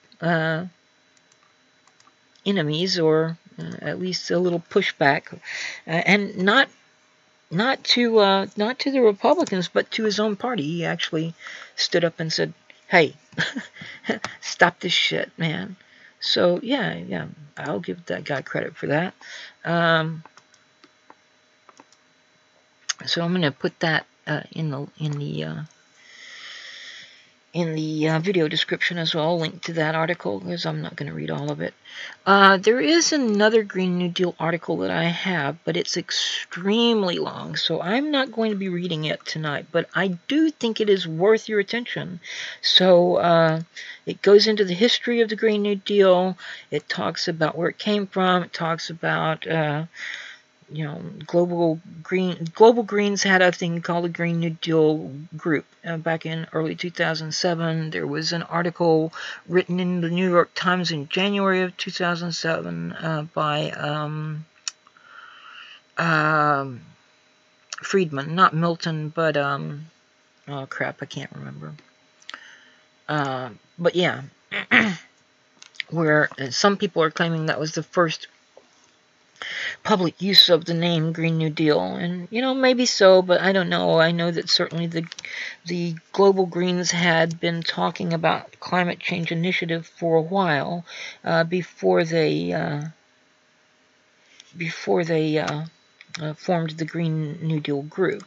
A: enemies, or at least a little pushback, and not to the Republicans, but to his own party. He actually stood up and said, "Hey, stop this shit, man." So yeah, I'll give that guy credit for that. So I'm going to put that in the in the video description as well, link to that article, because I'm not going to read all of it. There is another Green New Deal article that I have, but it's extremely long, so I'm not going to be reading it tonight, but I do think it is worth your attention. So it goes into the history of the Green New Deal. It talks about where it came from. It talks about you know, Global Greens had a thing called the Green New Deal group back in early 2007. There was an article written in the New York Times in January of 2007 by Friedman, not Milton, but oh crap, I can't remember. But yeah, where some people are claiming that was the first public use of the name Green New Deal, and you know, maybe so, but I don't know. I know that certainly the Global Greens had been talking about climate change initiative for a while before they formed the Green New Deal group.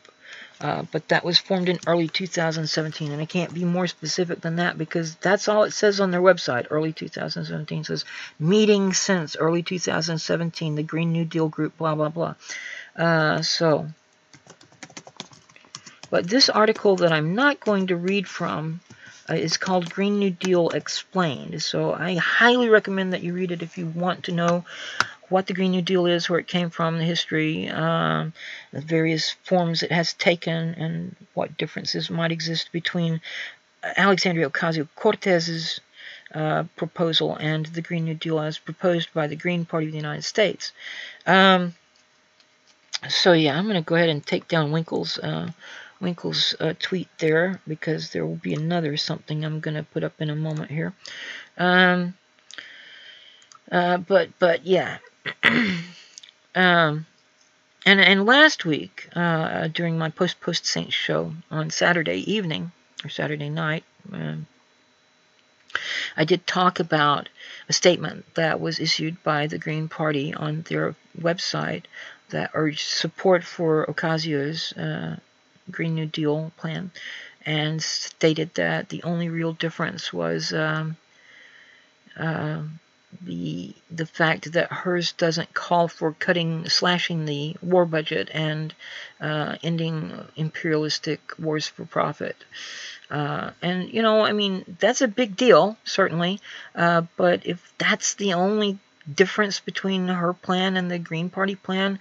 A: But that was formed in early 2017, and I can't be more specific than that because that's all it says on their website. Early 2017 says meeting since early 2017, the Green New Deal group, blah blah blah. But this article that I'm not going to read from is called Green New Deal Explained. So I highly recommend that you read it if you want to know what the Green New Deal is, where it came from, the history, the various forms it has taken, and what differences might exist between Alexandria Ocasio-Cortez's proposal and the Green New Deal as proposed by the Green Party of the United States. So yeah, I'm going to go ahead and take down Winkle's tweet there, because there will be another something I'm going to put up in a moment here. But yeah. And last week, during my Post Saints show on Saturday evening, or Saturday night, I did talk about a statement that was issued by the Green Party on their website that urged support for Ocasio's Green New Deal plan, and stated that the only real difference was the fact that hers doesn't call for slashing the war budget and ending imperialistic wars for profit. And, you know, I mean, that's a big deal, certainly. But if that's the only difference between her plan and the Green Party plan,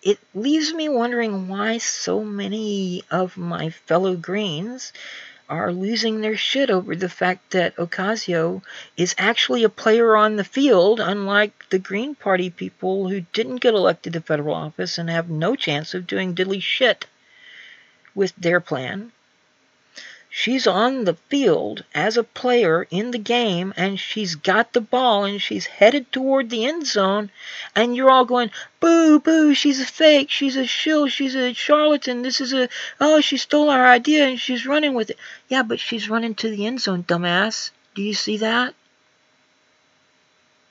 A: it leaves me wondering why so many of my fellow Greens are losing their shit over the fact that Ocasio is actually a player on the field, unlike the Green Party people who didn't get elected to federal office and have no chance of doing diddly shit with their plan. She's on the field as a player in the game, and she's got the ball, and she's headed toward the end zone, and you're all going, boo, boo, she's a fake, she's a shill, she's a charlatan, she stole our idea, and she's running with it. Yeah, but she's running to the end zone, dumbass. Do you see that?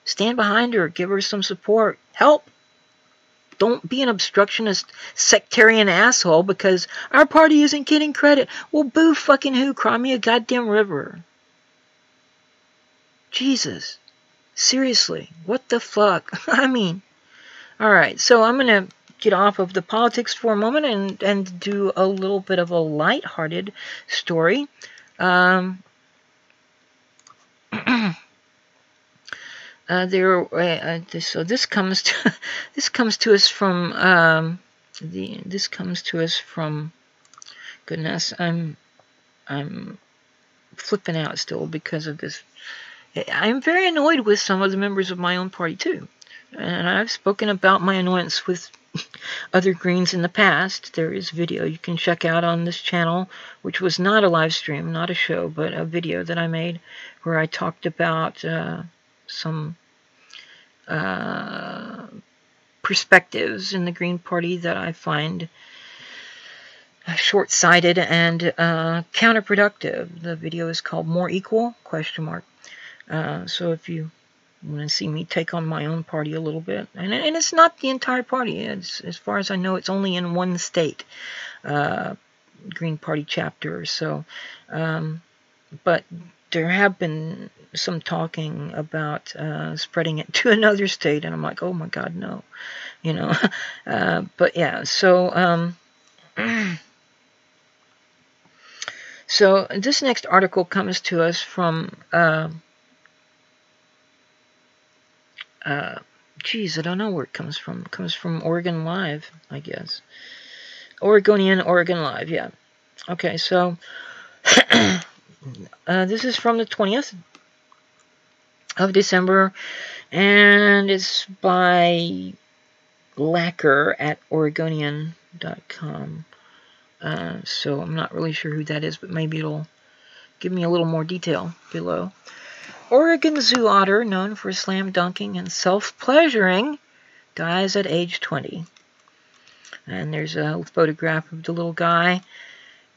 A: Stand behind her, give her some support, help. Don't be an obstructionist, sectarian asshole because our party isn't getting credit. Well, boo fucking who? Cry me a goddamn river. Jesus. Seriously. What the fuck? I mean. Alright, so I'm going to get off of the politics for a moment and do a little bit of a lighthearted story. So this comes to us from goodness, I'm flipping out still because of this. I'm very annoyed with some of the members of my own party too, and I've spoken about my annoyance with other Greens in the past. There is video you can check out on this channel, which was not a live stream, not a show, but a video that I made where I talked about some perspectives in the Green Party that I find short-sighted and counterproductive. The video is called More Equal? ? So if you want to see me take on my own party a little bit, and it's not the entire party. It's, as far as I know, it's only in one state, Green Party chapter. So but there have been some talking about spreading it to another state, and I'm like, oh my God, no, you know. But yeah, so so this next article comes to us from geez, I don't know where it comes from. It comes from Oregon Live, I guess. Oregonian Oregon Live, yeah. Okay, so this is from the 20th of December, and it's by Lacker at Oregonian.com. So I'm not really sure who that is, but maybe it'll give me a little more detail below. Oregon zoo otter, known for slam dunking and self-pleasuring, dies at age 20. And there's a photograph of the little guy,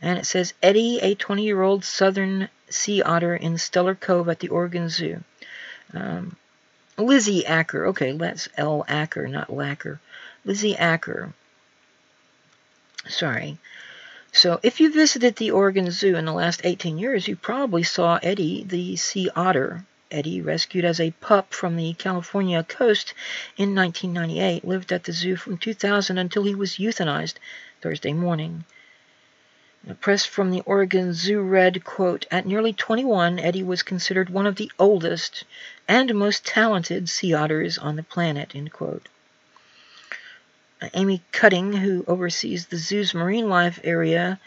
A: and it says, Eddie, a 20-year-old southern sea otter in Stellar Cove at the Oregon Zoo. Lizzie Acker. Okay, that's L. Acker, not Lacker. Lizzie Acker. Sorry. So if you visited the Oregon Zoo in the last 18 years, you probably saw Eddie, the sea otter. Eddie, rescued as a pup from the California coast in 1998, lived at the zoo from 2000 until he was euthanized Thursday morning. The press from the Oregon Zoo read, quote, at nearly 21, Eddie was considered one of the oldest and most talented sea otters on the planet, end quote. Amy Cutting, who oversees the zoo's marine life area,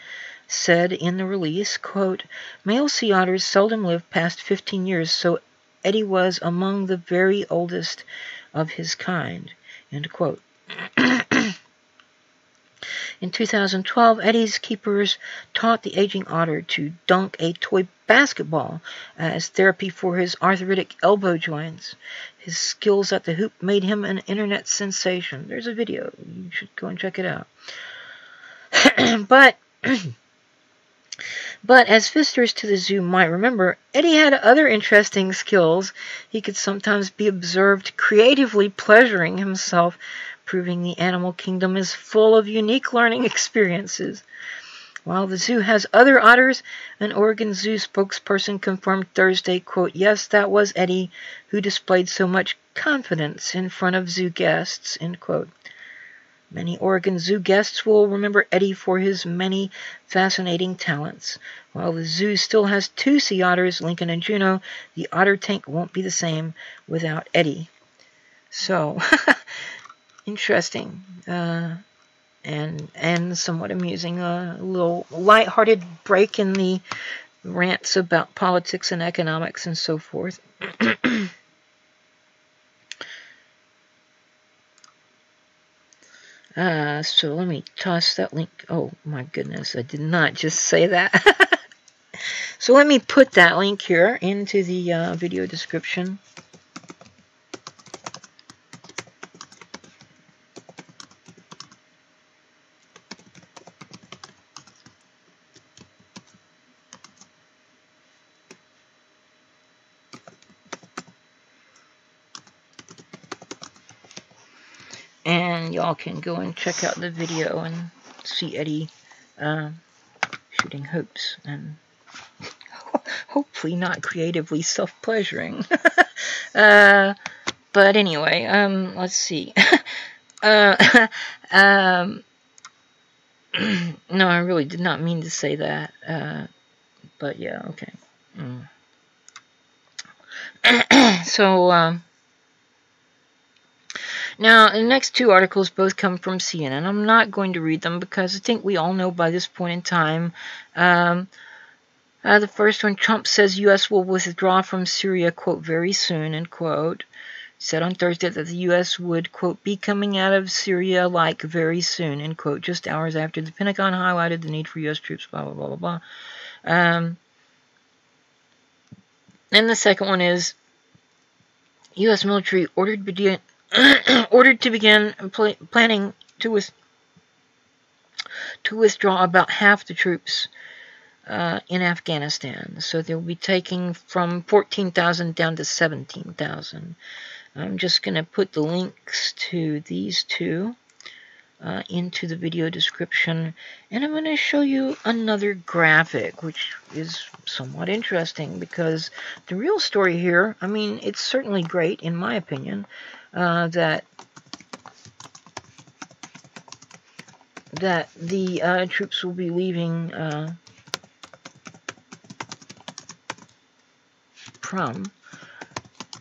A: said in the release, quote, male sea otters seldom live past 15 years, so Eddie was among the very oldest of his kind, end quote. In 2012, Eddie's keepers taught the aging otter to dunk a toy basketball as therapy for his arthritic elbow joints. His skills at the hoop made him an internet sensation. There's a video. You should go and check it out. But as visitors to the zoo might remember, Eddie had other interesting skills. He could sometimes be observed creatively pleasuring himself, proving the animal kingdom is full of unique learning experiences. While the zoo has other otters, an Oregon Zoo spokesperson confirmed Thursday, quote, yes, that was Eddie who displayed so much confidence in front of zoo guests, end quote. Many Oregon Zoo guests will remember Eddie for his many fascinating talents. While the zoo still has 2 sea otters, Lincoln and Juno, the otter tank won't be the same without Eddie. So, interesting. And somewhat amusing. A little lighthearted break in the rants about politics and economics and so forth. So let me toss that link. Oh my goodness, I did not just say that. So let me put that link here into the video description. And y'all can go and check out the video and see Eddie shooting hoops and hopefully not creatively self-pleasuring. But anyway, let's see. No, I really did not mean to say that. But yeah, okay. So, now, the next 2 articles both come from CNN. I'm not going to read them because I think we all know by this point in time. The first one, Trump says U.S. will withdraw from Syria, quote, very soon, end quote. Said on Thursday that the U.S. would, quote, be coming out of Syria like very soon, end quote, just hours after the Pentagon highlighted the need for U.S. troops, blah, blah, blah, blah, blah. And the second one is U.S. military ordered to begin planning to withdraw about half the troops in Afghanistan. So they'll be taking from 14,000 down to 17,000. I'm just going to put the links to these 2 into the video description, and I'm going to show you another graphic, which is somewhat interesting, because the real story here, I mean, it's certainly great, in my opinion, that the troops will be leaving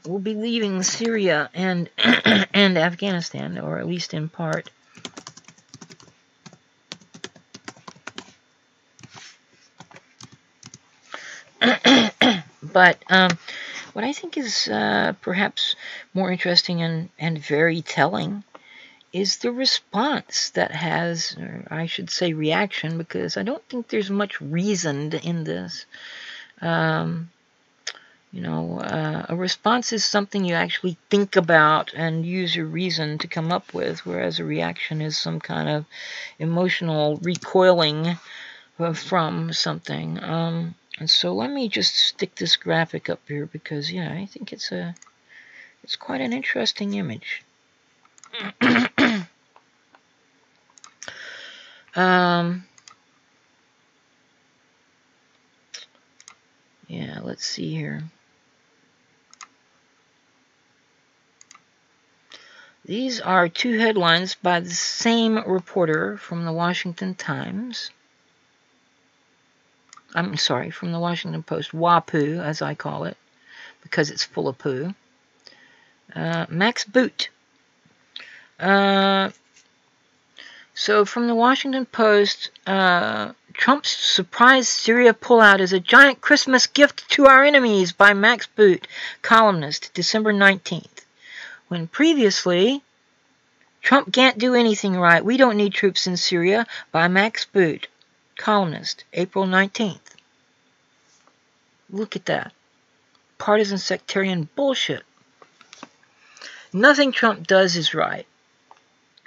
A: will be leaving Syria and and Afghanistan, or at least in part. But what I think is perhaps more interesting and very telling is the response that has, or I should say reaction, because I don't think there's much reasoned in this. You know, a response is something you actually think about and use your reason to come up with, whereas a reaction is some kind of emotional recoiling from something. And so let me just stick this graphic up here, because yeah, I think it's quite an interesting image. Yeah, let's see here. These are two headlines by the same reporter from the Washington Times. I'm sorry, from the Washington Post, WAPO, as I call it, because it's full of poo. Max Boot. So from the Washington Post, Trump's surprise Syria pullout is a giant Christmas gift to our enemies, by Max Boot, columnist, December 19th. When previously, Trump can't do anything right, we don't need troops in Syria, by Max Boot, columnist, April 19th. Look at that. Partisan sectarian bullshit. Nothing Trump does is right,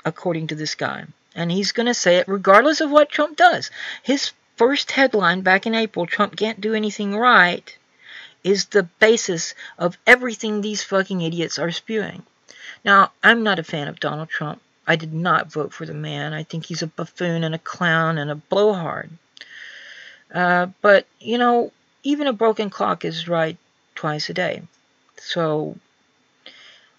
A: according to this guy. And he's going to say it regardless of what Trump does. His first headline back in April, Trump can't do anything right, is the basis of everything these fucking idiots are spewing. Now, I'm not a fan of Donald Trump. I did not vote for the man. I think he's a buffoon and a clown and a blowhard. But, you know, even a broken clock is right twice a day. So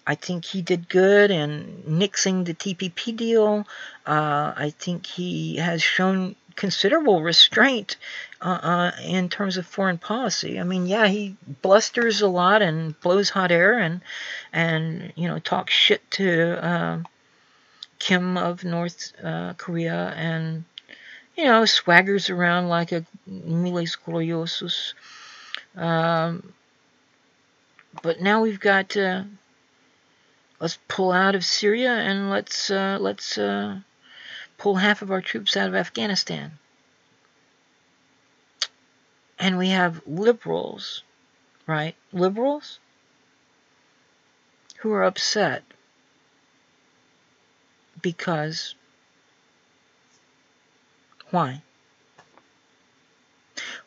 A: I think he did good in nixing the TPP deal. I think he has shown considerable restraint in terms of foreign policy. I mean, yeah, he blusters a lot and blows hot air and you know, talks shit to Kim of North Korea, and you know, swaggers around like a miles gloriosos. But now we've got let's pull out of Syria, and let's pull half of our troops out of Afghanistan. And we have liberals, right? Liberals who are upset because why?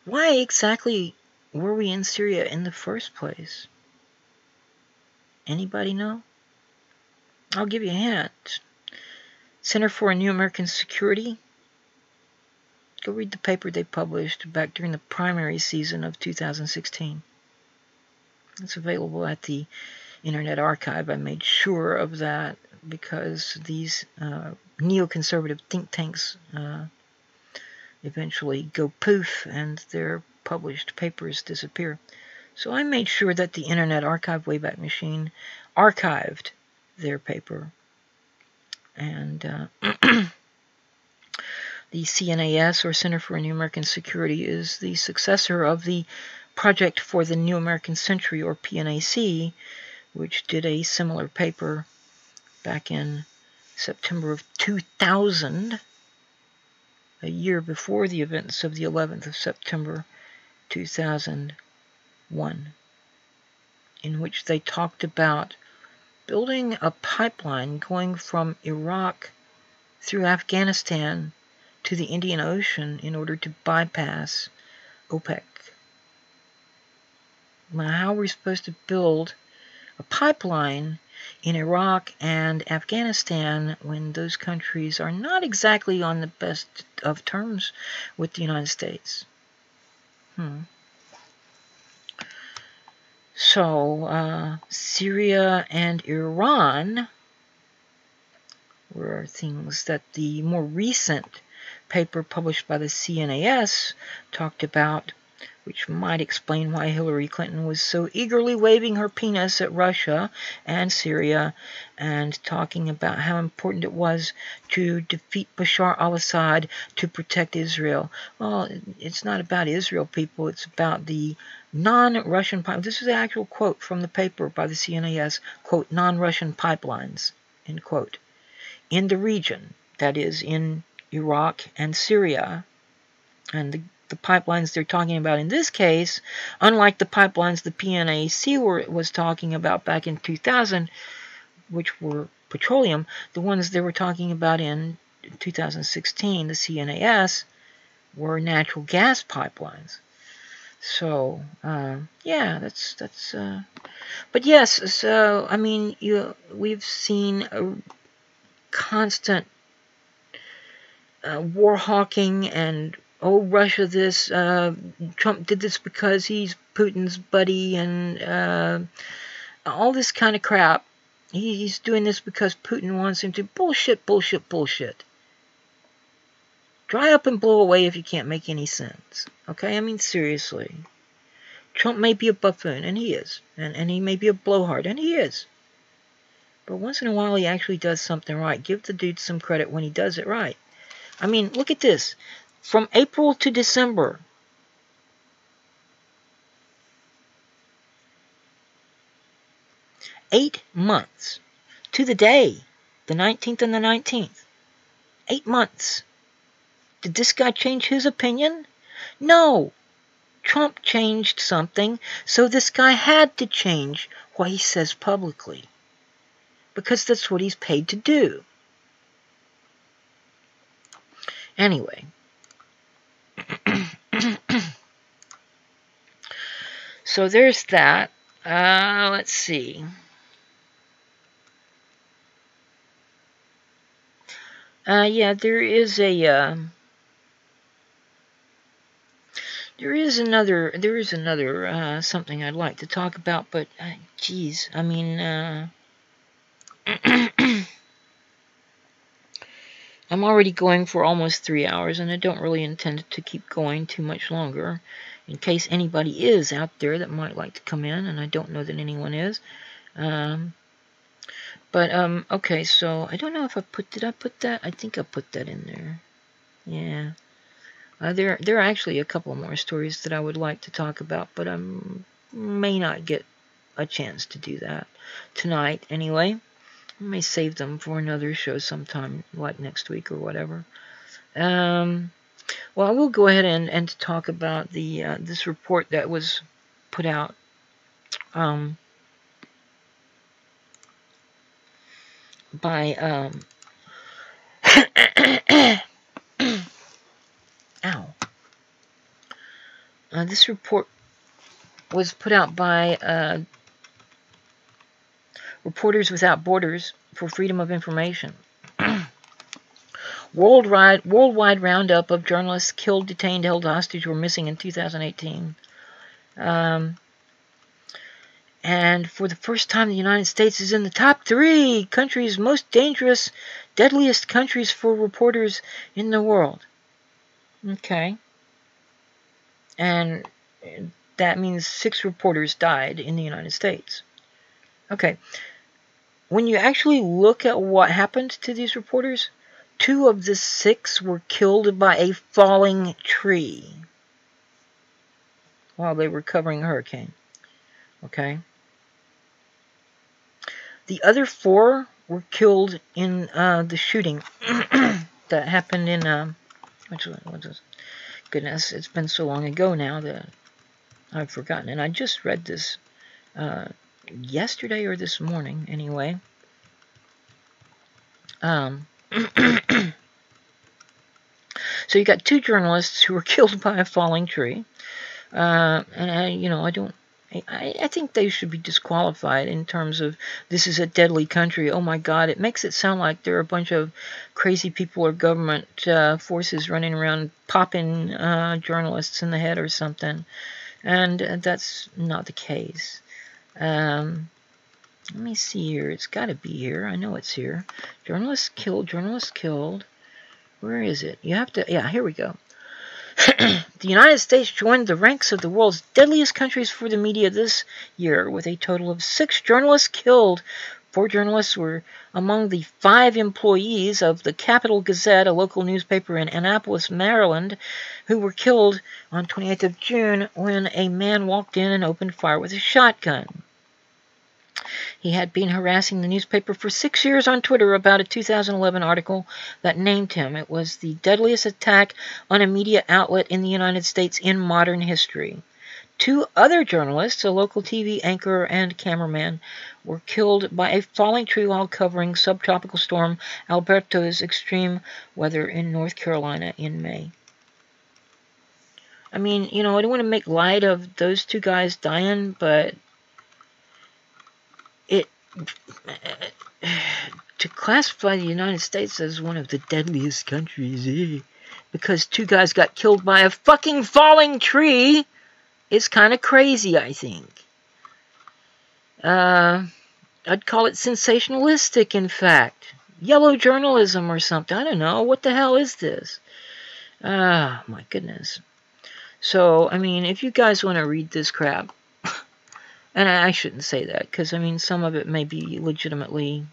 A: Why exactly were we in Syria in the first place? Anybody know? I'll give you a hint. Center for a New American Security. Go read the paper they published back during the primary season of 2016. It's available at the Internet Archive. I made sure of that because these neoconservative think tanks eventually go poof and their published papers disappear. So I made sure that the Internet Archive Wayback Machine archived their paper. And the CNAS, or Center for a New American Security, is the successor of the Project for the New American Century, or PNAC, which did a similar paper back in September of 2000, a year before the events of the 11th of September 2001, in which they talked about building a pipeline going from Iraq through Afghanistan to the Indian Ocean in order to bypass OPEC. Now, how are we supposed to build a pipeline in Iraq and Afghanistan when those countries are not exactly on the best of terms with the United States. So, Syria and Iran were things that the more recent paper published by the CNAS talked about, which might explain why Hillary Clinton was so eagerly waving her penis at Russia and Syria and talking about how important it was to defeat Bashar al-Assad to protect Israel. Well, it's not about Israel, people. It's about the non-Russian pipelines. This is an actual quote from the paper by the CNAS, quote, non-Russian pipelines, end quote, in the region, that is, in Iraq and Syria. And the pipelines they're talking about in this case, unlike the pipelines the PNAC was talking about back in 2000, which were petroleum, the ones they were talking about in 2016, the CNAS, were natural gas pipelines. So, yeah, that's. But yes, so I mean, we've seen a constant war hawking and Russia this, Trump did this because he's Putin's buddy and all this kind of crap. He's doing this because Putin wants him to. Bullshit, bullshit, bullshit. Dry up and blow away if you can't make any sense. Okay? I mean, seriously. Trump may be a buffoon, and he is. And he may be a blowhard, and he is. But once in a while he actually does something right. Give the dude some credit when he does it right. I mean, look at this. From April to December, eight months to the day, the 19th and the 19th. 8 months. Did this guy change his opinion? No. Trump changed something, so this guy had to change what he says publicly. Because that's what he's paid to do. Anyway. So there's that. Let's see. Yeah, there is another something I'd like to talk about, but geez, I mean, I'm already going for almost 3 hours, and I don't really intend to keep going too much longer, in case anybody is out there that might like to come in, and I don't know that anyone is. Okay, so I don't know if did I put that? I think I put that in there. Yeah. There are actually a couple more stories that I would like to talk about, but I may not get a chance to do that tonight anyway. I may save them for another show sometime, like next week or whatever. Well, I will go ahead and talk about the this report that was put out by this report was put out by Reporters Without Borders for Freedom of Information. Worldwide roundup of journalists killed, detained, held hostage, or missing in 2018. And for the first time, the United States is in the top 3 countries, most dangerous, deadliest countries for reporters in the world. Okay. And that means 6 reporters died in the United States. Okay. When you actually look at what happened to these reporters, 2 of the 6 were killed by a falling tree while they were covering a hurricane. Okay. The other 4 were killed in the shooting that happened in goodness, it's been so long ago now that I've forgotten. And I just read this yesterday or this morning, anyway. So you got 2 journalists who were killed by a falling tree. And I don't I think they should be disqualified in terms of this is a deadly country. Oh my God, it makes it sound like there are a bunch of crazy people or government forces running around popping journalists in the head or something. And that's not the case. Let me see here. It's got to be here. I know it's here. Journalists killed, journalists killed. Where is it? You have to, yeah, here we go. The United States joined the ranks of the world's deadliest countries for the media this year, with a total of 6 journalists killed. 4 journalists were among the 5 employees of the Capital Gazette, a local newspaper in Annapolis, Maryland, who were killed on 28th of June when a man walked in and opened fire with a shotgun. He had been harassing the newspaper for 6 years on Twitter about a 2011 article that named him. It was the deadliest attack on a media outlet in the United States in modern history. 2 other journalists, a local TV anchor and cameraman, were killed by a falling tree while covering subtropical storm Alberto's extreme weather in North Carolina in May. I mean, I don't want to make light of those 2 guys dying, but to classify the United States as one of the deadliest countries, because 2 guys got killed by a fucking falling tree, is kind of crazy, I think. I'd call it sensationalistic, in fact. Yellow journalism or something. I don't know. What the hell is this? My goodness. So, I mean, if you guys want to read this crap, and I shouldn't say that, because, I mean, some of it may be legitimately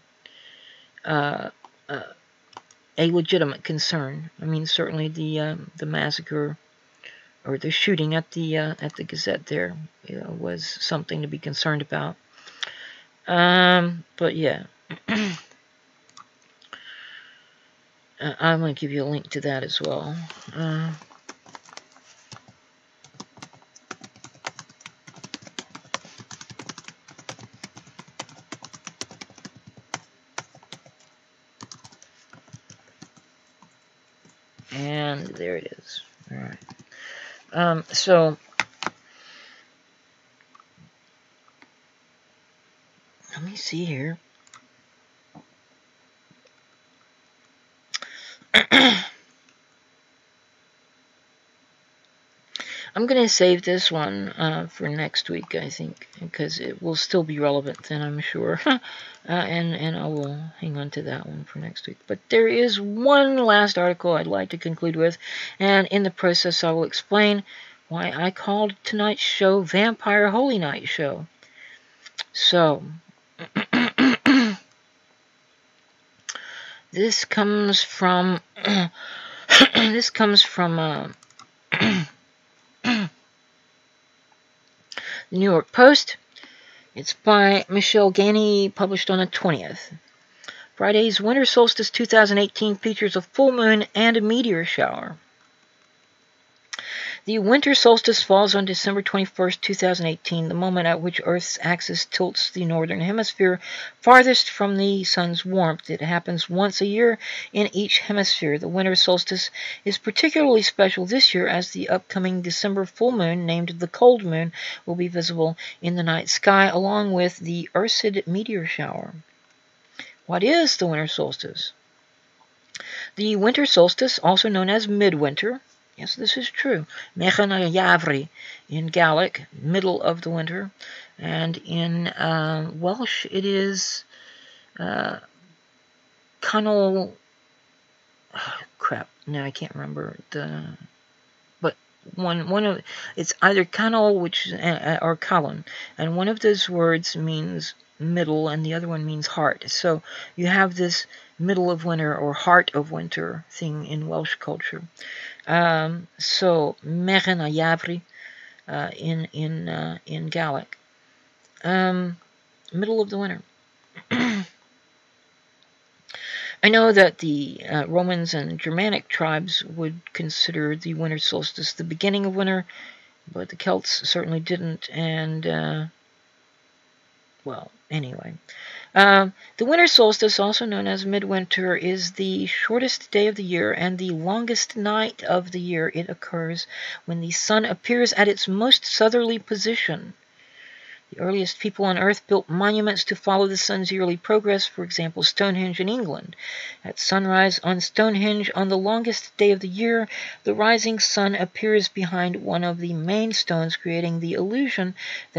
A: a legitimate concern. I mean, certainly the massacre or the shooting at the Gazette there was something to be concerned about. But yeah, I'm going to give you a link to that as well. And there it is. All right. So let me see here. I'm going to save this one for next week, I think, because it will still be relevant then, I'm sure. And I will hang on to that one for next week. But there is one last article I'd like to conclude with, and in the process I will explain why I called tonight's show Vampire Holy Night Show. So, this comes from the New York Post. It's by Michelle Ganey, published on the 20th. Friday's winter solstice 2018 features a full moon and a meteor shower. The winter solstice falls on December 21st, 2018, the moment at which Earth's axis tilts the northern hemisphere farthest from the sun's warmth. It happens once a year in each hemisphere. The winter solstice is particularly special this year as the upcoming December full moon, named the cold moon, will be visible in the night sky along with the Ursid meteor shower. What is the winter solstice? The winter solstice, also known as midwinter, yes, this is true. Mechanayavri in Gaelic, middle of the winter. And in Welsh, it is Canol. Crap. No, I can't remember but one of it's either Canol, which or Callan, and one of those words means middle, and the other one means heart. So you have this middle of winter or heart of winter thing in Welsh culture. So Mechanayavri in Gaelic, middle of the winter. I know that the Romans and Germanic tribes would consider the winter solstice the beginning of winter, but the Celts certainly didn't, and well, anyway. The winter solstice, also known as midwinter, is the shortest day of the year and the longest night of the year. It occurs when the sun appears at its most southerly position. The earliest people on Earth built monuments to follow the sun's yearly progress, for example, Stonehenge in England. At sunrise on Stonehenge, on the longest day of the year, the rising sun appears behind one of the main stones, creating the illusion that